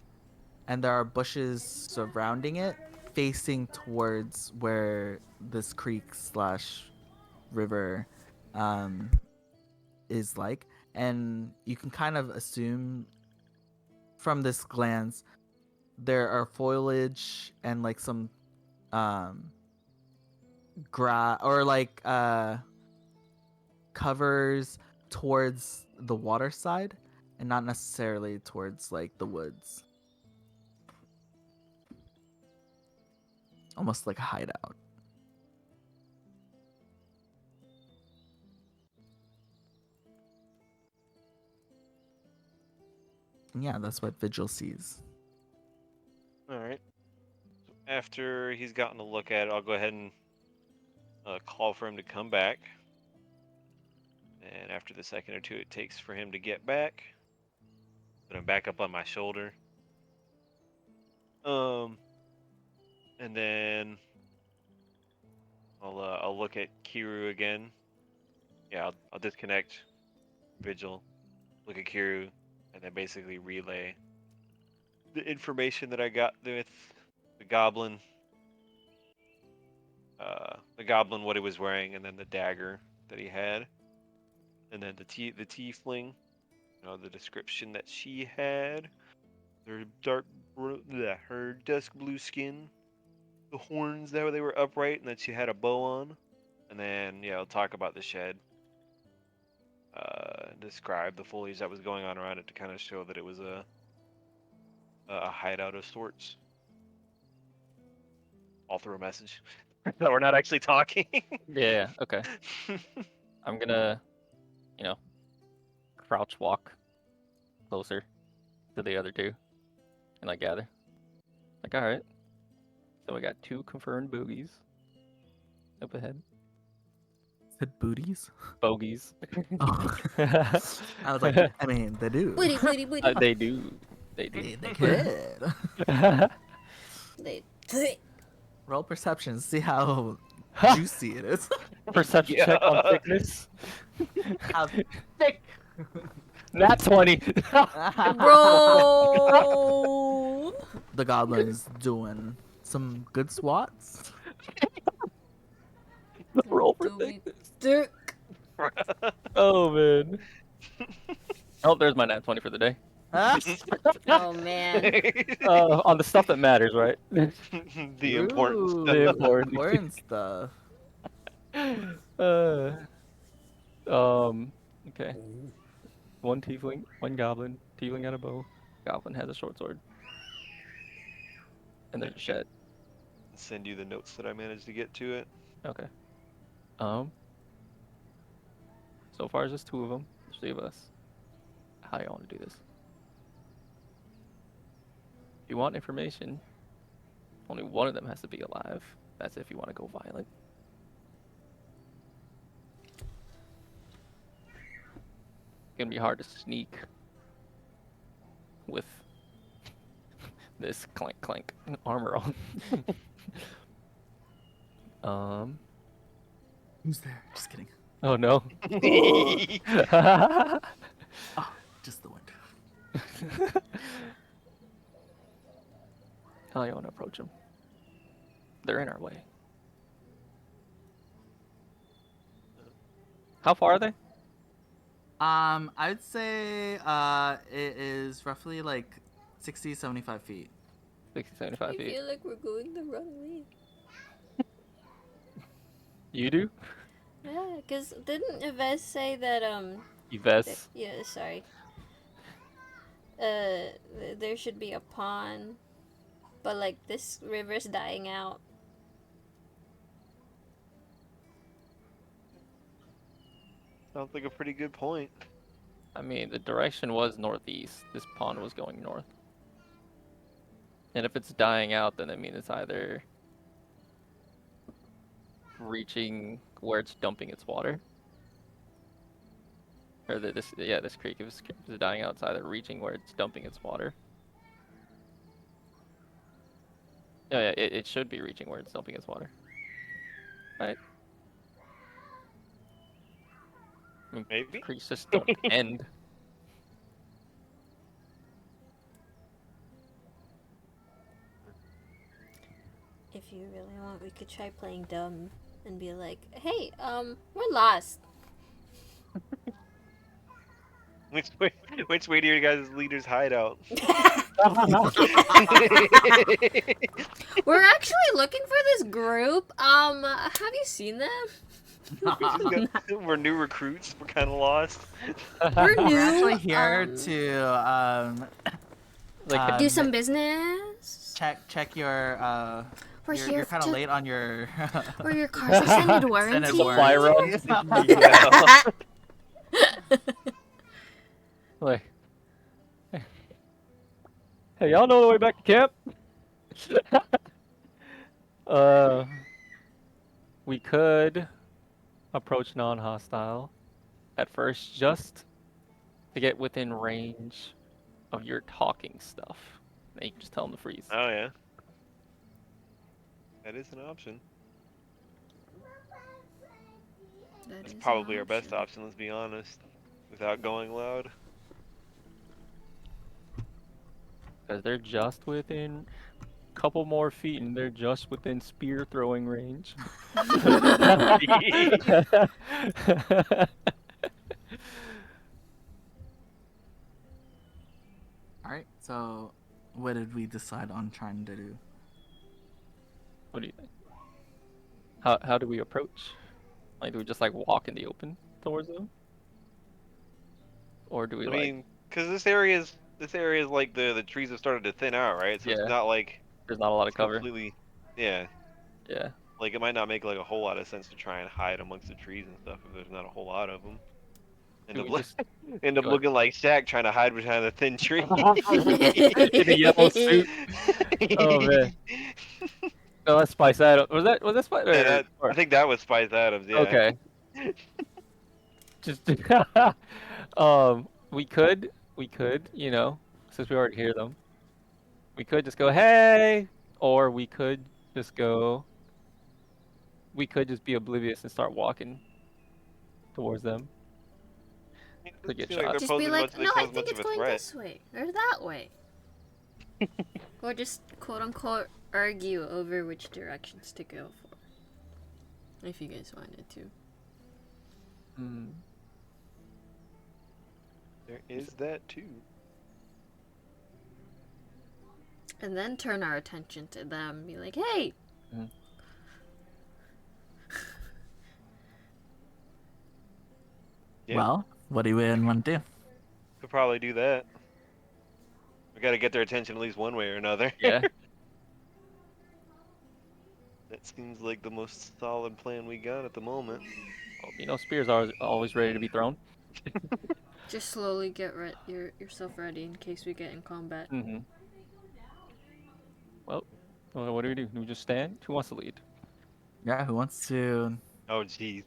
and there are bushes surrounding it, facing towards where this creek slash river um, is like. And you can kind of assume from this glance there are foliage and like some um, or like covers towards the water side and not necessarily towards like the woods. Almost like a hideout. And yeah, that's what Vigil sees. All right. So after he's gotten a look at it, I'll go ahead and call for him to come back. And after the second or two it takes for him to get back, put him back up on my shoulder. And then I'll look at Kiru again. Yeah, I'll disconnect Vigil, look at Kiru, and then basically relay the information that I got with the goblin. The goblin, what he was wearing, and then the dagger that he had, and then the tiefling, the description that she had, her her dusk blue skin, the horns that they were upright, and that she had a bow on, and then I'll talk about the shed, describe the foliage that was going on around it to kind of show that it was a hideout of sorts. All through a message. No, we're not actually talking. Yeah, okay. I'm gonna, crouch walk closer to the other two and like gather. Like, alright. So we got 2 confirmed boogies up ahead. Said booties? Bogies. Oh. I was like, I mean, they do. Booty, booty, booty. They do. They do. They could. They. Roll perception, see how juicy it is. Perception check on thickness. How thick. Nat 20. Bro. The goblin's doing some good swats. Roll for Do me thickness. dick. Oh, man. Oh, there's my nat 20 for the day. Oh man. On the stuff that matters, right? The important Ooh, stuff. The important stuff. Okay. 1 tiefling, 1 goblin. Tiefling had a bow. Goblin has a short sword. And there's a shed. Send you the notes that I managed to get to it. Okay. So far, it's just 2 of them. 3 of us. How do you want to do this? If you want information, only one of them has to be alive. That's if you want to go violent. It's gonna be hard to sneak with this clank armor on. Who's there? Just kidding. Oh no. Oh, just the wind. How do you want to approach them? They're in our way. How far are they? I'd say it is roughly like 60, 75 feet. 60, I 75 feet. feel like we're going the wrong way. You do? Yeah, cause didn't Yves say that Yves. yeah, sorry. There should be a pond, but like this river's dying out. Sounds like a pretty good point. I mean, the direction was northeast. This pond was going north. And if it's dying out, then I mean it's either reaching where it's dumping its water, or this creek is dying out. It's either reaching where it's dumping its water. Oh yeah, it should be reaching where it's dumping its water. Right? I mean, Maybe. creeks just don't end. If you really want, we could try playing dumb and be like, "Hey, we're lost." Which way do your guys' leaders hide out? We're actually looking for this group. Have you seen them? We're new recruits. We're kind of lost. We're new. We're actually here to Like, do some business. check your We're you're here kind of to- late on your Or your car's extended warranty. Supply run. Yeah. like, hey, y'all know the way back to camp? We could approach non-hostile at first, just to get within range of your talking stuff. Then you can just tell them to freeze. Oh yeah. That is an option. That That's is an probably our best option. Let's be honest. Without going loud. Because they're just within a couple more feet, and they're just within spear throwing range. Alright, so what did we decide on trying to do? What do you think? How do we approach? Like, do we just like walk in the open towards them, or do we I like? mean, because this area is like the trees have started to thin out, right? So Yeah. it's not like There's not a lot of it's cover. completely. Yeah. Yeah. Like it might not make like a whole lot of sense to try and hide amongst the trees and stuff if there's not a whole lot of them. End Do up, we just end up go- looking like Shaq trying to hide behind a thin tree. in a yellow suit? Oh man. No, that's Spice Adams. Was that Spice? Yeah, I think that was Spice Adams. Yeah. Okay. Just we could, you know, since we already hear them, we could just go, hey, or we could just be oblivious and start walking towards them. It Could get doesn't seem like shot. they're Just be posing like, much- they no, I pose think much it's of a going threat. this way or that way. Or just quote unquote argue over which directions to go for. If you guys wanted to. Hmm. There is that too. And then turn our attention to them. Be like, hey! Mhm. Yeah. Well, what do we want to do? Could probably do that. We got to get their attention at least one way or another. Yeah. That seems like the most solid plan we got at the moment. You know, spears are always ready to be thrown. Just slowly get yourself ready in case we get in combat. Mm-hmm. Well, what do? Do we just stand? Who wants to lead? Yeah, who wants to Oh, jeez.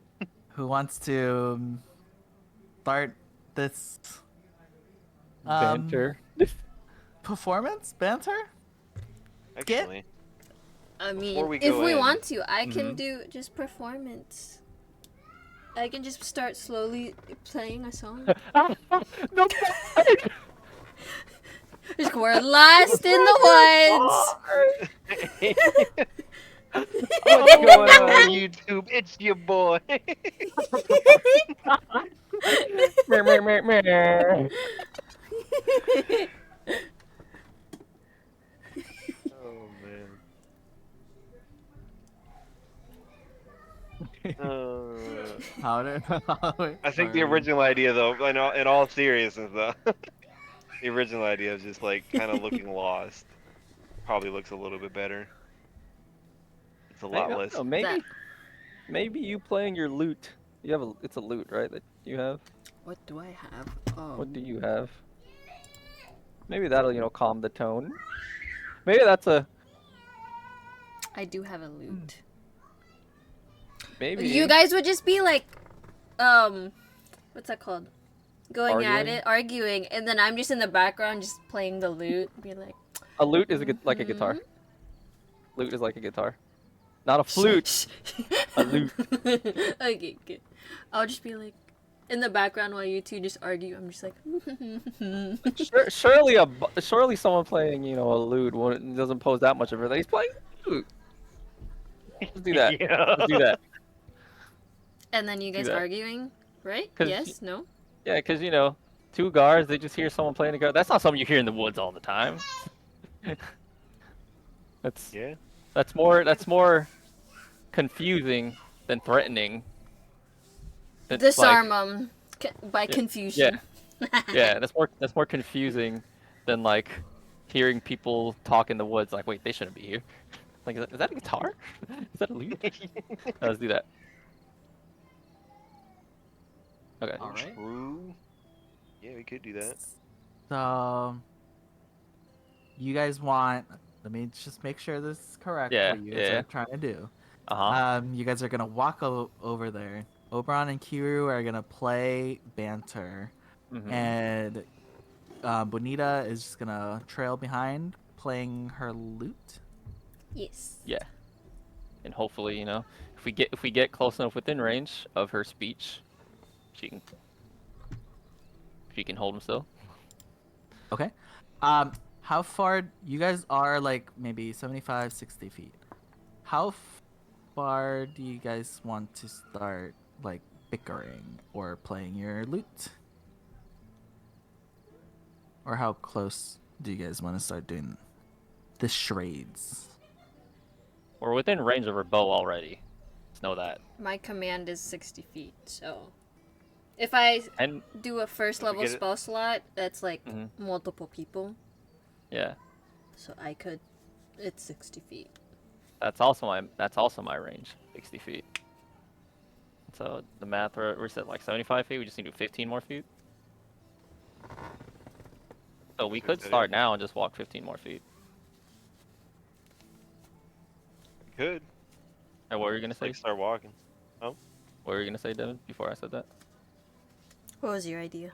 start this Banter. performance banter? Actually, I mean, Before we if go we in- want to, I can Mhm. do just performance. I can just start slowly playing a song. No. Just we're lost in the woods. what's going on YouTube? It's your boy. Meh, meh, meh, meh. Oh man. How do I think the original idea, though, in all seriousness, though, the original idea is just like kind of looking lost. Probably looks a little bit better. It's a lot less. Maybe you playing your lute. You have it's a lute, right? That you have. What do I have? Oh. What do you have? Maybe that'll calm the tone. Maybe that's a I do have a lute. maybe. You guys would just be like, what's that called? Going at it, arguing, and then I'm just in the background, just playing the lute. Be like, A lute is like a guitar. Lute is like a guitar, not a flute. A lute. Okay, good. I'll just be like, in the background while you two just argue. I'm just like, Surely someone playing a lute doesn't pose that much of a thing. He's playing lute. Let's do that. Yeah. Let's do that. and then you guys that. arguing, right? 'Cause Yes, no. Yeah, because 2 guards. They just hear someone playing a guard. That's not something you hear in the woods all the time. That's Yeah. that's more confusing than threatening. It's like Disarm them by yeah, yeah, confusion. yeah. That's more confusing than like hearing people talk in the woods. Like, wait, they shouldn't be here. Like, is that a guitar? Is that a lute? Let's do that. Okay. All right. True. Yeah, we could do that. So you guys want? Let me just make sure this is correct. Yeah, What you guys yeah. are trying to do? Uh-huh. You guys are gonna walk over there. Oberon and Kiru are gonna play banter, Mm-hmm. and Bonita is just gonna trail behind, playing her lute. Yes. Yeah. And hopefully, if we get close enough within range of her speech, she can hold him still. Okay. How far you guys are? Like maybe 75, 60 feet. How far do you guys want to start, like bickering or playing your lute? Or how close do you guys want to start doing the charades? We're within range of her bow already. Just know that. My command is 60 feet, so if I And do a first If we level get it- spell slot, that's like Mhm. multiple people, yeah, so I could. It's 60 feet. that's also my range, 60 feet. So the math we're set like 75 feet. We just need to do 15 more feet. So we could start now and just walk 15 more feet. We could. And what were you gonna Just, say? like, start walking. What were you gonna say, Devin? Before I said that? What was your idea?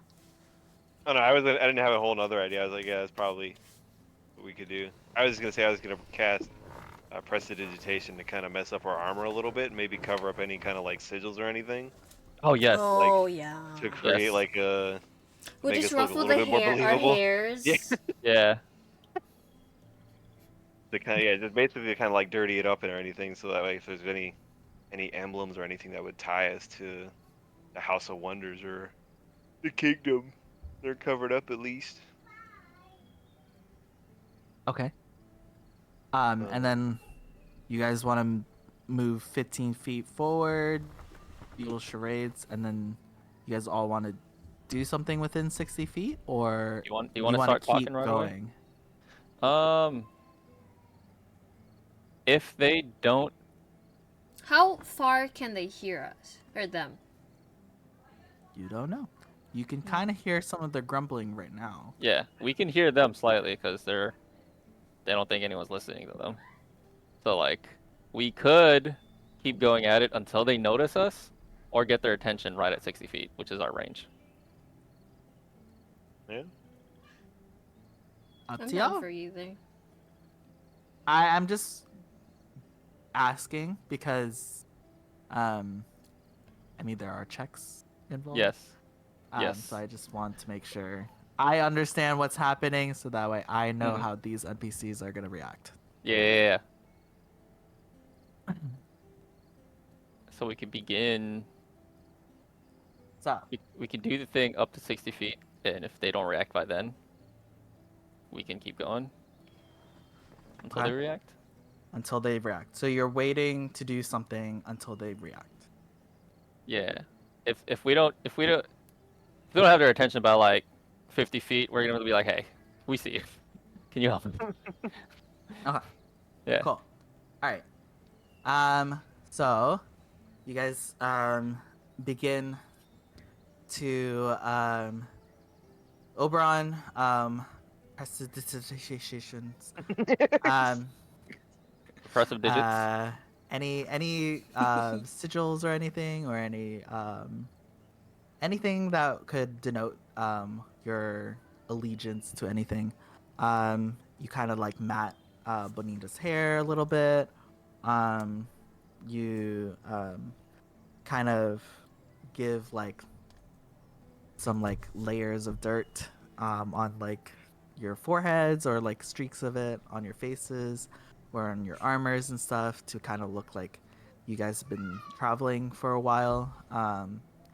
Oh no, I didn't have a whole nother idea. I was like, yeah, that's probably what we could do. I was just gonna say I was gonna cast prestidigitation to kind of mess up our armor a little bit, and maybe cover up any kind of like sigils or anything Oh yes. Oh yeah. to create Yes. like a We'll make just us look a ruffle little the bit more hair, our believable. hairs. Yeah. Yeah. To kind of just basically kind of like dirty it up or anything, so that way if there's any emblems or anything that would tie us to the House of Wonders or the Kingdom, they're covered up at least. Okay. And then you guys want to move 15 feet forward, little charades, and then you guys all want to do something within 60 feet, or You want to wanna start keep talking right going? away? If they don't, How far can they hear us or them? You don't know. You can kind of hear some of their grumbling right now. yeah, we can hear them slightly because they don't think anyone's listening to them. So like, we could keep going at it until they notice us, or get their attention right at 60 feet, which is our range. Yeah. Up I'm to down y'all. for either. I'm just asking because, I mean, there are checks involved. Yes. Yes. So I just want to make sure I understand what's happening, so that way I know Mhm. how these NPCs are gonna react. Yeah. So we can begin. So We can do the thing up to 60 feet, and if they don't react by then, we can keep going until Okay. they react. until they react. So you're waiting to do something until they react. Yeah. If we don't have their attention by like 50 feet, we're gonna be like, hey, we see you. Can you help? Okay. Yeah. Cool. All right. So you guys begin to Oberon prestidigitations. Impressive digits. Any sigils or anything, or any anything that could denote your allegiance to anything. You kind of like mat Bonita's hair a little bit. You kind of give like some like layers of dirt on like your foreheads, or like streaks of it on your faces or on your armors and stuff, to kind of look like you guys have been traveling for a while,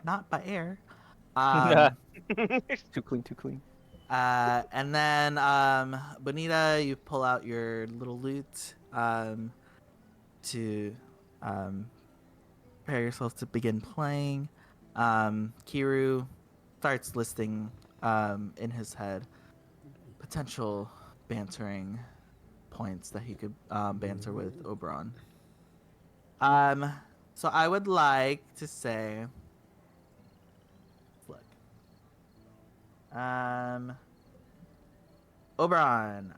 not by air. Too clean, too clean. And then Bonita, you pull out your little loot to prepare yourself to begin playing. Kiru starts listing in his head potential bantering points that he could banter with Oberon. So I would like to say, look, Oberon,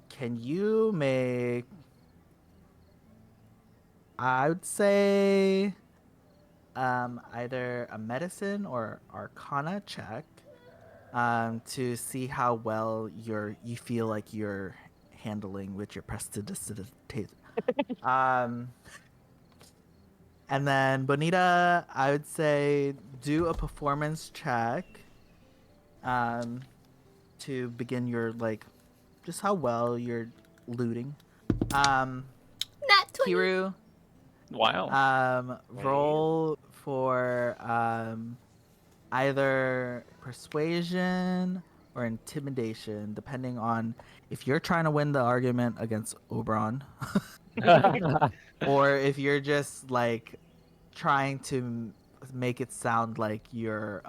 can you make, I would say, either a medicine or arcana check to see how well you feel like you're handling with your prestidigitation. And then Bonita, I would say do a performance check to begin your just how well you're looting. Nat 20. Kiru, Wow. roll for either persuasion or intimidation, depending on if you're trying to win the argument against Oberon, or if you're just trying to make it sound like you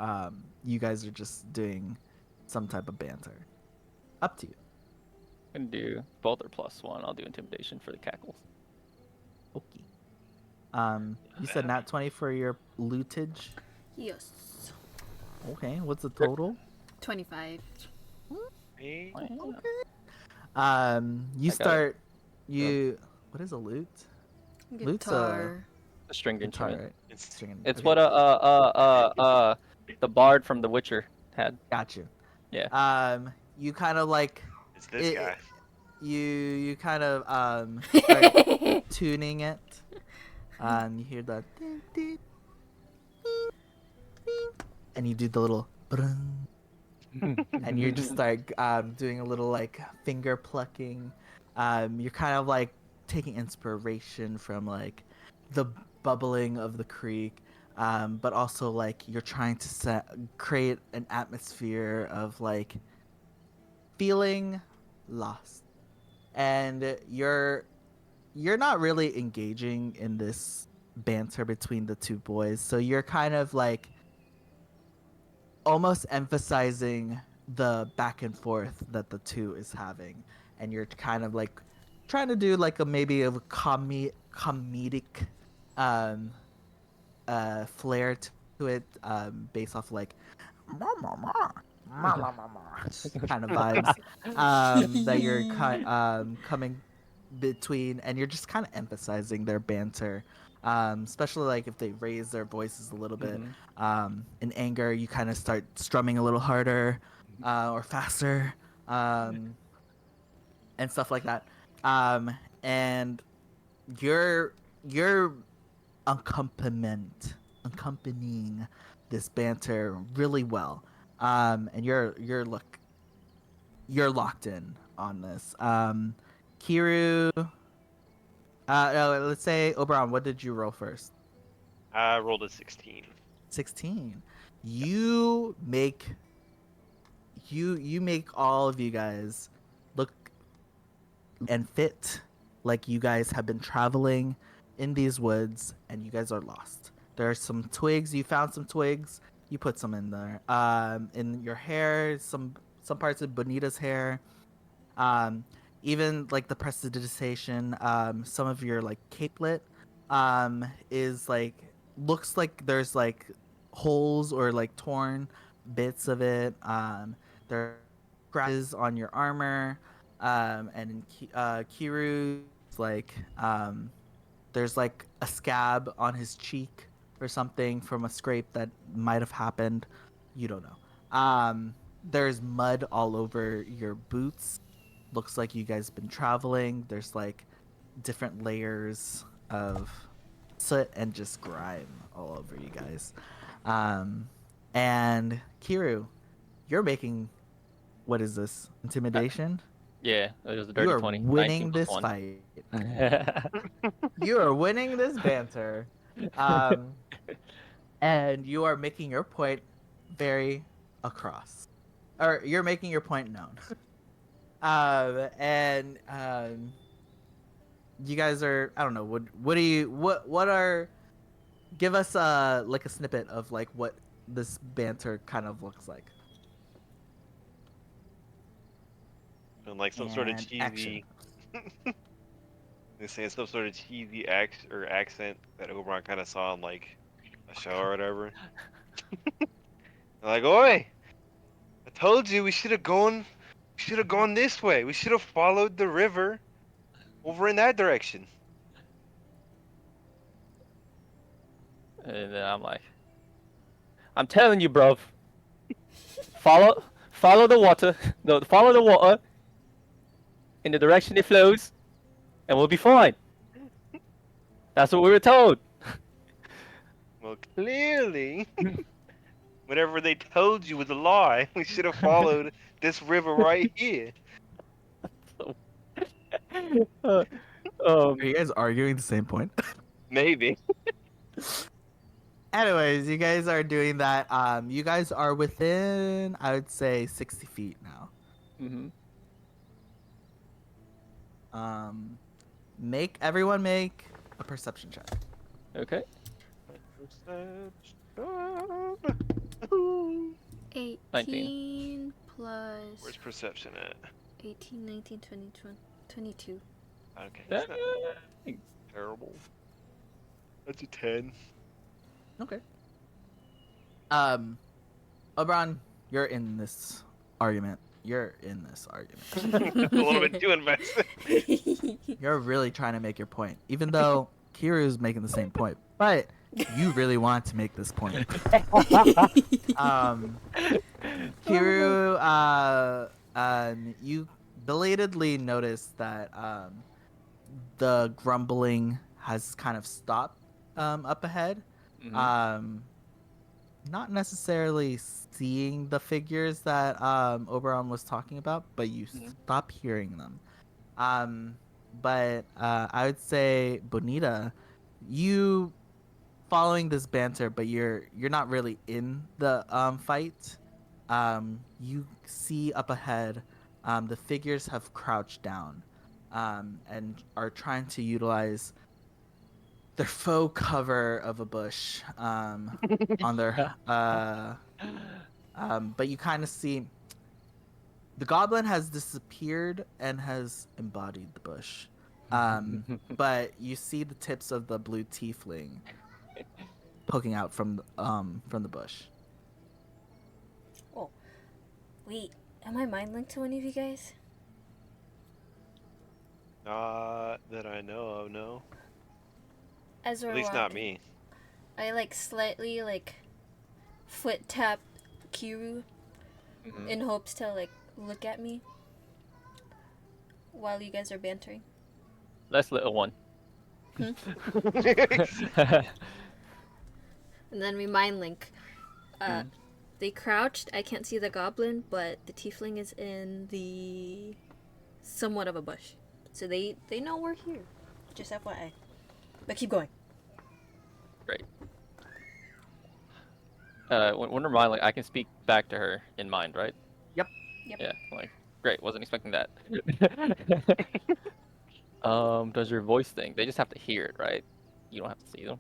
guys are just doing some type of banter. Up to you. Can do both or +1. I'll do intimidation for the cackles. Okay. You said nat 20 for your lootage. Yes. Okay, what's the total? 25. Me? You got start. What is a lute? Lute's Guitar. A stringed Guitar, instrument. right? It's It's Okay. what the bard from The Witcher had. Got you. Yeah. You kind of it's this it- guy. you kind of start tuning it. You hear the ding, ding, ding, ding, and you do the little brung, and you just start doing a little finger plucking. You're kind of taking inspiration from the bubbling of the creek, but also you're trying to create an atmosphere of feeling lost, and you're not really engaging in this banter between the two boys, so you're kind of almost emphasizing the back and forth that the two is having, and you're kind of trying to do maybe a comedic flair to it, based off kind of vibes that you're coming between, and you're just kind of emphasizing their banter, especially if they raise their voices a little bit. In anger, you kind of start strumming a little harder or faster, and stuff like that. And you're accompanying this banter really well, and you're locked in on this. Kiru, no, let's say Oberon, what did you roll first? I rolled a 16. 16. You make all of you guys look and fit like you guys have been traveling in these woods and you guys are lost. There are some twigs. You found some twigs. You put some in there. In your hair, some parts of Bonita's hair. Even the prestidigitation. Some of your capelet is looks like there's holes or torn bits of it. There are scratches on your armor. And in Kiru's there's a scab on his cheek or something from a scrape that might have happened. You don't know. There's mud all over your boots. Looks like you guys been traveling. There's different layers of soot and just grime all over you guys. And Kiru, you're making, what is this, intimidation? Yeah, it was a dirty You are 20. winning 19 plus this 1. fight. You are winning this banter. And you are making your point very across, or you're making your point known. And you guys are, I don't know, what do you what are, give us like a snippet of like what this banter kind of looks like. And like some sort of And action. cheesy, they're saying some sort of cheesy accent that Oberon kind of saw in like a show or whatever. They're like, "Oi, I told you we should have gone. We should have gone this way. We should have followed the river over in that direction." And then I'm like, I'm telling you, bruv, follow the water, no, follow the water in the direction it flows, and we'll be fine. That's what we were told. Well, clearly, whatever they told you was a lie. We should have followed this river right here. Uh, Are you guys arguing the same point? Maybe. Anyways, you guys are doing that. You guys are within, I would say, 60 feet now. mhm. Everyone make a perception check. Okay. 18 plus Where's perception at? 18, 19, 20, 22. Okay, it's not Dang. terrible. That's a 10. Okay. Oberon, you're in this argument. You're in this argument. A little bit too invested. You're really trying to make your point, even though Kiru's making the same point. But you really want to make this point. Kiru, you belatedly notice that the grumbling has kind of stopped up ahead. Mhm. Not necessarily seeing the figures that Oberon was talking about, but you stop hearing them. But I would say, Bonita, you following this banter, but you're not really in the fight. You see up ahead, the figures have crouched down, and are trying to utilize their faux cover of a bush on their but you kind of see the goblin has disappeared and has embodied the bush, but you see the tips of the blue tiefling poking out from the bush. Oh, wait. Am I mind linked to any of you guys? Not that I know of, no. As we're At least not walking, me. I like slightly like foot tap Kiru Mhm. in hopes to like look at me while you guys are bantering. That's little one. And then we mind link. Mhm. They crouched. I can't see the goblin, but the tiefling is in the somewhat of a bush, so they know we're here. Just FYI. But keep going. Great. When remind, like I can speak back to her in mind, right? Yep. Yep. Yeah. Like, great. Wasn't expecting that. Does your voice thing? They just have to hear it, right? You don't have to see them.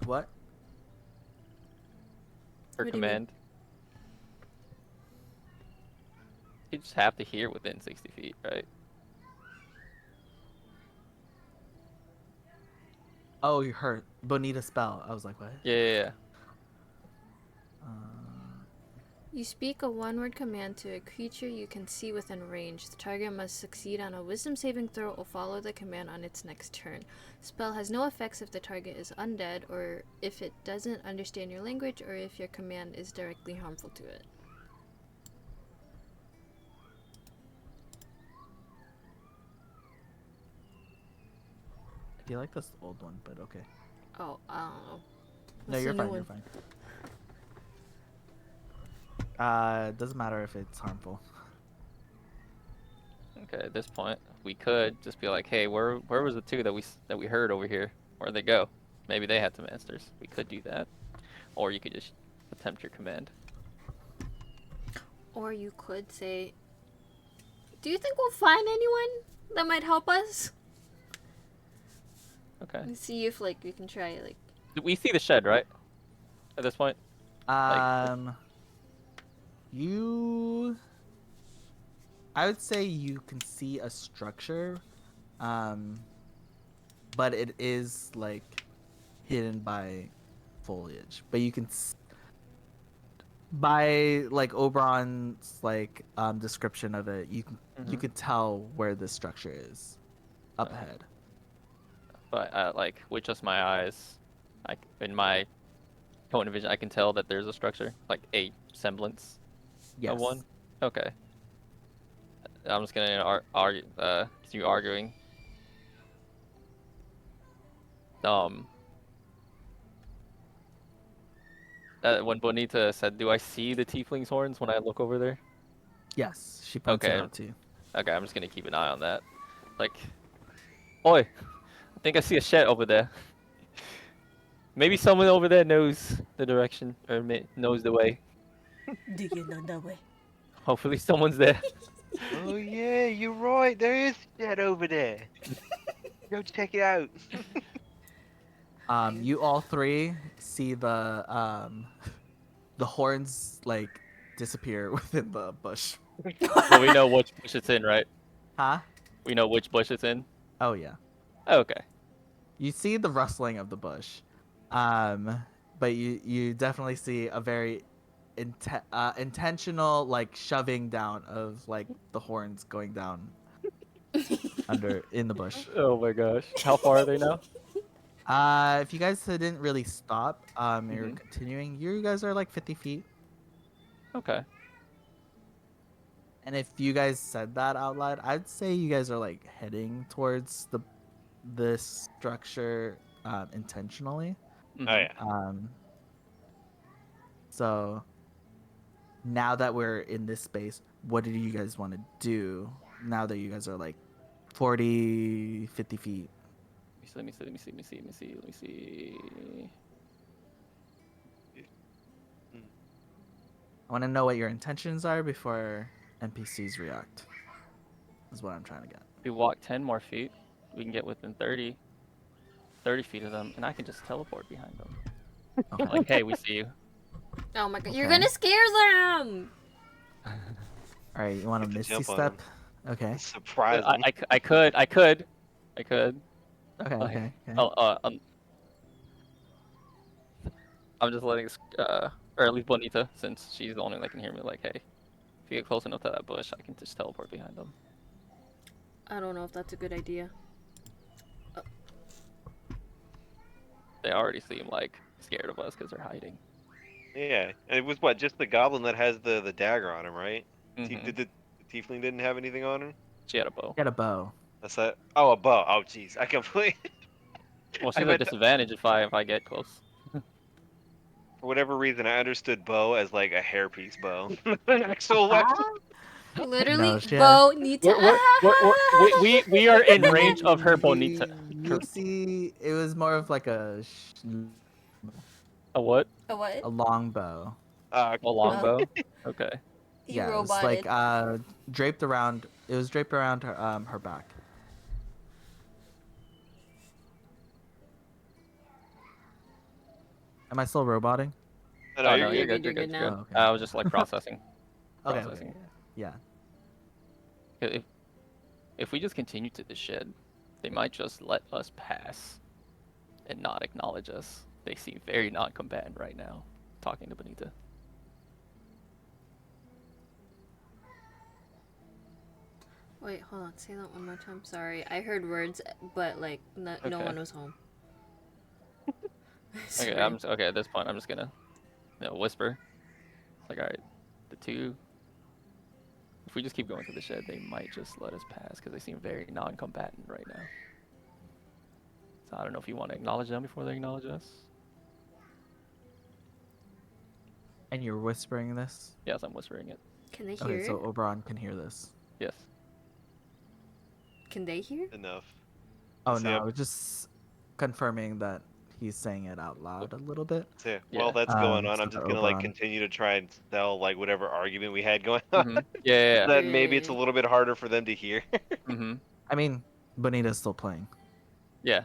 What? Her What do you mean? command. You just have to hear within 60 feet, right? Oh, you heard Bonita spell. I was like, what? Yeah. You speak a one-word command to a creature you can see within range. The target must succeed on a wisdom saving throw or follow the command on its next turn. Spell has no effects if the target is undead, or if it doesn't understand your language, or if your command is directly harmful to it. I feel like that's the old one, but okay. Oh, I don't know. No, What's you're the new fine. You're one? fine. Doesn't matter if it's harmful. Okay. At this point, we could just be like, "Hey, where was the two that we heard over here? Where'd they go? Maybe they had some answers. We could do that, or you could just attempt your command. Or you could say, do you think we'll find anyone that might help us? Okay. And see if like we can try like. We see the shed, right? At this point. You. I would say you can see a structure, but it is like hidden by foliage. But you can, by like Oberon's like description of it, you can tell where this structure is up ahead. But like with just my eyes, in my cone of vision, I can tell that there's a structure, like a semblance of one. Okay. I'm just gonna argue. Continue arguing. When Bonita said, "Do I see the tiefling's horns when I look over there?" Yes, she points it Okay. out to you. Okay, I'm just gonna keep an eye on that. Like, oi, I think I see a shed over there. Maybe someone over there knows the direction or knows the way. Do you know the way? Hopefully, someone's there. Oh yeah, you're right. There is shit over there. Go check it out. You all three see the horns like disappear within the bush. Well, we know which bush it's in, right? Huh? We know which bush it's in. Oh yeah. Okay. You see the rustling of the bush, but you definitely see a very intentional like shoving down of like the horns going down under in the bush. Oh my gosh. How far are they now? If you guys didn't really stop, you're continuing. You guys are like 50 feet. Okay. And if you guys said that out loud, I'd say you guys are like heading towards this structure intentionally. Oh yeah. So now that we're in this space, what do you guys want to do now that you guys are like 40, 50 feet? Let me see. I want to know what your intentions are before NPCs react. Is what I'm trying to get. If we walk 10 more feet, we can get within 30 feet of them, and I can just teleport behind them. Okay. Like, hey, we see you. Oh my god, you're Okay. gonna scare them! All right, you want You a can misty jump on step? Okay. Surprising. I could. Okay. Okay. Okay. I'm just letting, or at least Bonita, since she's the only one that can hear me, like, hey, if you get close enough to that bush, I can just teleport behind them. I don't know if that's a good idea. They already seem, like, scared of us because they're hiding. Yeah, and it was what, just the goblin that has the dagger on him, right? Mhm. Did the tiefling didn't have anything on him? She had a bow. Get a bow. That's that. Oh, a bow. Oh, jeez, I completely. Well, I she's at a meant disadvantage if I get close. for whatever reason, I understood bow as like a hairpiece bow, an actual weapon. Literally, No shit. Bo needs to. We are in range of her Bonita. You see, it was more of like a A what? A what? a long bow. A longbow? Okay. You Yeah, it was roboted. like draped around. It was draped around her back. Am I still roboting? No, Oh, you're no, good. you're good. You're You're good good. now. Oh, okay. I was just like processing. Okay. Processing. Yeah. If we just continue to the shed, they might just let us pass and not acknowledge us. They seem very non-combatant right now, talking to Bonita. Wait, hold on. Say that one more time. Sorry, I heard words, but like no Okay. one was home. Okay, okay. At this point, I'm just gonna, whisper. Like, all right, the two. If we just keep going to the shed, they might just let us pass because they seem very non-combatant right now. So I don't know if you want to acknowledge them before they acknowledge us. And you're whispering this? Yes, I'm whispering it. Can they hear Okay, it? so Oberon can hear this. Yes. Can they hear? Enough. Oh See, no, I I'm- was just confirming that he's saying it out loud a little bit. So, Yeah. while that's going on, So I'm just that gonna like Oberon. continue to try and sell like whatever argument we had going on. Mhm. Yeah. That maybe it's a little bit harder for them to hear. Mm-hmm. I mean, Bonita's still playing. Yeah.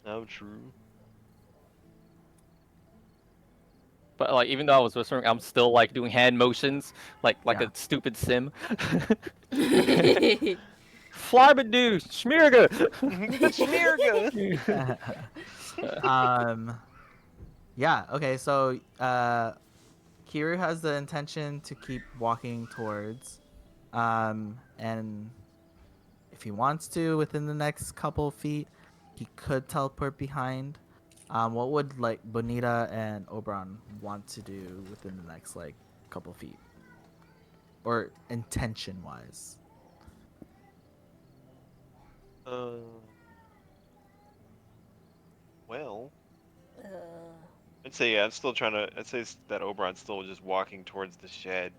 Oh, true. But like, even though I was whispering, I'm still like doing hand motions, like Yeah. a stupid sim. Flybadu, Schmierga. Smearga. Yeah. Okay. So, Kiru has the intention to keep walking towards, and if he wants to, within the next couple feet, he could teleport behind. What would like Bonita and Oberon want to do within the next like couple feet, or intention wise? Well, Uh, I'd say yeah. I'm still trying to. I'd say that Oberon's still just walking towards the shed.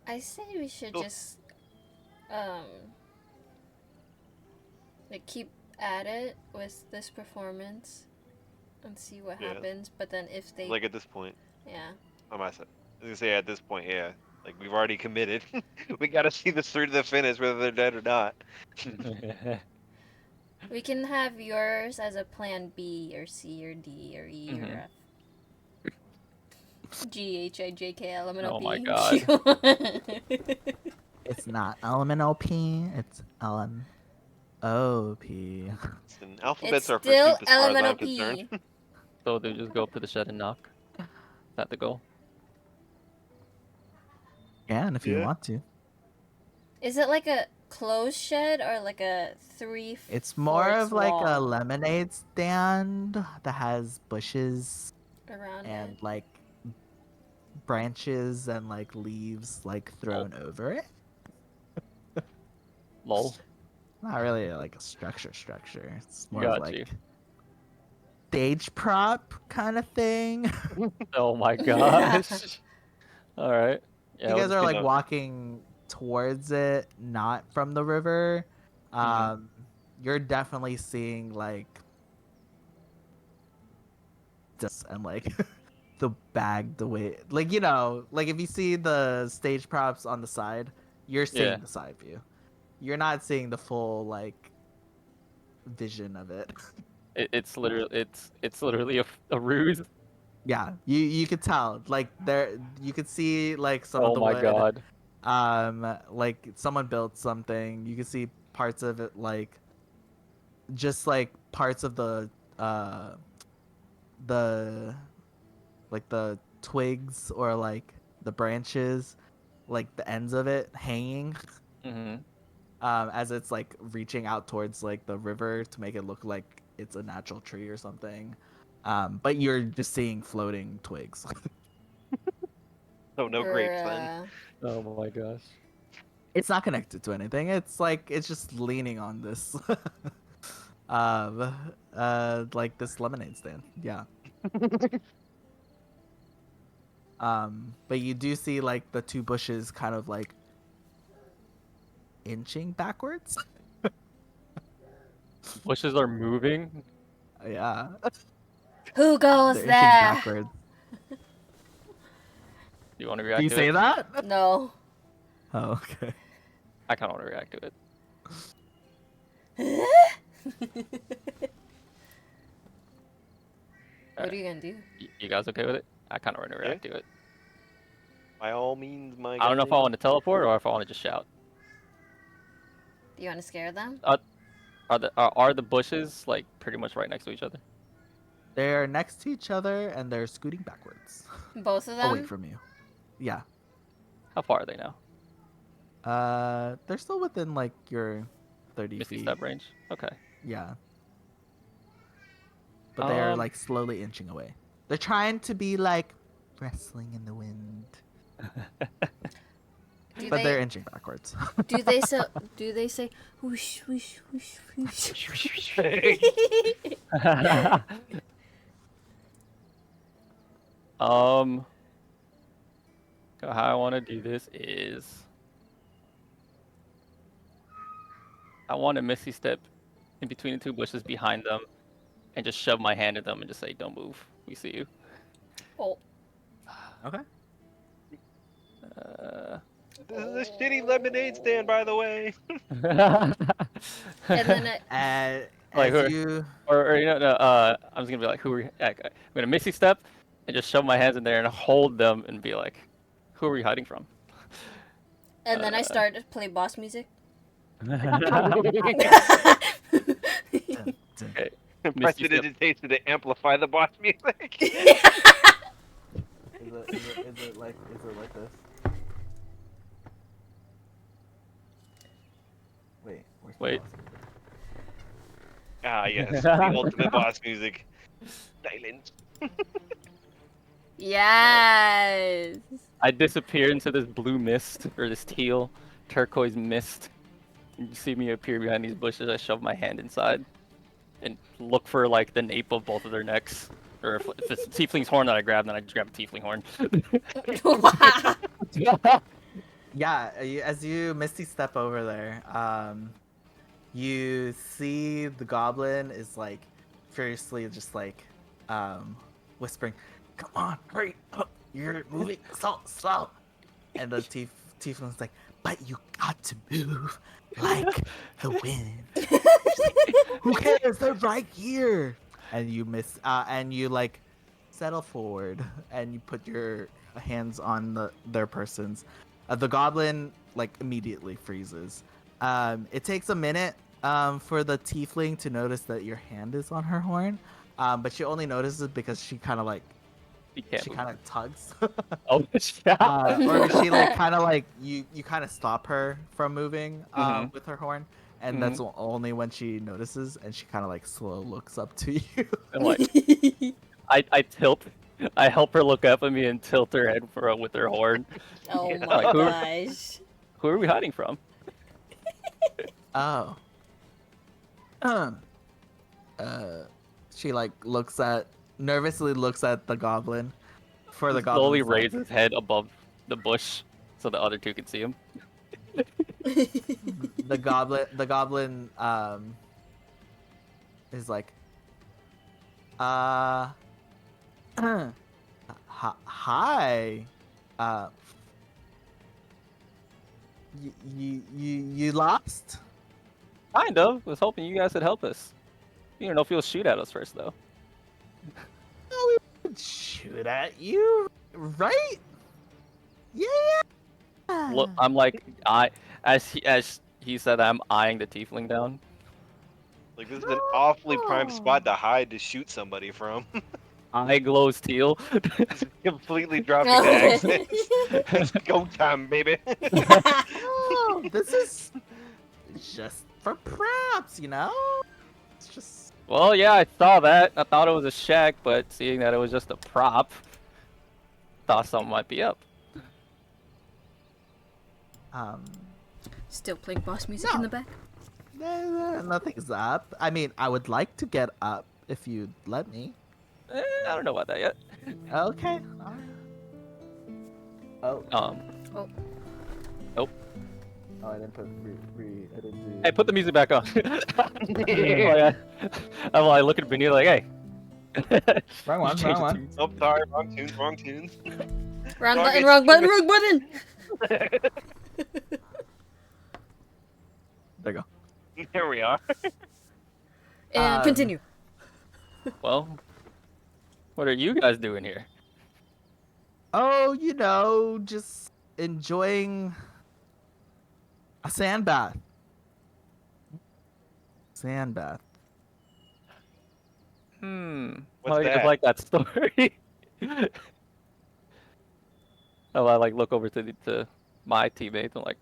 I say we should Cool. just um like keep at it with this performance and see what Yeah. happens. But then if they Like at this point, yeah. on my side, I was gonna say at this point, yeah. Like we've already committed. We gotta see this through to the finish, whether they're dead or not. We can have yours as a plan B or C or D or E or Mhm. F. G H I J K L M N O Oh P. my God. It's not LMNOP. It's LMOP. And alphabets It's are for still soup as far as I'm concerned. LMNOP. So they just go up to the shed and knock. Is that the goal? Yeah, and if you Yeah. want to, Is it like a closed shed or like a 3/4 it's more of like a wall lemonade stand that has bushes around and it? like branches and like leaves like thrown over it. Lol. Not really like a structure. It's more of Got like you. stage prop kind of thing. Oh my gosh. All right. Yeah. You we'll guys just are be- like walking towards it, not from the river. Mhm. You're definitely seeing like just and like the bag the way like like if you see the stage props on the side, you're seeing Yeah. the side view. You're not seeing the full like vision of it. It's literally a ruse. Yeah, you could tell like there you could see like some of Oh the my wood. God. Like someone built something. You could see parts of it like just like parts of the like the twigs or like the branches, like the ends of it hanging Mhm. as it's like reaching out towards like the river to make it look like it's a natural tree or something. But you're just seeing floating twigs. So no grapes then. Bruh. Oh my gosh. It's not connected to anything. It's like it's just leaning on this like this lemonade stand. Yeah. But you do see like the two bushes kind of like inching backwards. Bushes are moving. Yeah. Who goes They're inching there? backwards. Do you want to Do react you to say it? that? No. Oh, okay. I kind of want to react to it. What are you gonna do? You guys okay with it? I kind of want to Yeah. react to it. By all means, my I don't know if I guy. want to teleport or if I want to just shout. Do you want to scare them? Are the bushes like pretty much right next to each other? They're next to each other and they're scooting backwards. Both of them? Away from you. Yeah. How far are they now? They're still within like your 30 Misty feet. step range. Okay. Yeah. But they're Um, like slowly inching away. They're trying to be like wrestling in the wind. Do But they're they inching backwards. do they say whoosh whoosh whoosh whoosh? So how I want to do this is I want to Misty step in between the two bushes behind them and just shove my hand at them and just say, "Don't move. We see you." Oh. Okay. This is a shitty lemonade stand, by the way. And then Like, As you or you know, no, I'm just gonna be like, "Who are you?" I'm gonna Misty step and just shove my hands in there and hold them and be like, "Who are you hiding from?" I start to play boss music. Okay. Press Misty it step. digitation to amplify the boss music. is it like this? Wait, where's the Wait. boss? Ah, yes, the ultimate boss music. Silence. Yes. I disappear into this blue mist or this teal turquoise mist. And you see me appear behind these bushes. I shove my hand inside and look for like the nape of both of their necks. Or if it's a tiefling's horn that I grab, then I just grab a tiefling horn. Yeah, as you misty step over there, you see the goblin is like furiously just like whispering, "Come on, hurry up! You're moving so slow." And the tiefling's like, "But you got to move like the wind." She's like, "Who cares? They're right here." And you and you like settle forward and you put your hands on their persons. The goblin like immediately freezes. It takes a minute for the tiefling to notice that your hand is on her horn, but she only notices because she kind of like she kind of tugs. Oh, yeah. Or she like kind of like you kind of stop her from moving Mhm. with her horn, and that's only when she notices, and she kind of like slow looks up to you. I'm like, I tilt. I help her look up at me and tilt her head with her horn. Oh Yeah. my Like, gosh. Who are we hiding from? Oh. Uh, she like nervously looks at the goblin. For the He slowly goblin, raises his head above the bush so the other two can see him. the goblin is like, hi, you lost? Kind of. Was hoping you guys would help us. You don't know if you'll shoot at us first, though. No, we would shoot at you, right? Yeah. Look, I'm like, as he said, I'm eyeing the tiefling down. Like, this is an awfully prime spot to hide to shoot somebody from. Eye glows teal. Just completely dropping the accents. It's go time, baby. Oh, this is just for props, you know? It's just Well, yeah, I saw that. I thought it was a shack, but seeing that it was just a prop, thought something might be up. Still playing boss music in the back. nothing's up. I mean, I would like to get up if you'd let me. I don't know about that yet. Okay. Oh. Oh. Nope. Oh, I didn't put I didn't do. Hey, put the music back on. I look at Benita like, hey. Wrong one, Change wrong the one. tunes. Oh, sorry, wrong tunes. Wrong Dog button, is wrong button, stupid. wrong button! There you go. Here we are. And continue. Well, what are you guys doing here? Oh, you know, just enjoying a sand bath. Sand bath. What's Well, you that? just like that story. Oh, I like look over to my teammates. I'm like,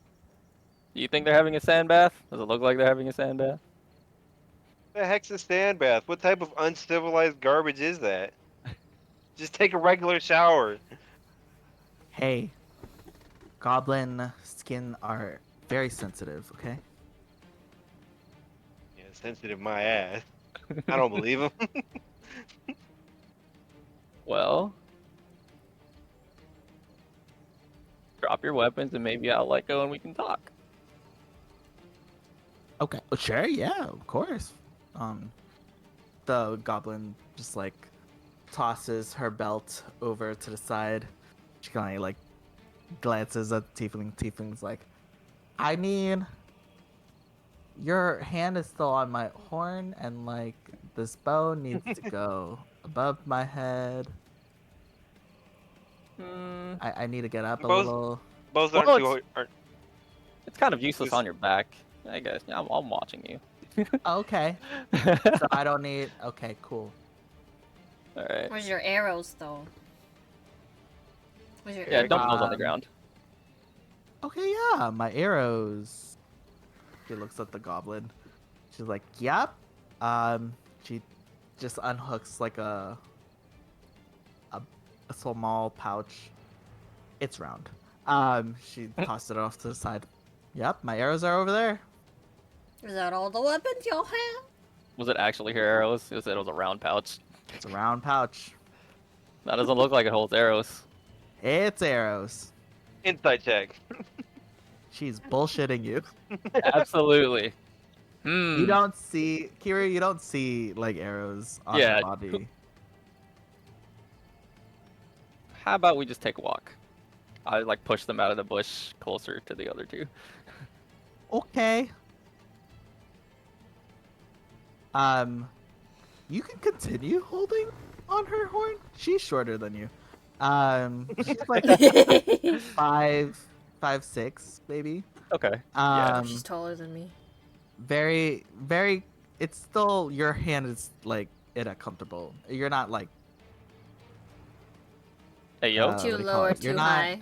do you think they're having a sand bath? Does it look like they're having a sand bath? The heck's a sand bath? What type of uncivilized garbage is that? Just take a regular shower. Hey, goblin skin are very sensitive, okay? Yeah, sensitive my ass. I don't believe him. Well, drop your weapons and maybe I'll let go and we can talk. Okay, well, sure, yeah, of course. the goblin just like tosses her belt over to the side. She kind of like glances at the tiefling. Tiefling's like, I mean, your hand is still on my horn, and like this bow needs to go above my head. Mm, I need to get up a Bows little. bows Well, aren't it's kind of useless Just- on your back. I guess. Yeah, I'm watching you. Okay, so I don't need. Okay, cool. All right. Where's your arrows, though? Where's your Yeah, arrows? dump those on the Um, ground. Okay, yeah, my arrows. She looks at the goblin. She's like, "Yep." She just unhooks like a small pouch. It's round. She tossed it off to the side. Yep, my arrows are over there. Is that all the weapons y'all have? Was it actually her arrows? It was a round pouch. It's a round pouch. That doesn't look like it holds arrows. It's arrows. insight check. She's bullshitting you. Absolutely. Hmm. You don't see, Kira. You don't see like arrows on Yeah, her body. How about we just take a walk? I like push them out of the bush closer to the other two. Okay. You can continue holding on her horn. She's shorter than you. She's like 5'6", maybe. Okay. Yeah. She's taller than me. Very, very. It's still your hand is like in a comfortable. You're not like Hey yo. what Too do you low call or it? You're too not- high.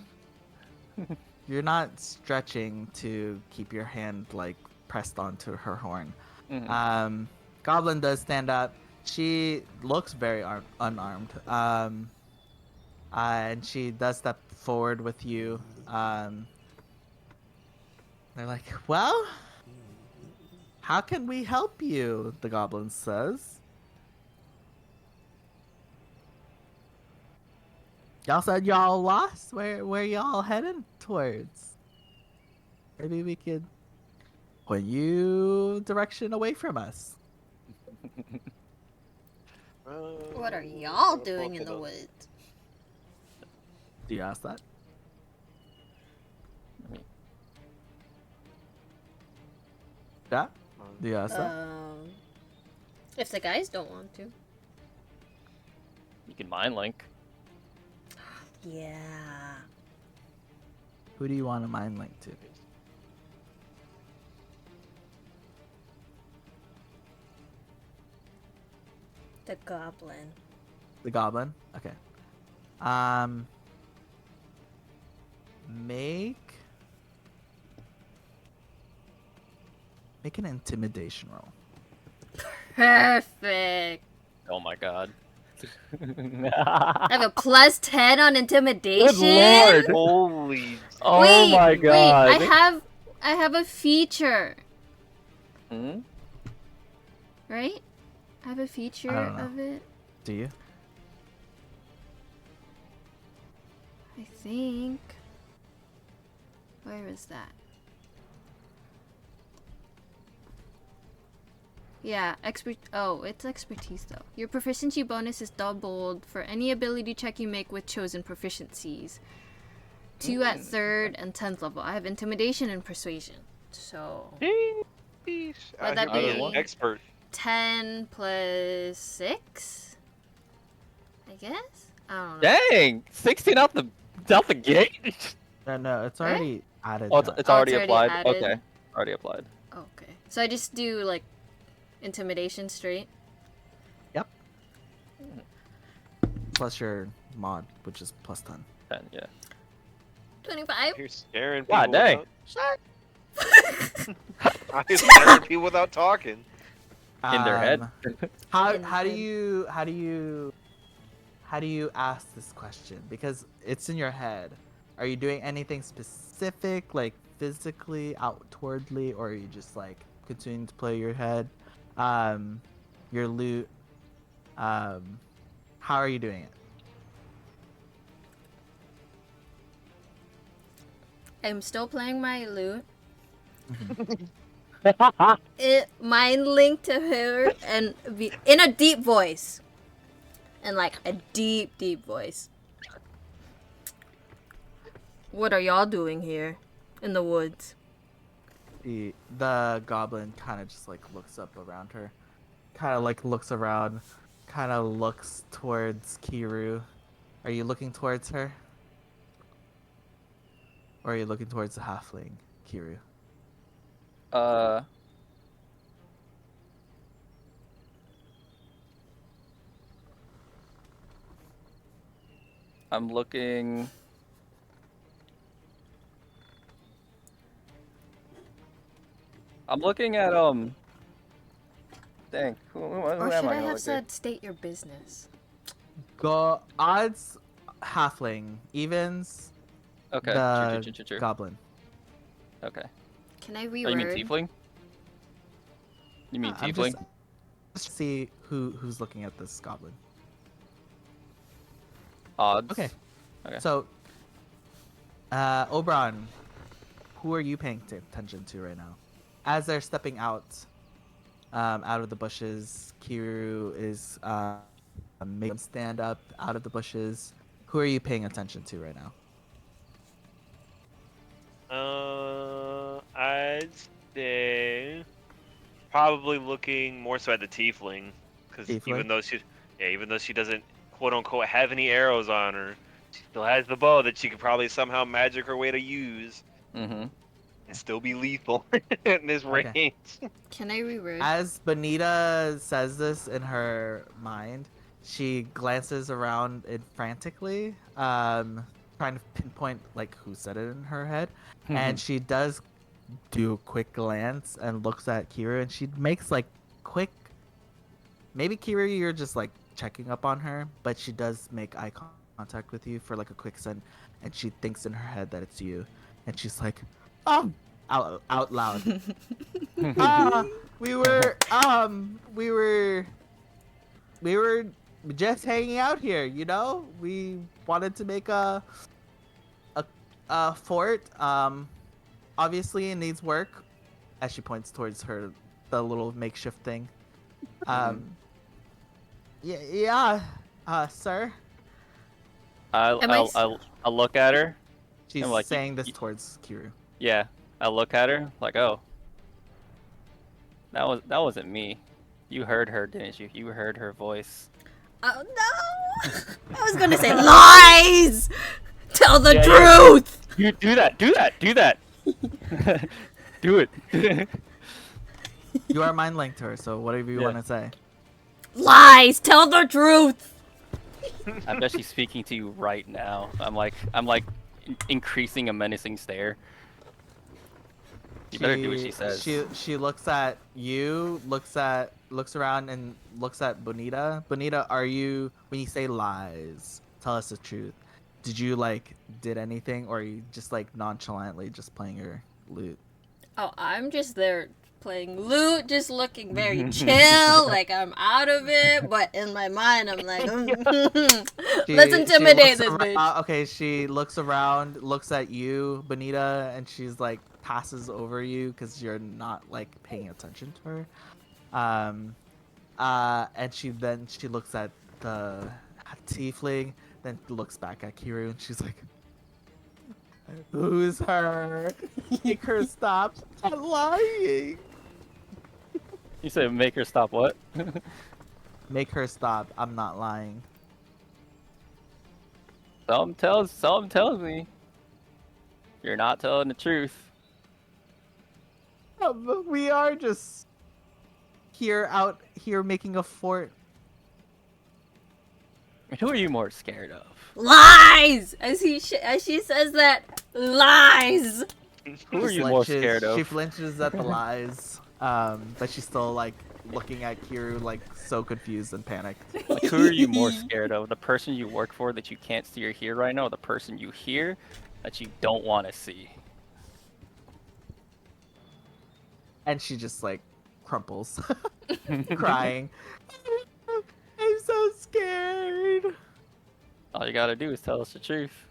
You're not stretching to keep your hand like pressed onto her horn. Mhm. Goblin does stand up. She looks very unarmed. And she does step forward with you. They're like, well, how can we help you? The goblin says. Y'all said y'all lost. Where y'all heading towards? Maybe we could point you direction away from us. What are y'all doing in the woods? Do you ask that? Yeah? Do you ask that? If the guys don't want to. You can mind link. Yeah. Who do you want to mind link to? The goblin. The goblin? Okay. Make an intimidation roll. Perfect. Oh my god. I have a +10 on intimidation. Good lord. Holy. Oh wait, my god. Wait, I have a feature, Hmm? right? I have a feature I don't know. of it. Do you? I think. Where is that? Yeah, it's expertise though. Your proficiency bonus is doubled for any ability check you make with chosen proficiencies. 2 at 3rd and 10th level. I have intimidation and persuasion. So Jeez. Would Out that here being be- an expert. 10 plus 6? I guess? I don't know. Dang! 16 out the gate? No, it's already added. Oh, it's that. It's already already applied? added. Okay. Already applied. Okay. So I just do like intimidation straight. Yep. Plus your mod, which is plus 10. 10, yeah. 25. You're scaring people. God dang. Without... I'm scaring people without talking. In their head. How In do head. you ask this question? Because it's in your head. Are you doing anything specific, like physically, outwardly, or are you just like continuing to play your head, your loot? How are you doing it? I'm still playing my lute. mind link to her and be in a deep voice. And like a deep, deep voice. What are y'all doing here in the woods? The goblin kind of just like looks up around her, kind of like looks around, kind of looks towards Kiru. Are you looking towards her? Or are you looking towards the halfling, Kiru? I'm looking. I'm looking at Dang, who Or am should I I gonna have look said state your business? Go odds, halfling, evens, at? Okay, the true. goblin. Okay. Can I Oh, you mean reword? tiefling? You mean I'm tiefling? just see who's looking at this goblin. Odds. Okay. Okay. So, Oberon, who are you paying attention to right now? As they're stepping out of the bushes, Kiru is making them stand up out of the bushes. Who are you paying attention to right now? I'd say probably looking more so at the tiefling, because Tiefling? even though she doesn't quote unquote have any arrows on her, she still has the bow that she could probably somehow magic her way to use Mm-hmm. and still be lethal in this Okay. range. Can I reword? As Bonita says this in her mind, she glances around it frantically, trying to pinpoint like who said it in her head, and she does do a quick glance and looks at Kira, and she makes like quick. Maybe Kira, you're just like checking up on her, but she does make eye contact with you for like a quick second, and she thinks in her head that it's you, and she's like, out loud. Ah, we were we were just hanging out here, you know? We wanted to make a fort. Obviously it needs work, as she points towards the little makeshift thing. Yeah, sir. Am I I'll look at her. She's I'm like, saying this towards Kiru. yeah. I look at her like, oh, that wasn't me. You heard her, didn't you? You heard her voice. Oh no! I was gonna say lies! Tell the truth! You do that. Do it. You are mind linked to her, so whatever you Yeah. want to say. Lies! Tell the truth! I bet she's speaking to you right now. I'm like increasing a menacing stare. You better do what she says. She looks at you, looks around and looks at Bonita. Bonita, are you, when you say lies, tell us the truth. Did you like did anything, or are you just like nonchalantly just playing your lute? Oh, I'm just there playing lute, just looking very chill, like I'm out of it, but in my mind I'm like, let's intimidate this bitch. Okay, she looks around, looks at you, Bonita, and she's like passes over you because you're not like paying attention to her. And she looks at the tiefling, then looks back at Kiru, and she's like, "Who's her? Make her stop lying. You said make her stop what? Make her stop. I'm not lying." Something tells me you're not telling the truth. We are just out here making a fort. Who are you more scared of? Lies! As she says that, lies! Who are you more scared of? She flinches at the lies, but she's still like looking at Kiru like so confused and panicked. Like, who are you more scared of? The person you work for that you can't see or hear right now, or the person you hear that you don't want to see? And she just like crumples, crying. I'm so scared. All you gotta do is tell us the truth.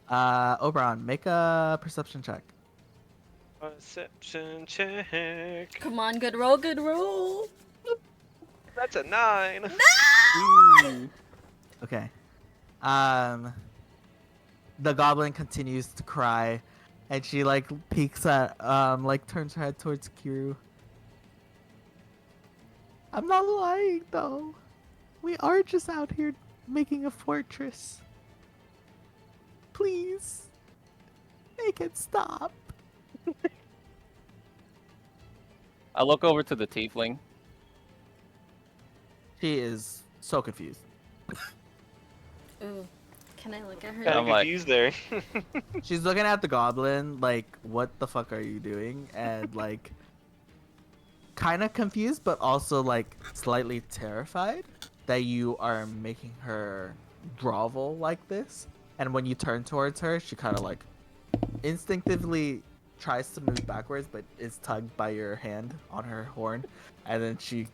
Oberon, make a perception check. Perception check. Come on, good roll, good roll. That's a 9. Ooh. Okay. The goblin continues to cry, and she like peeks at like turns her head towards Kiru. I'm not lying though. We are just out here making a fortress. Please, make it stop. I look over to the tiefling. She is so confused. Ooh, can I look at her? Kind I'm of like- confused there. She's looking at the goblin like, what the fuck are you doing? And like, kind of confused, but also like slightly terrified that you are making her grovel like this. And when you turn towards her, she kind of like instinctively tries to move backwards, but is tugged by your hand on her horn. And then she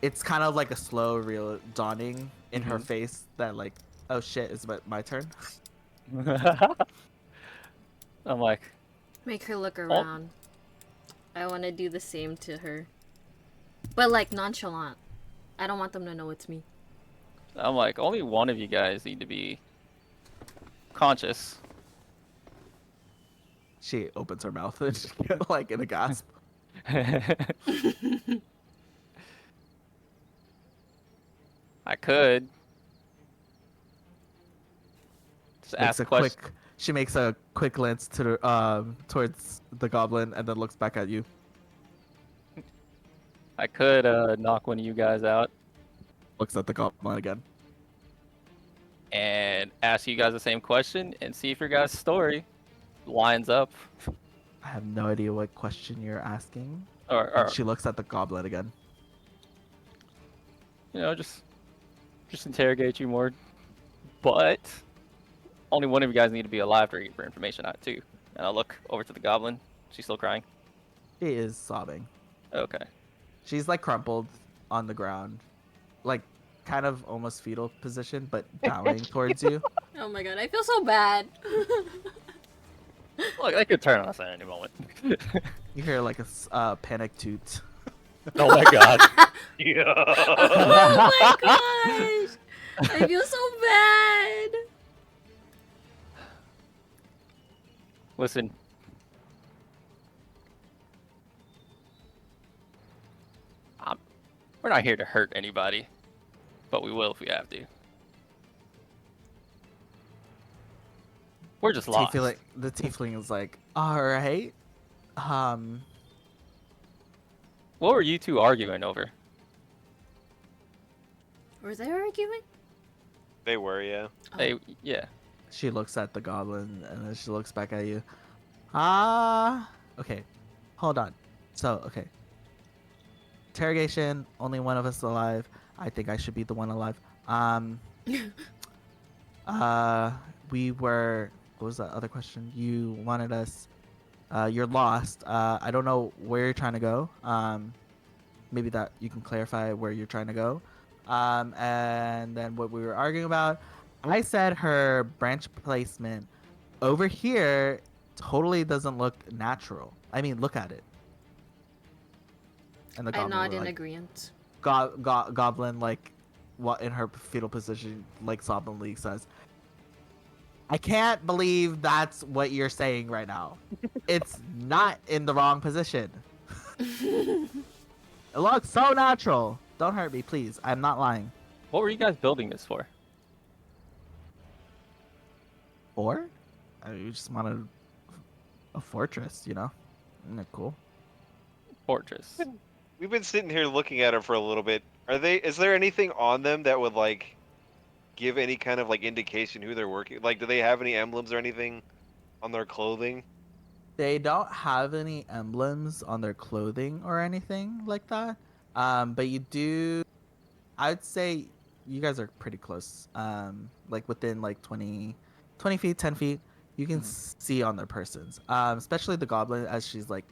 it's kind of like a slow real dawning in her face that like, oh shit, it's my turn. I'm like, Make her look around. I want to do the same to her. But like nonchalant. I don't want them to know it's me. only one of you guys need to be conscious. She opens her mouth and she like in a gasp. I could just Makes ask a questions. she makes a quick glance to the, towards the goblin and then looks back at you. I could knock one of you guys out Looks at the goblin again. and ask you guys the same question and see if your guys' story lines up. I have no idea what question you're asking. Or And she looks at the goblin again. you know, just interrogate you more. But only one of you guys need to be alive for information on it too. And I'll look over to the goblin. She's still crying. She is sobbing. Okay. She's like crumpled on the ground, like kind of almost fetal position, but bowing towards you. Oh my god, I feel so bad. Look, they could turn on us at any moment. You hear like a panic toot. Oh my god. Yeah. Oh my gosh! I feel so bad. Listen. We're not here to hurt anybody, but we will if we have to. We're just lost. The tiefling is like, all right. What were you two arguing over? Were they arguing? They were, yeah. Hey, yeah. She looks at the goblin and then she looks back at you. Okay. Hold on. So, okay. Interrogation, only one of us alive. I think I should be the one alive. We were, what was that other question? You wanted us, you're lost. I don't know where you're trying to go. Maybe that you can clarify where you're trying to go. And then what we were arguing about, I said her branch placement over here totally doesn't look natural. I mean, look at it. And the I goblin nod were in like, agreement. goblin, like, what in her fetal position, like, sobbingly says, I can't believe that's what you're saying right now. It's not in the wrong position. It looks so natural. Don't hurt me, please. I'm not lying. What were you guys building this for? Or, we just wanted a fortress, you know? Isn't that cool? Fortress. We've been sitting here looking at them for a little bit. Is there anything on them that would like give any kind of like indication who they're working? Like, do they have any emblems or anything on their clothing? They don't have any emblems on their clothing or anything like that. But you do, I'd say you guys are pretty close. Like within like 20 feet, 10 feet, you can see on their persons. Especially the goblin as she's like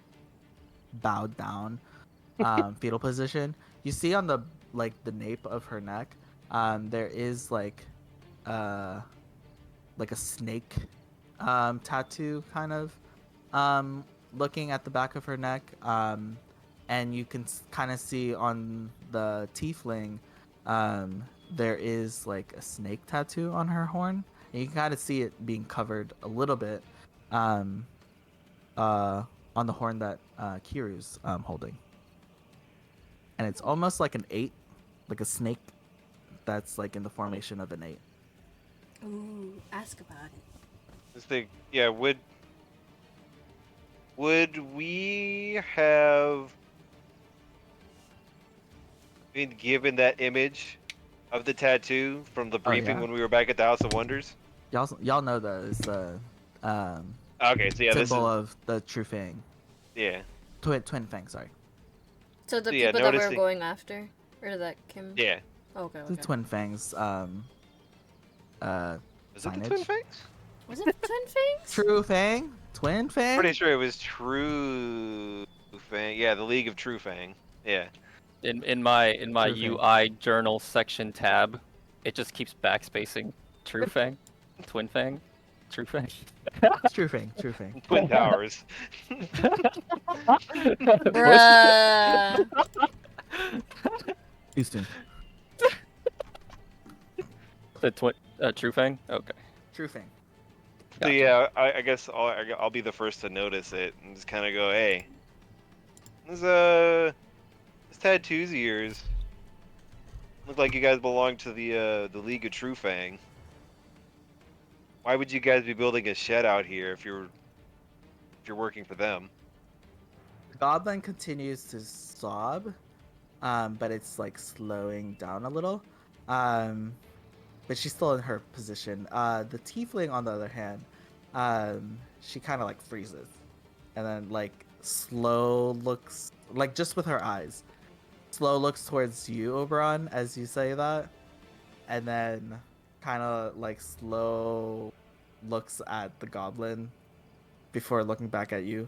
bowed down, fetal position. You see on the nape of her neck, there is like a snake tattoo kind of looking at the back of her neck, and you can kind of see on the tiefling, there is like a snake tattoo on her horn. And you can kind of see it being covered a little bit on the horn that Kiru's holding. And it's almost like an 8, like a snake that's like in the formation of an 8. Ooh, ask about it. This thing, yeah, would we have been given that image of the tattoo from the briefing yeah. when we were back at the House of Wonders? Y'all know that is the Okay, so yeah, this is symbol of the true fang. yeah, Twin fang, sorry. So the So, yeah, people that we're noticing- going after, or that Kim? yeah. Okay. The twin fangs. Is it the Signage? Twin Fangs? Was it Twin Fangs? True fang, twin fang. Pretty sure it was True Fang. Yeah, the League of True Fang. Yeah. In my True Fang. UI journal section tab, it just keeps backspacing True Fang, Twin Fang, True Fang. It's true fang, true fang. Twin Towers. Bruh. Houston. The twin True Fang. Okay. True fang. So Gotcha. yeah, I guess I'll be the first to notice it and just kind of go, hey, this tattoos of yours look like you guys belong to the League of True Fang. Why would you guys be building a shed out here if you're working for them? The goblin continues to sob, but it's like slowing down a little. But she's still in her position. The tiefling, on the other hand, she kind of like freezes, and then like slow looks, like just with her eyes, slow looks towards you, Oberon, as you say that, and then kind of like slow looks at the goblin before looking back at you.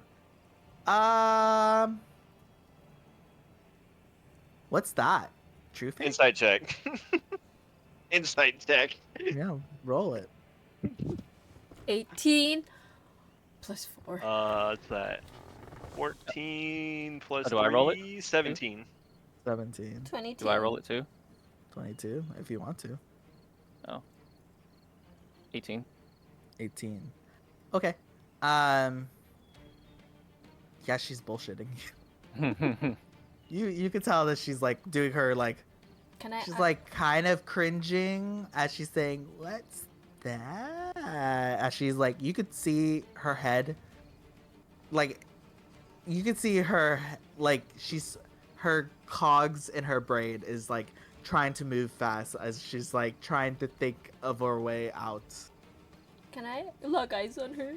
What's that? True fang? Insight check. Insight check. Yeah, roll it. 18 plus 4. What's that? 14 plus Do I roll it? 3, 17. 17, 22. Do I roll it too? 22, if you want to. 18. 18. Okay. Yeah, she's bullshitting. You can tell that she's like doing her like Can I? she's like kind of cringing as she's saying, "What's that?" As she's like, you could see her head, like, you could see her like her cogs in her brain is like trying to move fast as she's like trying to think of her way out. Can I lock eyes on her?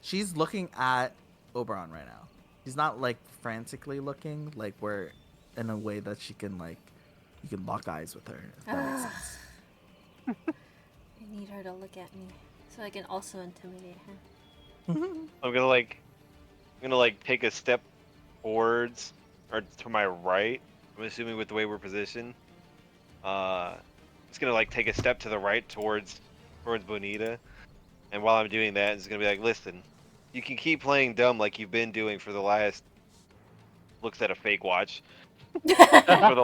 She's looking at Oberon right now. She's not like frantically looking, like where in a way that she can like you can lock eyes with her. If that makes sense. I need her to look at me so I can also intimidate her. I'm gonna take a step forwards or to my right. I'm assuming with the way we're positioned. Just gonna take a step to the right towards Bonita, and while I'm doing that, it's gonna be like, listen, you can keep playing dumb like you've been doing for the last. Looks at a fake watch. For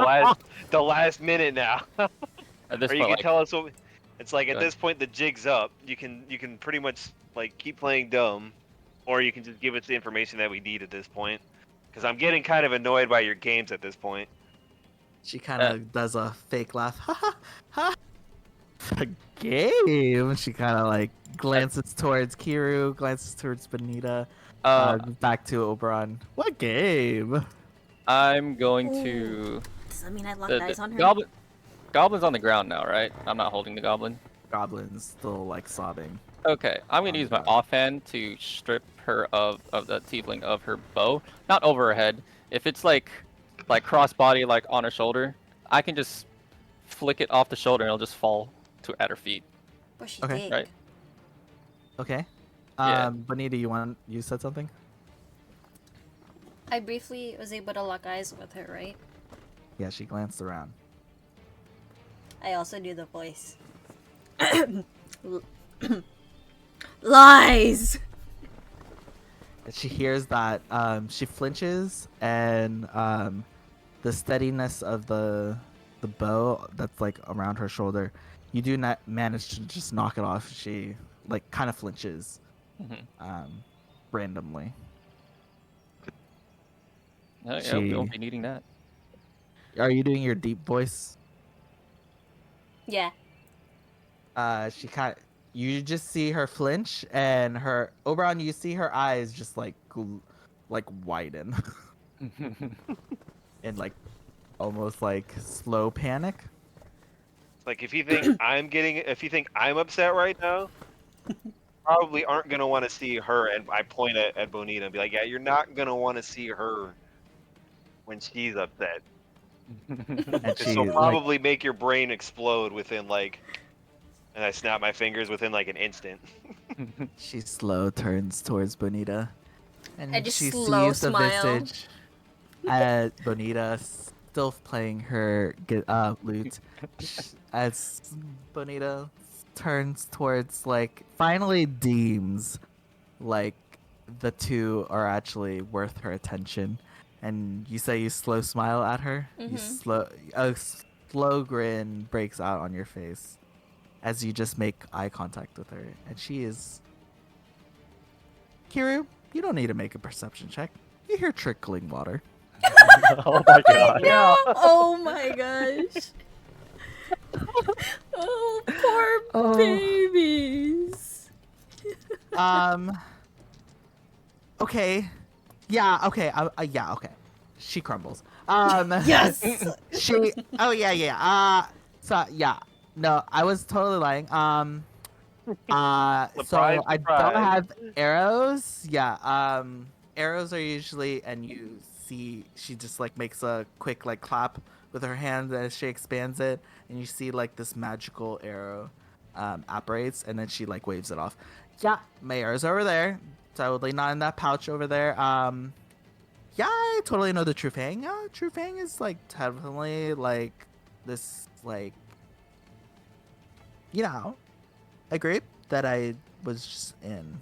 the last minute now. At this Or you point, can tell us what. It's like at Go this point the jig's up. You can pretty much keep playing dumb, or you can just give us the information that we need at this point. Because I'm getting kind of annoyed by your games at this point. She kind of does a fake laugh. Ha ha ha. A game. She kind of like glances towards Kiru, glances towards Bonita, back to Oberon. What game? I'm going to. Does that mean I locked The eyes on her? Goblin's on the ground now, right? I'm not holding the goblin. Goblin's still like sobbing. Okay, I'm gonna use my offhand to strip her of the tiefling of her bow, not over her head. If it's like crossbody, like on her shoulder, I can just flick it off the shoulder and it'll just fall at her feet. Bushy Okay. dick. Right. Okay. Yeah. Bonita, you said something? I briefly was able to lock eyes with her, right? Yeah, she glanced around. I also do the voice. Lies! she hears that, she flinches, and the steadiness of the bow that's like around her shoulder, you do not manage to just knock it off. She like kind of flinches, randomly. Oh, yeah, She- we won't be needing that. Are you doing your deep voice? Yeah. She kind. You just see her flinch, and her Oberon. You see her eyes just like widen, and like almost like slow panic. It's like if you think I'm upset right now, probably aren't gonna want to see her. And I point at Bonita and be like, yeah, you're not gonna want to see her when she's upset. And she She'll like, probably make your brain explode within like, and I snap my fingers within like an instant. she slow turns towards Bonita, and I just she slow sees the smile. visage at Bonita still playing her lute. As Bonita turns towards, like, finally deems like the two are actually worth her attention, and you say you slow smile at her. A slow grin breaks out on your face as you just make eye contact with her, and she is. Kiru, you don't need to make a perception check. You hear trickling water. Oh my god. No! Oh my gosh. Oh, poor Oh. babies. Okay. Yeah. Okay. Yeah. Okay. She crumbles. Yes! She. Oh yeah. Yeah. So yeah. No, I was totally lying. So Surprise, I don't surprise. have arrows. Yeah. Arrows are usually, and you see she just like makes a quick like clap with her hand as she expands it, and you see like this magical arrow apparates, and then she like waves it off. Yeah, my arrows are over there. Totally not in that pouch over there. Yeah, I totally know the True Fang. Yeah, True Fang is like definitely like this like, you know, a group that I was just in.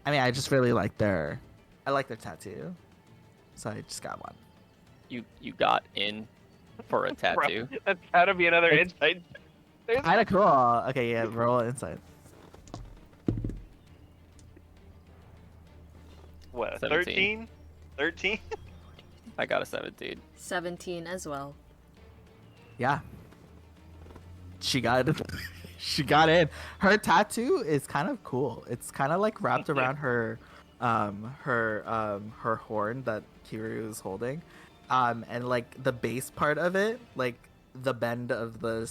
I mean, I just really like their tattoo, so I just got one. You got in for a tattoo. That's gotta be another It's- insight. Kind of cool. Okay, yeah, roll insight. What? 17. 13? I got a 17. 17 as well. Yeah, she got she got in. Her tattoo is kind of cool. It's kind of like wrapped around her horn that Kiru is holding, and like the base part of it, like the bend of the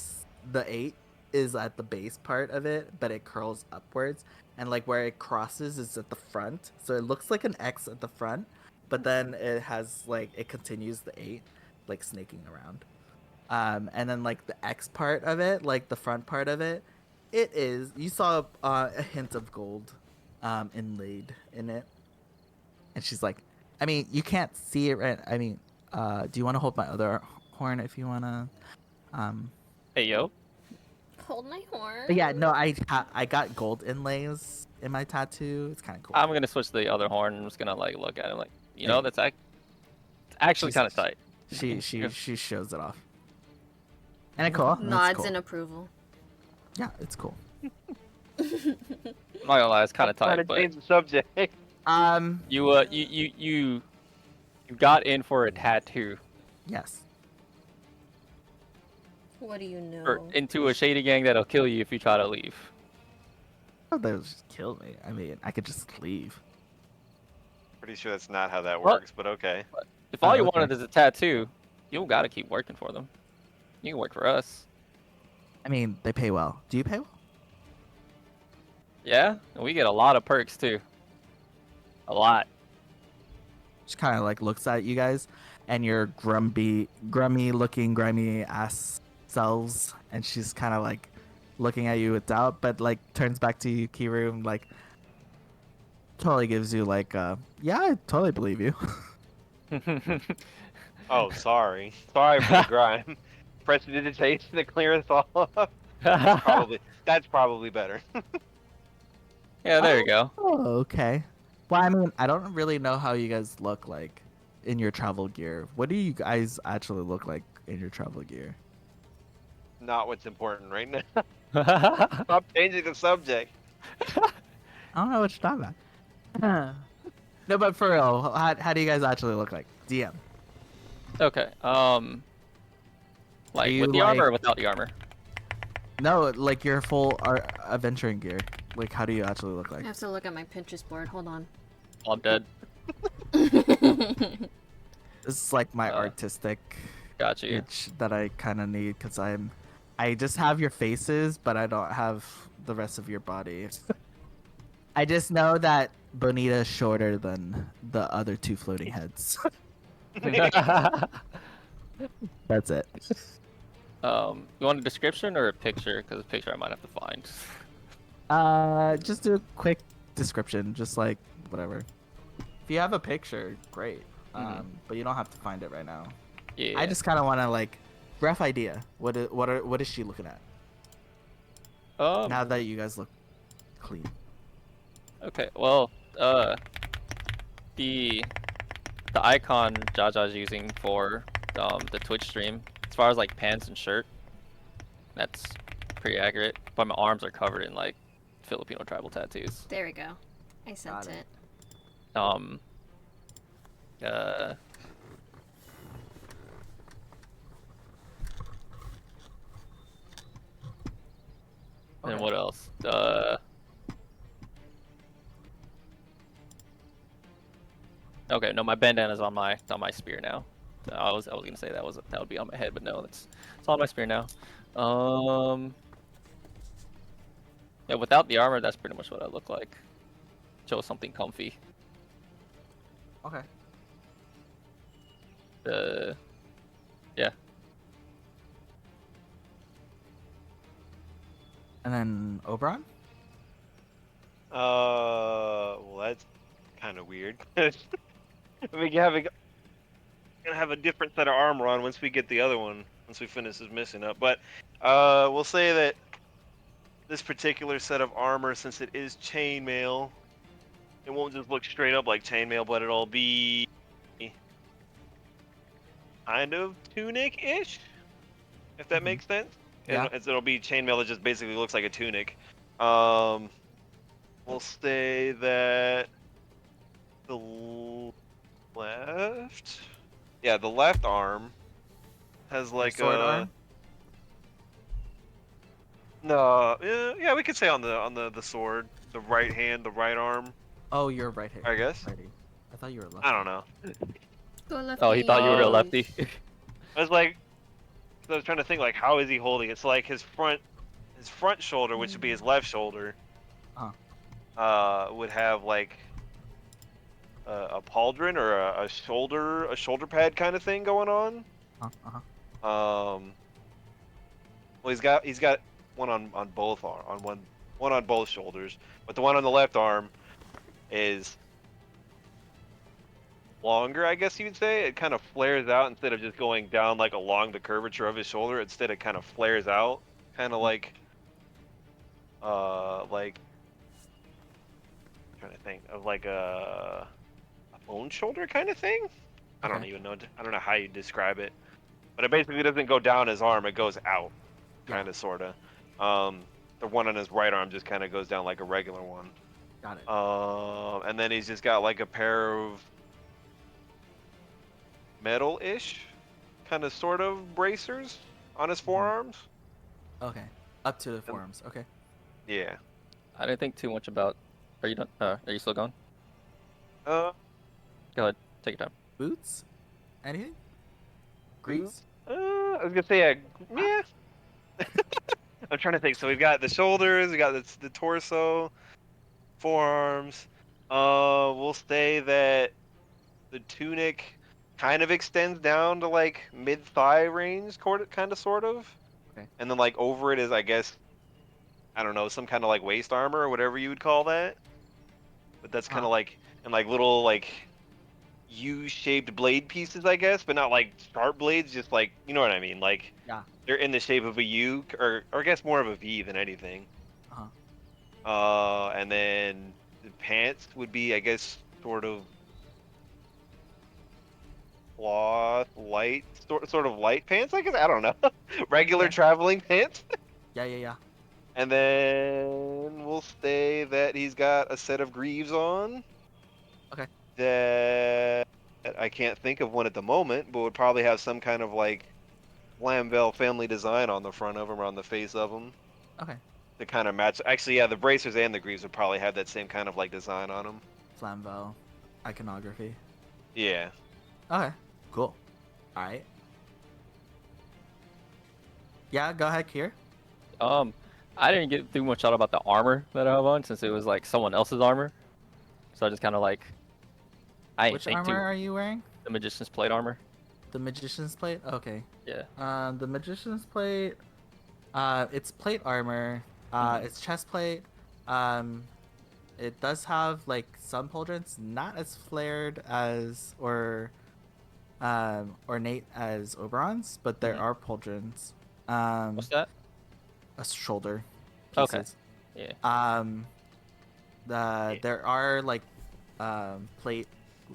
8 is at the base part of it, but it curls upwards, and like where it crosses is at the front, so it looks like an X at the front, but then it has like it continues the 8, like snaking around. And then like the X part of it, like the front part of it, it is, you saw a hint of gold inlaid in it. And she's like, I mean, you can't see it right. I mean, do you want to hold my other horn if you want to? Hey yo. Hold my horn. But yeah, no, I got gold inlays in my tattoo. It's kind of cool. I'm gonna switch to the other horn. I'm just gonna like look at it like, you know, Yeah. that's actually She's- kind of tight. She shows it off. And it cool. Nods cool. in approval. Yeah, it's cool. I'm not gonna lie, it's kind of Trying tight, to but change the subject. you got in for a tattoo. Yes. What do you know? Or into a shady gang that'll kill you if you try to leave. Oh, they would just kill me. I mean, I could just leave. Pretty sure that's not how that Well- works, but okay. If all Oh, you okay. wanted is a tattoo, you don't gotta keep working for them. You can work for us. I mean, they pay well. Do you pay well? Yeah, and we get a lot of perks too. A lot. She kind of like looks at you guys, and your grummy looking, grimy ass selves, and she's kind of like looking at you with doubt, but like turns back to you, Kiru, and like totally gives you like, yeah, I totally believe you. Oh, sorry. Sorry for the grime. Prestidigitation to clear us all up. That's probably better. Yeah, there you go. Oh, okay. Well, I mean, I don't really know how you guys look like in your travel gear. What do you guys actually look like in your travel gear? Not what's important right now. Okay. Stop changing the subject. I don't know what you're talking about. No, but for real, how do you guys actually look like? DM. Like you with the like- armor or without the armor? No, like your full adventuring gear. Like, how do you actually look I like? have to look at my Pinterest board. Hold on. Oh, I'm dead. This is like my Uh, artistic Got you. itch that I kind of need because I just have your faces, but I don't have the rest of your body. I just know that Bonita is shorter than the other two floating heads. That's it. You want a description or a picture? Because a picture I might have to find. Just do a quick description, just like whatever. If you have a picture, great. But you don't have to find it right now. Yeah. I just kind of want to like rough idea. What is she looking at now that you guys look clean? Okay. Well, the icon Jaja's using for the Twitch stream, as far as like pants and shirt, that's pretty accurate. But my arms are covered in like Filipino tribal tattoos. There we go. I sent Got it. it. And Okay. what else? Okay, no, my bandana's on my spear now. I was gonna say that would be on my head, but no, it's on my spear now. Yeah, without the armor, that's pretty much what I look like. Chose something comfy. Okay. Yeah. And then Oberon? Well, that's kind of weird. We gonna have a different set of armor on once we get the other one. Once we finish this mission up, but we'll say that this particular set of armor, since it is chainmail, it won't just look straight up like chainmail, but it'll be kind of tunic-ish, if that makes sense. Yeah. It'll be chainmail that just basically looks like a tunic. We'll say that the left, the left arm has like sword a arm? no, yeah, we could say on the sword, the right hand, the right arm. Oh, you're right here. I guess. Righty. I thought you were left. I don't know. Go lefty. Oh, he thought you were a lefty. I was like, I was trying to think like, how is he holding it? So like his front shoulder, which would be his left shoulder, would have like a pauldron or a shoulder pad kind of thing going on. Well, he's got one on both one on both shoulders, but the one on the left arm is longer, I guess you would say. It kind of flares out instead of just going down like along the curvature of his shoulder. Instead, it kind of flares out, kind of like I'm trying to think of like a bone shoulder kind of thing. I don't even know. I don't know how you describe it, but it basically doesn't go down his arm. It goes out, kind of, sorta. The one on his right arm just kind of goes down like a regular one. Got it. And then he's just got like a pair of metal-ish, kind of sort of bracers on his forearms. Okay. Up to the forearms. Okay. Yeah. I didn't think too much about. Are you done? Are you still going? Uh, Go ahead. Take your time. Boots? Anything? Greaves? I was gonna say yeah. I'm trying to think. So we've got the shoulders, we got the torso, forearms. We'll say that the tunic kind of extends down to like mid-thigh range, kind of, sort of. Okay. And then like over it is, I guess, I don't know, some kind of like waist armor or whatever you would call that. But that's kind of like, and like little like U-shaped blade pieces, I guess, but not like sharp blades, just like, you know what I mean? Like, Yeah. they're in the shape of a U, or I guess more of a V than anything. And then the pants would be, I guess, sort of cloth, light, sort of light pants. I guess I don't know, regular Okay. traveling pants. Yeah. And then we'll say that he's got a set of greaves on. Okay. That I can't think of one at the moment, but would probably have some kind of like Lamvel family design on the front of them or on the face of them Okay. to kind of match. Actually, yeah, the bracers and the greaves would probably have that same kind of like design on them. Flamvel iconography. Yeah. Okay. Cool. All right. Yeah. Go ahead, Kier. I didn't get too much out about the armor that I have on since it was like someone else's armor. So I just kind of like I didn't Which think armor too. are you wearing? The magician's plate armor. The magician's plate. Okay. Yeah. The magician's plate. It's plate armor. Mhm. It's chest plate. Um, it does have like some pauldrons, not as flared as or ornate as Oberon's, but there Mhm. are pauldrons. What's that? A shoulder Okay. pieces. Yeah. There are like plate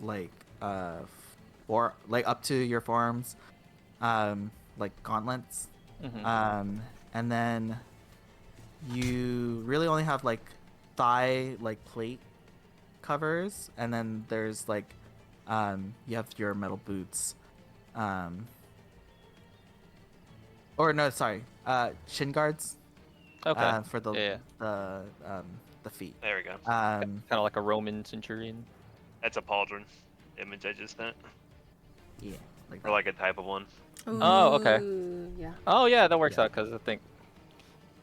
like for like up to your forearms, like gauntlets. Mhm. And then you really only have like thigh like plate covers, and then there's like you have your metal boots, or no, sorry, shin guards, Okay. for Yeah. the feet. There we go. Kind of like a Roman centurion. That's a pauldron image I just sent, Yeah, like or that. like a type of one. Oh, okay. Ooh, yeah. Oh yeah, that works Yeah. out because I think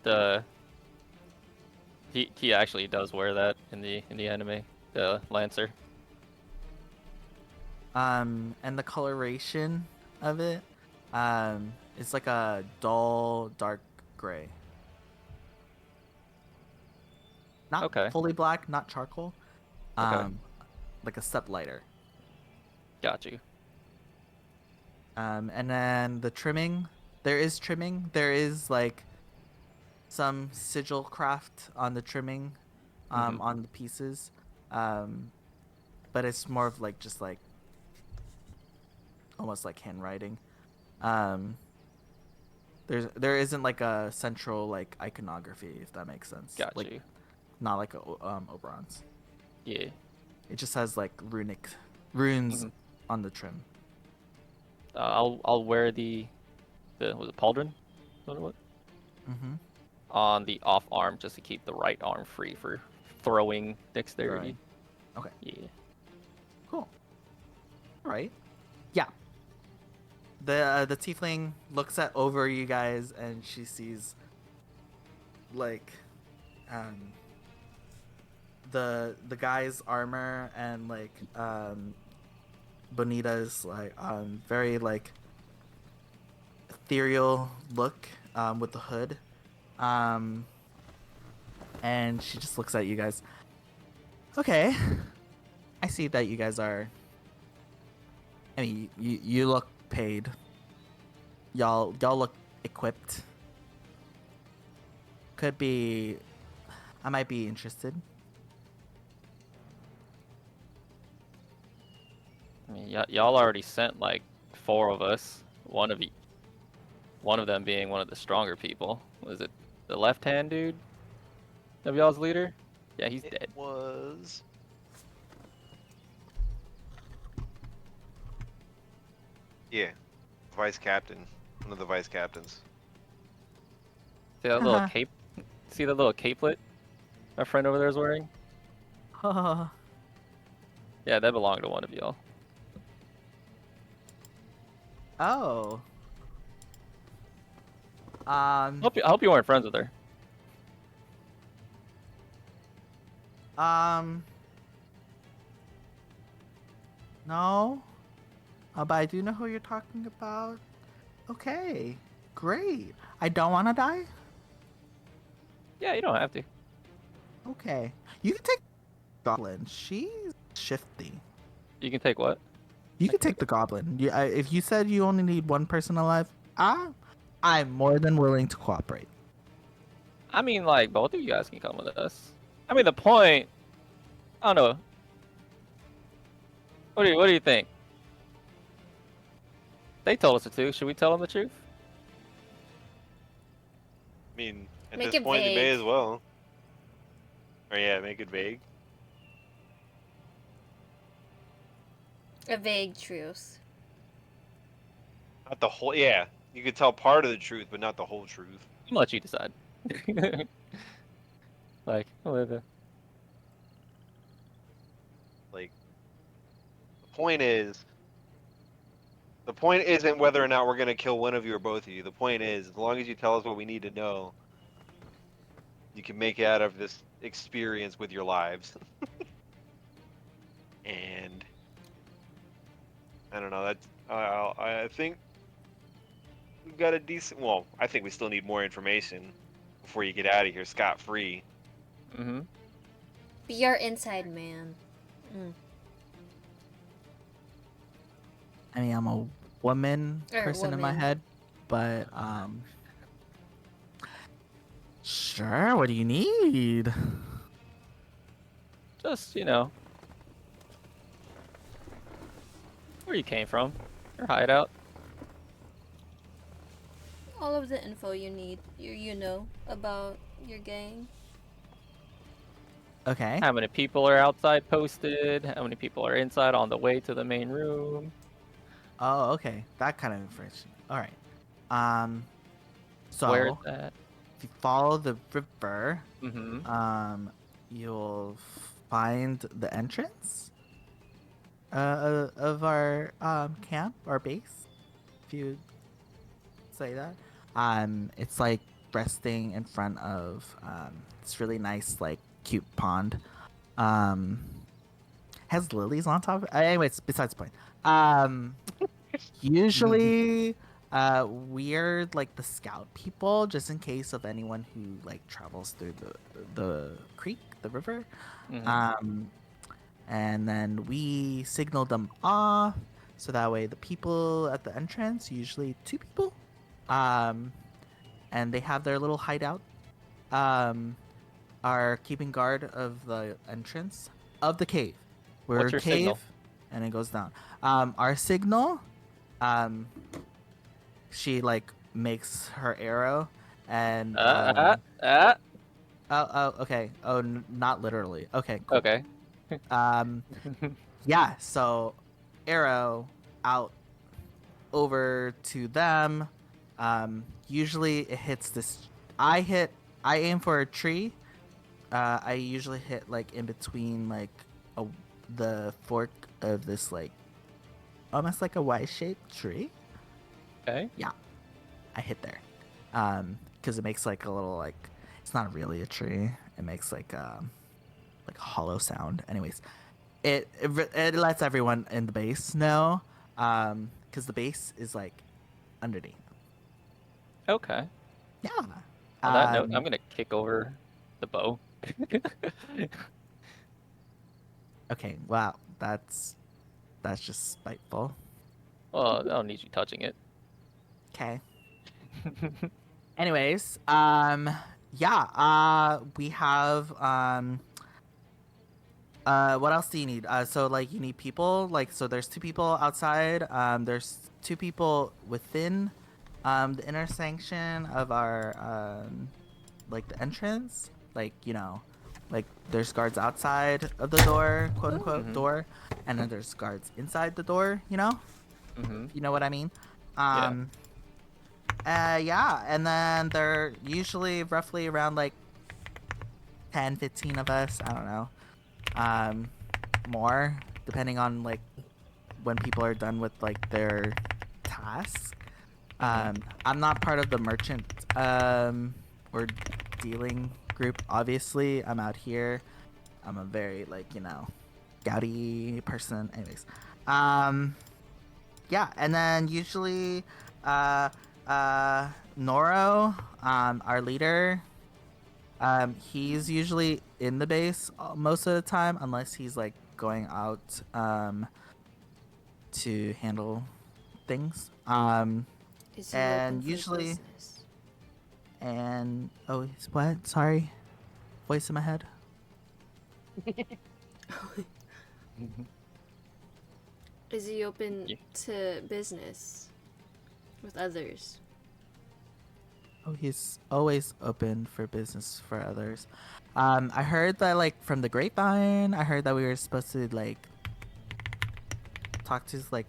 the he actually does wear that in the anime, the Lancer. And the coloration of it, it's like a dull dark gray. Not Okay. fully black, not charcoal. Okay. Like a step lighter. Got you. And then the trimming, there is trimming. There is like some sigil craft on the trimming, Mhm. on the pieces. But it's more of like just like almost like handwriting. Um, there isn't like a central like iconography, if that makes sense. Got Like you. not like Oberon's. Yeah. It just has like runic runes Mhm. on the trim. I'll wear the was it pauldron? What? Mm-hmm. On the off arm just to keep the right arm free for throwing dexterity. Okay. Yeah. Cool. All right. Yeah. The tiefling looks at over you guys and she sees like the guy's armor and like Bonita's like very like ethereal look with the hood. And she just looks at you guys. Okay. I see that you guys are, I mean, you look paid. Y'all look equipped. Could be, I might be interested. I mean, y'all already sent like 4 of us. One of them being one of the stronger people. Was it the left hand dude of y'all's leader? Yeah, he's dead. Was yeah, vice captain, one of the vice captains. See that little cape? See that little capelet my friend over there is wearing? Yeah, that belonged to one of y'all. Oh. I hope you weren't friends with her. No. But I do know who you're talking about. Okay. Great. I don't want to die? Yeah, you don't have to. Okay. You can take Goblin. She's shifty. You can take what? You can take the Goblin. If you said you only need one person alive, I'm more than willing to cooperate. I mean, like, both of you guys can come with us. I mean, the point. I don't know. What do you think? They told us the truth. Should we tell them the truth? I mean, at Make this it point, you may vague. as well. Or yeah, make it vague. A vague truth. Not the whole. Yeah, you could tell part of the truth, but not the whole truth. I'll let you decide. Like, whatever. Like, the point isn't whether or not we're gonna kill one of you or both of you. The point is, as long as you tell us what we need to know, you can make it out of this experience with your lives. And I don't know. That's I think we've got a decent. Well, I think we still need more information before you get out of here scot free. Mm-hmm. Be our inside man. I mean, I'm a woman Or person in my woman. head, but sure. What do you need? Just, where you came from. Your hideout. All of the info you need, you know, about your gang. Okay. How many people are outside posted? How many people are inside on the way to the main room? Oh, okay. That kind of information. All right. Where's So that? if you follow the river, Mm-hmm. you'll find the entrance of our camp, our base. If you say that, it's like resting in front of this really nice, like, cute pond. Um, has lilies on top. Anyways, besides the point. Usually, we're like the scout people, just in case of anyone who like travels through the creek, the river. Mm-hmm. And then we signal them off, so that way the people at the entrance, usually two people, and they have their little hideout, are keeping guard of the entrance of the cave. We're What's a your cave, signal? and it goes down. Our signal, um, she like makes her arrow, and oh, okay. Oh, not literally. Okay, cool. Okay. Um, yeah. So, arrow out over to them. Usually it hits this. I aim for a tree. I usually hit like in between like a, the fork of this like almost like a Y-shaped tree. Okay. Yeah, I hit there. Because it makes like a little like it's not really a tree. It makes like a hollow sound. Anyways, it lets everyone in the base know. Because the base is like underneath. Okay. Yeah. On that note, I'm gonna kick over the bow. Okay. Wow. That's just spiteful. Well, I don't need you touching it. Okay. Anyways, yeah, we have, what else do you need? So, like, you need people, like, so there's two people outside, there's two people within, the inner sanction of our, like, the entrance, like, like, there's guards outside of the door, quote unquote, Mhm. door, and then there's guards inside the door, Mm-hmm. you know what I mean? Yeah. Yeah, and then they're usually roughly around like 10, 15 of us. I don't know. More, depending on like when people are done with like their tasks. I'm not part of the merchant or dealing group, obviously. I'm out here. I'm a very like, gouty person. Anyways. Yeah, and then usually Noro, our leader, he's usually in the base most of the time, unless he's like going out to handle things. Is he And open for usually, business? and oh, what? Sorry, voice in my head. Is he open Yeah. to business with others? Oh, he's always open for business for others. I heard that like from the grapevine, I heard that we were supposed to like talk to like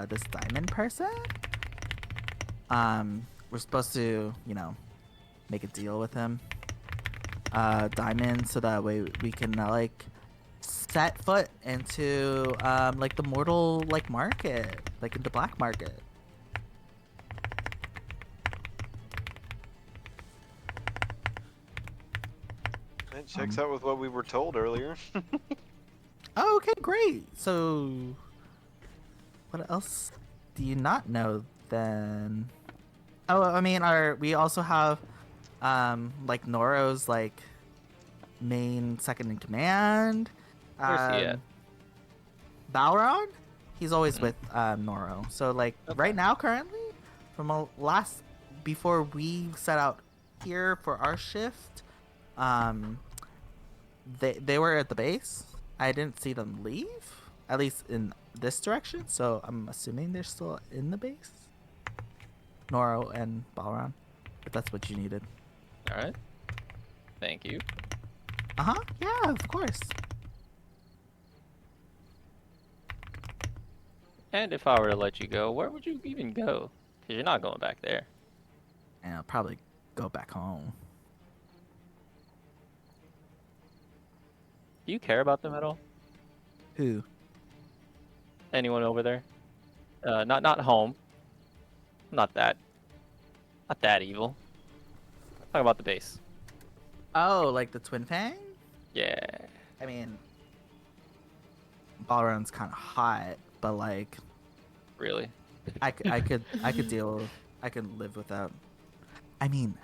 this diamond person. We're supposed to, make a deal with him. Diamond, so that way we can like set foot into like the mortal like market, like in the black market. That checks out with what we were told earlier. Oh, okay, great. So, what else do you not know then? Oh, I mean, we also have like Noro's like main second in command. Where's he at? Balron, he's always Mhm. with Noro. So like Okay. right now, currently, from before we set out here for our shift, they were at the base. I didn't see them leave, at least in this direction. So I'm assuming they're still in the base. Noro and Balron, if that's what you needed. All right. Thank you. Yeah, of course. And if I were to let you go, where would you even go? Because you're not going back there. And I'll probably go back home. Do you care about them at all? Who? Anyone over there? Not home. Not that evil. Talk about the base. Oh, like the Twin Fang? Yeah. I mean, Balron's kind of hot, but like Really? I could live without. I mean,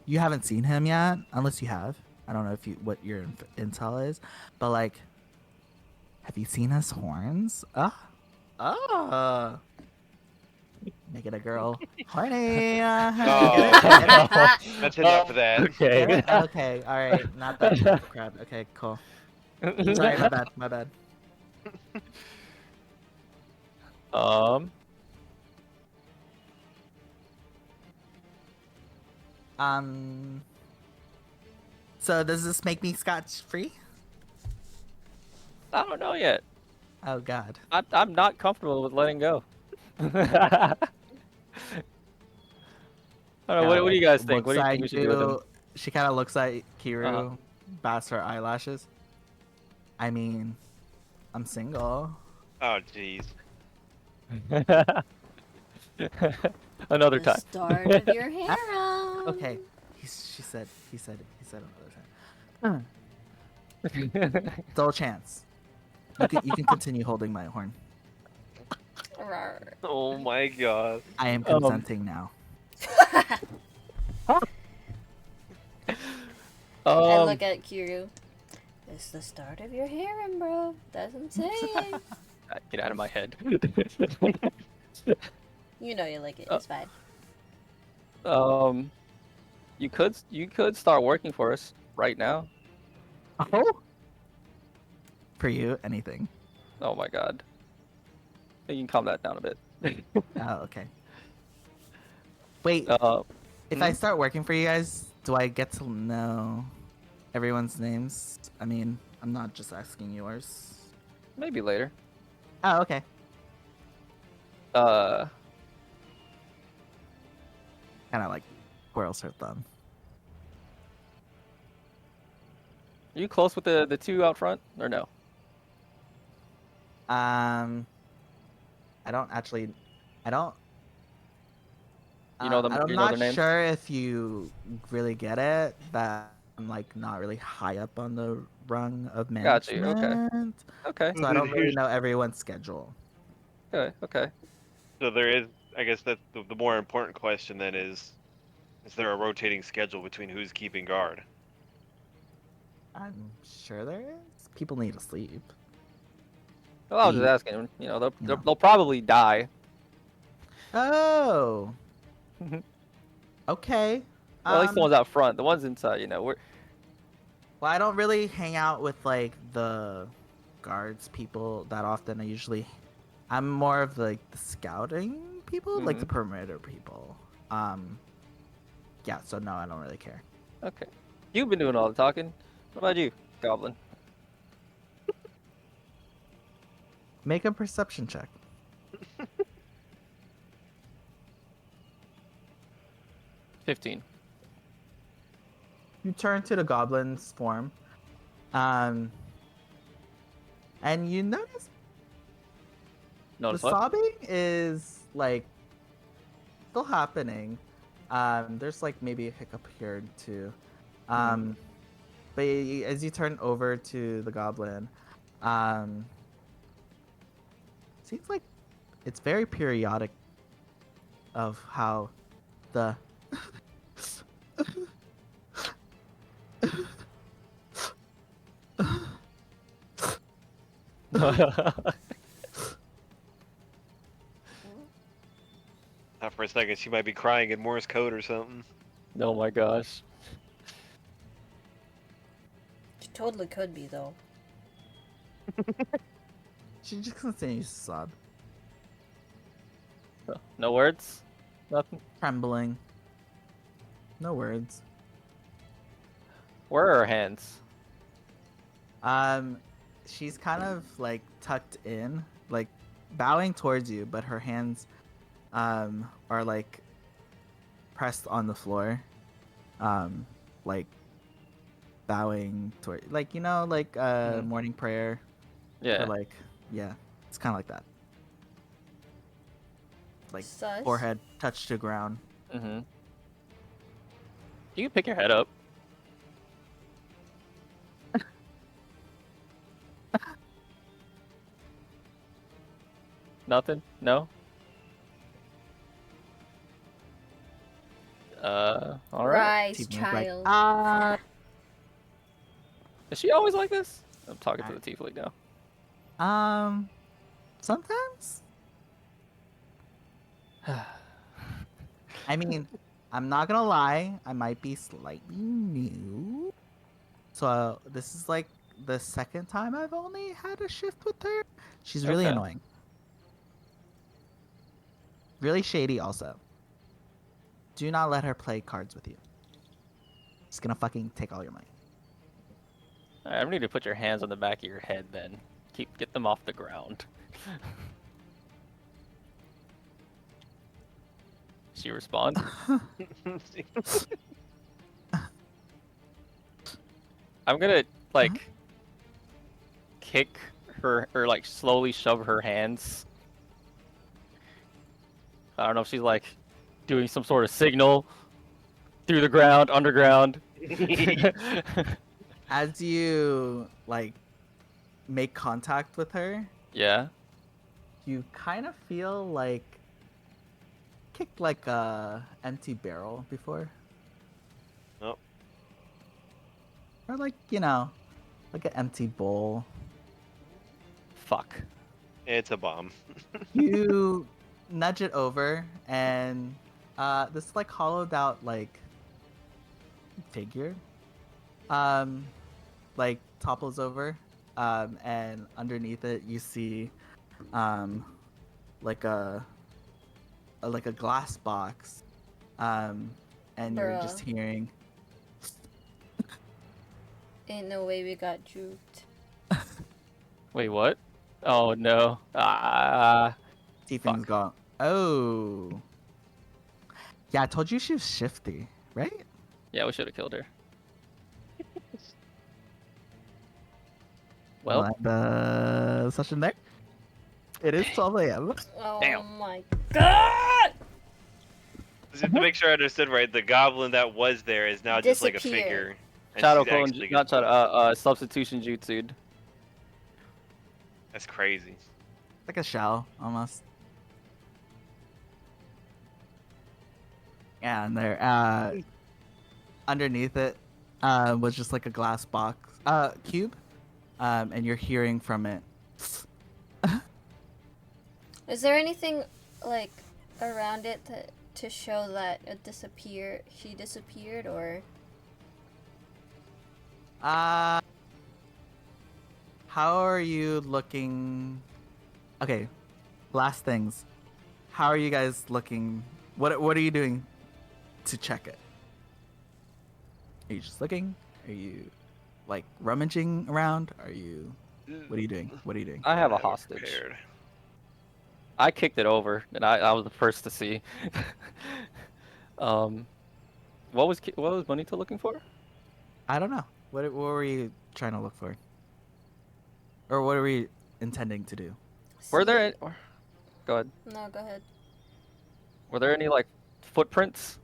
you haven't seen him yet, unless you have. I don't know what your intel is, but like, have you seen his horns? Make it a girl. Horny. Oh, Get it? that's enough of that. Get Okay. it? Okay, all right. Not that type of crap. Okay, cool. Sorry, my bad. My bad. Um. So does this make me scotch free? I don't know yet. Oh God. I'm not comfortable with letting go. I don't know. What do you guys think? What do you think we should do with him? She kind of looks at Kiru, Uh-huh. bats her eyelashes. I mean, I'm single. Oh, jeez. Another The time. start of your harem. Okay. He said another time. Still a chance. You can continue holding my horn. Rawr. Oh my god. I am consenting now. I look at Kiru. It's the start of your harem, bro. That's what I'm saying. Get out of my head. You know you like it. It's fine. You could start working for us right now. Oh. For you, anything. Oh my god. You can calm that down a bit. Oh, okay. Wait, if hmm? I start working for you guys, do I get to know everyone's names? I mean, I'm not just asking yours. Maybe later. Oh, okay. Uh, Kind of like twirls her thumb. are you close with the two out front or no? I don't. You know them. I'm You know their not names. sure if you really get it that I'm like not really high up on the rung of Got you, management. okay. Okay. So I don't really know everyone's schedule. Okay. Okay. So there is, I guess that's the more important question then is there a rotating schedule between who's keeping guard? I'm sure there is. People need to sleep. Well, I was just asking. You know, they'll probably die. Oh. Okay. Well, at least the ones out front. The ones inside, you know, we're Well, I don't really hang out with like the guards people that often. I'm more of like the scouting people, like the perimeter people. Yeah. So no, I don't really care. Okay. You've been doing all the talking. What about you, Goblin? Make a perception check. 15. You turn to the goblin's form, and you notice Notice the what? sobbing is like still happening. There's like maybe a hiccup here too. But as you turn over to the goblin, seems like it's very periodic of how the Not for a second, she might be crying in Morse code or something. Oh my gosh. She totally could be though. she just continues to sob, No words? Nothing? trembling. No words. Where are her hands? She's kind of like tucked in, like bowing towards you, but her hands are like pressed on the floor, like bowing toward, like like morning prayer. Yeah. Or like, yeah, it's kind of like that. Like Sus. forehead touched to ground. Mm-hmm. You can pick your head up. Nothing? No? Alright. Rise, Tiffany's like, child. Is she always like this? I'm talking to the tiefling now. Sometimes. I mean, I'm not gonna lie, I might be slightly new. So this is like the second time I've only had a shift with her. She's really Okay. annoying. Really shady also. Do not let her play cards with you. She's gonna fucking take all your money. Alright, I need to put your hands on the back of your head then. Get them off the ground. She responds. I'm gonna like kick her or like slowly shove her hands. I don't know if she's like doing some sort of signal through the ground, underground. As you like make contact with her, Yeah. you kind of feel like kicked like a empty barrel before. Oh. Or like, like an empty bowl. Fuck. It's a bomb. You nudge it over, and this like hollowed out like figure like topples over, and underneath it you see like a glass box, and you're just hearing Ain't no way we got juked. Wait, what? Oh no. Tiefling's go, oh yeah, I told you she was shifty, right? Yeah, we should have killed her. Well, and session there. It is 12 a.m. Oh Damn. my god! Just to make sure I understood right, the goblin that was there is now just like a Disappeared. figure. And Shadow she's clone, actually not gonna- shadow, substitution jutsu. That's crazy. Like a shell, almost. Yeah, and there, underneath it, was just like a glass box, cube, and you're hearing from it. Is there anything like around it to show that she disappeared, or? How are you looking? Okay, last things. How are you guys looking? What are you doing to check it? Are you just looking? Are you like rummaging around? Are you? What are you doing? What are you doing? I have a Have it hostage. prepared. I kicked it over, and I was the first to see. um, what was Bonita looking for? I don't know. What were you trying to look for? Or what are we intending to do? Were there See- any, go ahead. No, go ahead. Were there any like footprints?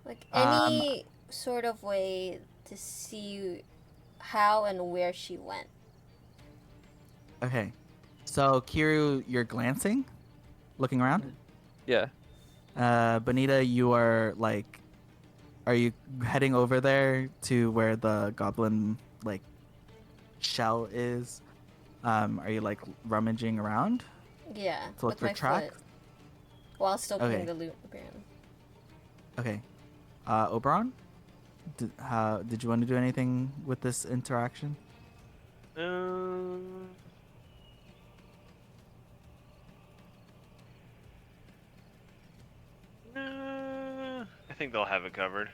Like Um, any sort of way to see how and where she went. Okay. So Kiru, you're glancing, looking around. Yeah. Bonita, you are like, are you heading over there to where the goblin like shell is? Are you like rummaging around Yeah, to look with for my tracks? foot. While still putting Okay. the loot, apparently. Okay. Oberon, did you want to do anything with this interaction? Um, I think they'll have it covered.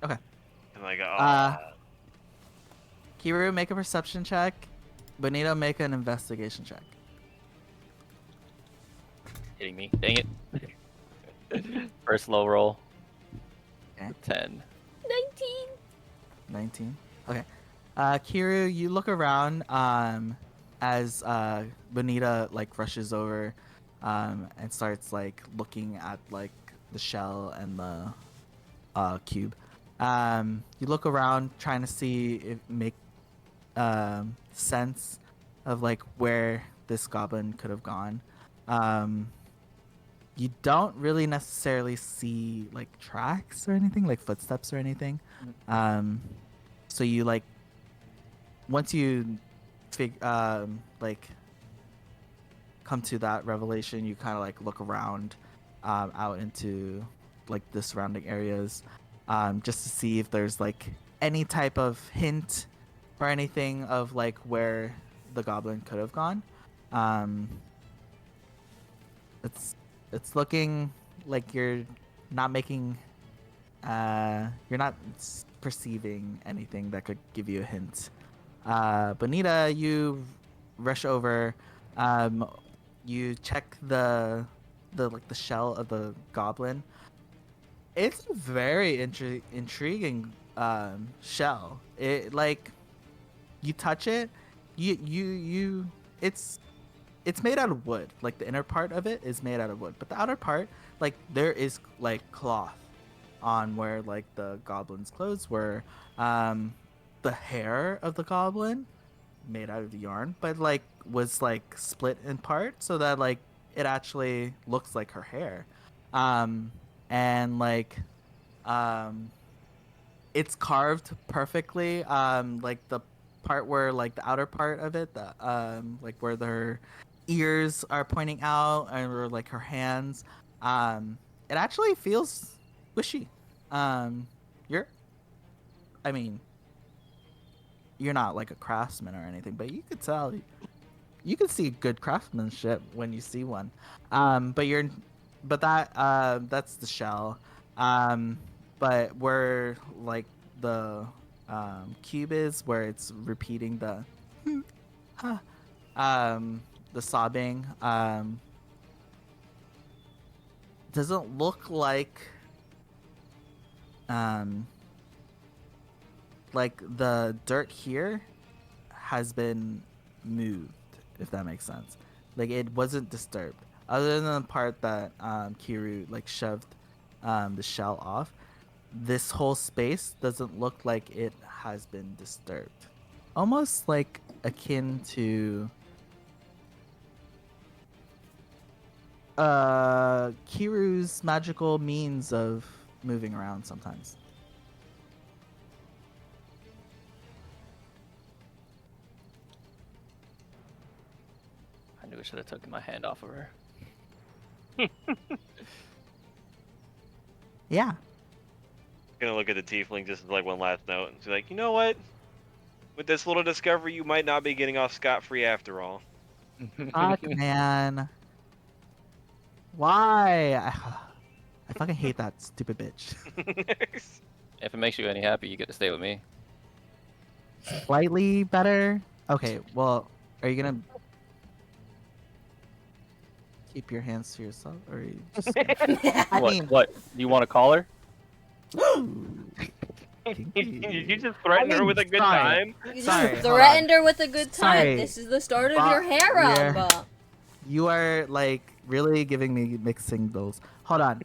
Okay. And like, Kiru, make a perception check. Bonita, make an investigation check. Hitting me. Dang it. First low roll. Okay. 10. 19! 19. Okay. Kiru, you look around as Bonita like rushes over and starts like looking at like the shell and the cube. You look around trying to see if make sense of like where this goblin could have gone. You don't really necessarily see like tracks or anything, like footsteps or anything. So you like once you like come to that revelation, you kind of like look around out into like the surrounding areas just to see if there's like any type of hint or anything of like where the goblin could have gone. Um, it's looking like you're not making you're not perceiving anything that could give you a hint. Bonita, you rush over. You check the like the shell of the goblin. It's a very intriguing shell. It like you touch it, you it's made out of wood. Like the inner part of it is made out of wood, but the outer part, like there is like cloth on where like the goblin's clothes were. The hair of the goblin made out of yarn, but like was like split in part so that like it actually looks like her hair. Um, and like um, it's carved perfectly. Like the part where like the outer part of it, the like where her ears are pointing out, or like her hands. It actually feels squishy. You're, I mean, you're not like a craftsman or anything, but you could tell, you can see good craftsmanship when you see one. But that's the shell. Um, but where like the cube is, where it's repeating the huh, the sobbing, doesn't look um like the dirt here has been moved, if that makes sense. Like it wasn't disturbed, other than the part that Kiru like shoved the shell off. This whole space doesn't look like it has been disturbed. Almost like akin to Kiru's magical means of moving around sometimes. I knew I should have taken my hand off of her. Yeah. Gonna look at the tiefling just as like one last note and be like, you know what? With this little discovery, you might not be getting off scot-free after all. Fuck, man. Why? I fucking hate that stupid bitch. If it makes you any happy, you get to stay with me. Slightly better. Okay, well, are you gonna keep your hands to yourself, or are you just? I What? mean, What? You want to call her? ooh, Did kinky. you just threaten her with a good sorry. time? You Sorry, just hold threatened her with a good time. Sorry. This is the start of But your harem. we're- You are like really giving me mixed signals. Hold on.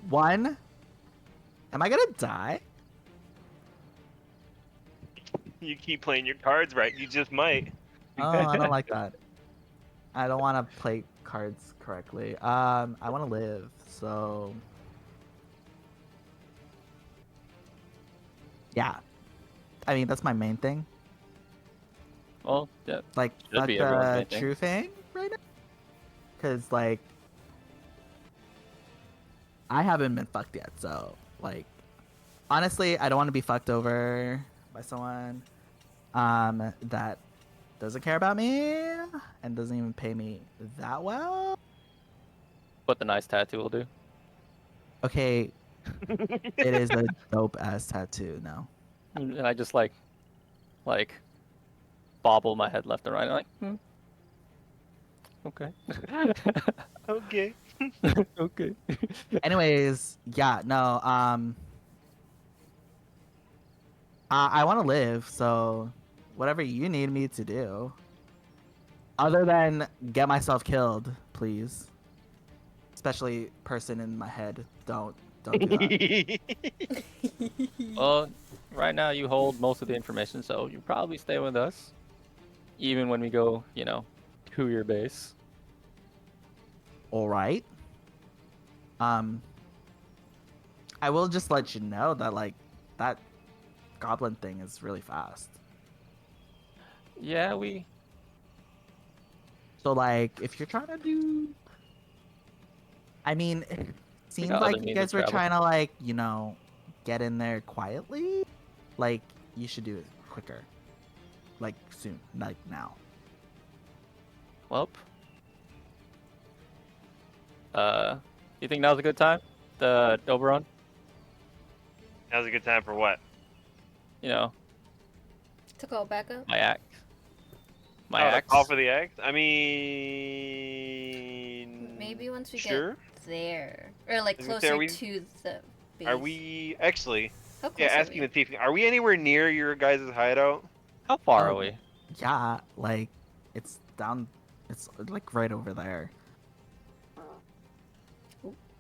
One. Am I gonna die? You keep playing your cards right. You just might. Oh, I don't like that. I don't want to play cards correctly. I want to live, so yeah. I mean, that's my main thing. Well, yeah. Like, Should fuck be everyone's the main thing. true thing right now. Cause like, I haven't been fucked yet, so like, honestly, I don't want to be fucked over by someone, that doesn't care about me and doesn't even pay me that well. What the nice tattoo will do. Okay, it is a dope ass tattoo now. And I just like bobble my head left and right. Like, okay. Okay. Okay. Anyways, yeah, no, I want to live, so whatever you need me to do, other than get myself killed, please. Especially person in my head, don't do that. Well, right now you hold most of the information, so you probably stay with us, even when we go, to your base. All right. I will just let you know that like that goblin thing is really fast. Yeah, we. So like, if you're trying to do, I mean, it seems got like other you means guys of were travel. trying to like, get in there quietly. Like, you should do it quicker. Like soon, like now. Well. You think now's a good time? The Oberon? Now's a good time for what? To call back up. My axe. My Oh, axe. call for the axe? I mean... Maybe once we Sure. get there, or like I was gonna say, are closer we- to the base. Are we... Actually, How close yeah, are asking we? the tiefling, are we anywhere near your guys' hideout? How far Oh. are we? Yeah, like it's down. It's like right over there.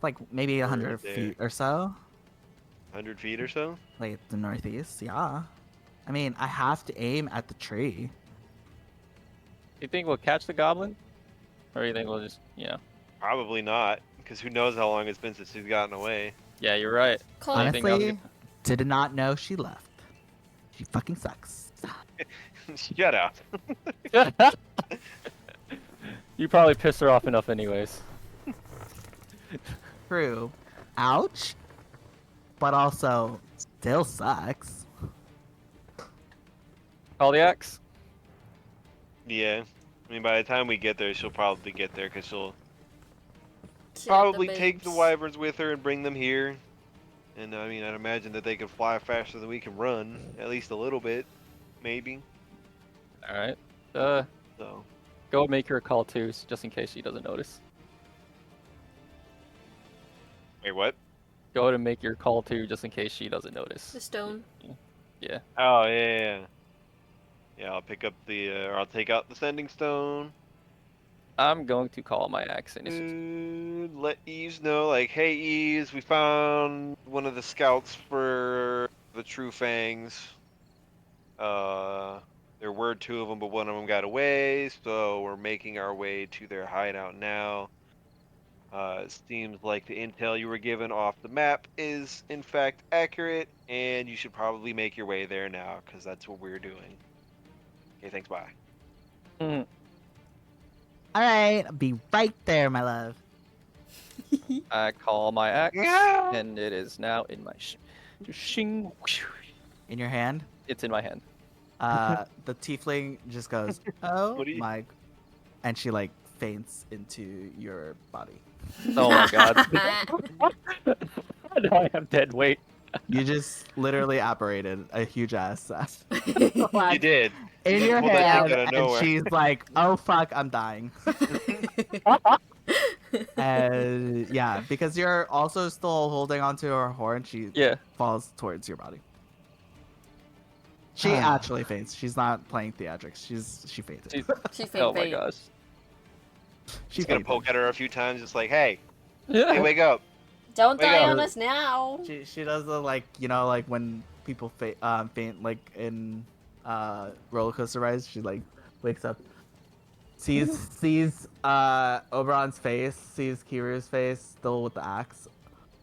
Like maybe 100 there? feet or so. 100 feet or so? Like the northeast. Yeah. I mean, I have to aim at the tree. You think we'll catch the goblin? Or you think we'll just, Probably not, because who knows how long it's been since he's gotten away. Yeah, you're right. Call Do you think now's a Honestly, did not know she left. She fucking sucks. Shut up. good- You probably pissed her off enough anyways. True. Ouch. But also, still sucks. Call the axe? Yeah. I mean, by the time we get there, she'll probably get there, because she'll to probably take the base. wyverns with her and bring them here. And I mean, I'd imagine that they can fly faster than we can run, at least a little bit, maybe. Alright. So, Go make her a call too, just in case she doesn't notice. wait, what? Go to make your call too, just in case she doesn't notice. The stone. Yeah. Oh, yeah. Yeah, I'll pick up or I'll take out the sending stone. I'm going to call my axe initiative. Let Eves know, like, hey Eves, we found one of the scouts for the True Fangs. There were two of them, but one of them got away, so we're making our way to their hideout now. It seems like the intel you were given off the map is, in fact, accurate, and you should probably make your way there now, because that's what we're doing. Okay, thanks, bye. Hmm. All right, I'll be right there, my love. I call my axe, Yeah. and it is now in my shing. In your hand, It's in my hand. the tiefling just goes, "Oh What do you? my," and she like faints into your body. Oh my god. Now I have dead weight. You just literally apparated a huge ass You like, did. in You your pulled that thing hand, out of and nowhere. she's like, "Oh fuck, I'm dying." And yeah, because you're also still holding onto her horn, she Yeah. falls towards your body. She actually faints. She's not playing theatrics. She fainted. She's- She Oh faint my faint. gosh. She's Gonna poke at her a few times, just like, hey, Yeah. wake up. Don't Wake die up. on us now. She does the like like when people faint like in roller coaster rides. She like wakes up, sees Oberon's face, sees Kiru's face still with the axe,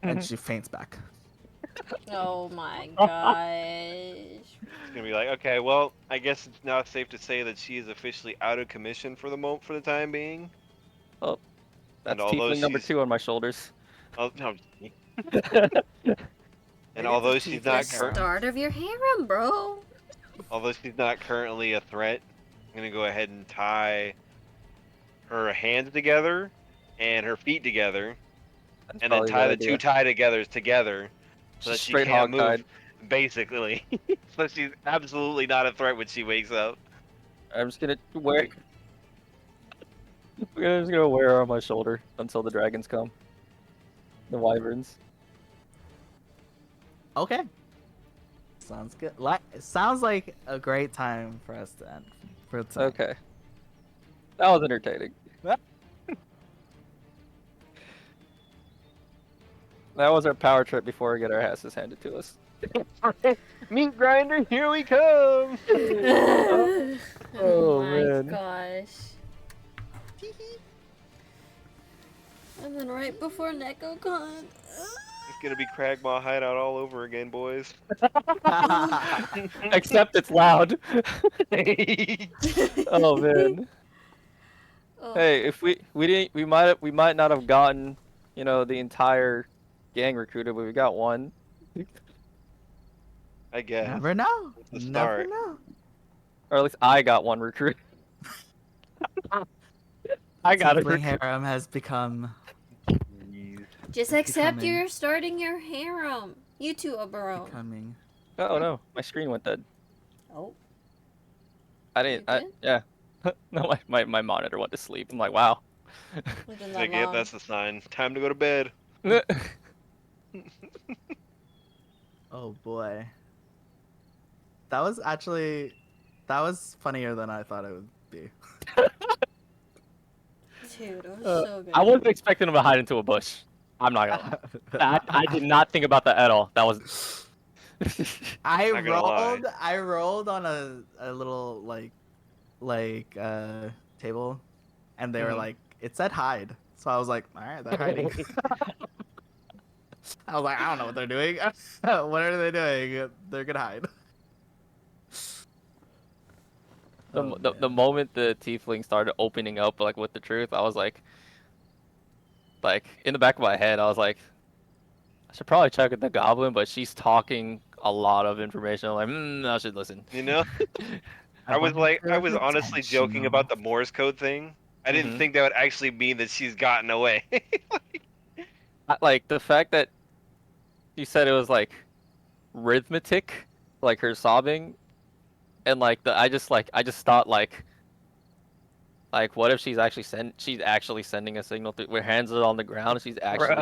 and she faints back. Oh my gosh. It's gonna be like, okay, well, I guess it's now safe to say that she is officially out of commission for the time being. Oh, And that's although tiefling number she's- 2 on my shoulders. Oh no. Maybe And it's although a she's tiefling not The harem. start of your harem, bro. currently a threat, I'm gonna go ahead and tie her hands together and her feet together, That's and then probably a tie good the idea. two tie together so that Just she straight can't move. hog-tied. Basically, so she's absolutely not a threat when she wakes up. I'm just gonna wear. I'm just gonna wear her on my shoulder until the dragons come. The wyverns. Okay. Sounds good. Like sounds like a great time for us to end. For tonight. Okay. That was entertaining. That was our power trip before we get our asses handed to us. Meat grinder, here we come. Oh, Oh, my man. gosh. And then right before NecoCon. It's gonna be Cragmaw Hideout all over again, boys. Except it's loud. Oh man. Oh. Hey, if we didn't, we might not have gotten, the entire gang recruited, but we got one. I guess. Never know. the Never start. know. Or at least I got one recruit. I got a Tiefling recruit. harem has become. Just accept becoming- you're starting your harem. You too, Oberon. Becoming. Oh no, my screen went dead. Oh. I didn't. You Yeah. No, my monitor went to sleep. I'm like, wow. It's been I that get long. that's the sign. Time to go to bed. Oh boy. That was funnier than I thought it would be. Dude, it was Uh, so good. I wasn't expecting him to hide into a bush. I'm not gonna. I did not think about that at all. That was. I Not gonna lie. rolled on a little table, and they were Mhm. like, it said hide, so I was like, all right, they're hiding. I was like, I don't know what they're doing. What are they doing? They're gonna hide. The moment the tiefling started opening up like with the truth, I was like in the back of my head, I was like, I should probably check with the goblin, but she's talking a lot of information. I'm like, I should listen. You know? I was honestly joking about the Morse code thing. I didn't Mhm. think that would actually mean that she's gotten away. Like the fact that she said it was like rhythmic, like her sobbing, and like I just thought like what if she's actually sending a signal through her hands are on the ground, she's actually.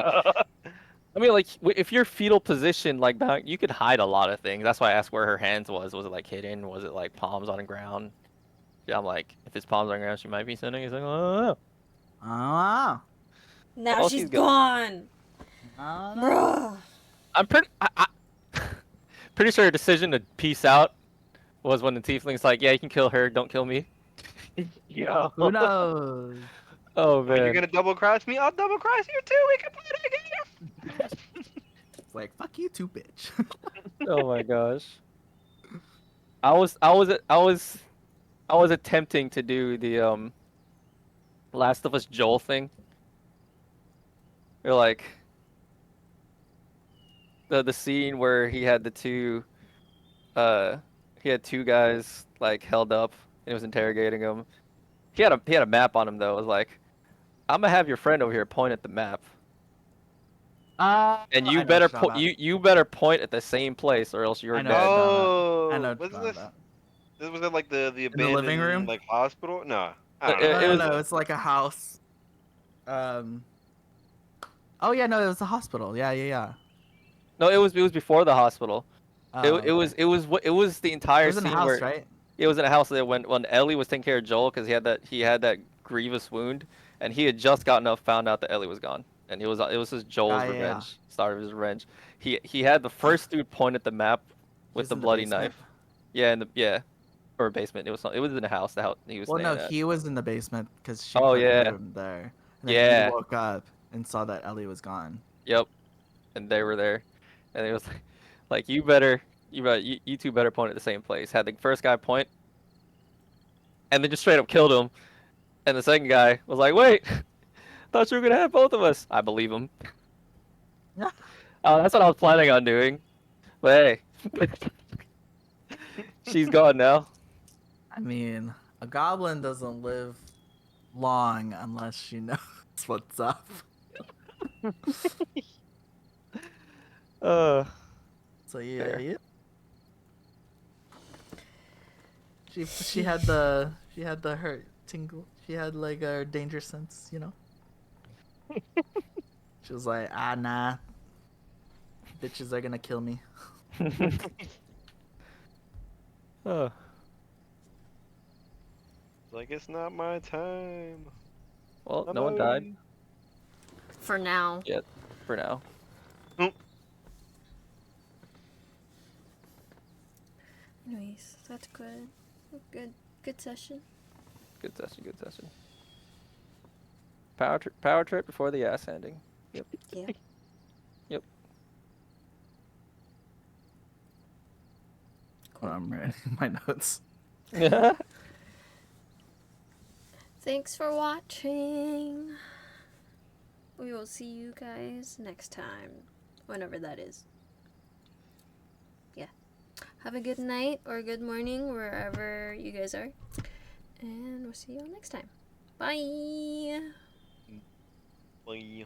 I mean, like, if you're fetal position, like, you could hide a lot of things. That's why I asked where her hands was. Was it, like, hidden? Was it, like, palms on the ground? Yeah, I'm like, if it's palms on the ground, she might be sending a signal. I don't know. Ah. Now Oh, she's she's gone. Bruh. I'm pretty sure her decision to peace out was when the tiefling's like, yeah, you can kill her, don't kill me. Yo. Who knows? Oh, Oh, man. you're gonna double cross me? I'll double cross you too. We can play that game. It's like, fuck you too, bitch. Oh, my gosh. I was attempting to do the Last of Us Joel thing. Or like the scene where he had the two uh he had two guys like held up and he was interrogating them. He had a map on him though. It was like, I'm gonna have your friend over here point at the map. And I you know what better you're talking about. you better point at the same place or else you're I know what dead. you're talking about. I know Oh, what you're wasn't talking this? about. This was in like the In the living abandoned room? like hospital? No, I It, don't know. it, What it No, was was no, no. it? It's like a house. Um. Oh yeah, no, it was a hospital. Yeah, yeah, yeah. no, it was before the hospital. It Oh, it okay. was it was it was the It entire was in a scene house, where right? it was in a house that when Ellie was taking care of Joel because he had that grievous wound and he had just gotten up found out that Ellie was gone and it was his Yeah, Joel's yeah, yeah. revenge, start of his revenge. He had the first dude point at the map He with was the in the bloody basement. knife. Yeah, or a basement. It was in a house he was Well, no, staying at. he was in the basement because she Oh put yeah, him there, and then he yeah, woke up and saw that Ellie was gone. yep. And they were there, and it was like you two better point at the same place. Had the first guy point, and then just straight up killed him. And the second guy was like, "Wait, thought you were gonna have both of us." I believe him. Yeah. That's what I was planning on doing. But hey, she's gone now. I mean, a goblin doesn't live long unless she knows what's up. Uh, So yeah, Fair. yeah. She she had the hurt tingle. She had like a danger sense, you know. She was like, ah nah, bitches are gonna kill me. uh, Like it's not my time. well, I'm no one died alone. For now. yet, for now. Anyways, that's good. Good session. Good session. Good session. Power trip before the ass ending. Yep. Yeah. Yep. Hold on, I'm writing my notes. Thanks for watching. We will see you guys next time. Whenever that is. Yeah. Have a good night or good morning wherever you guys are. And we'll see you all next time. Bye. Bye.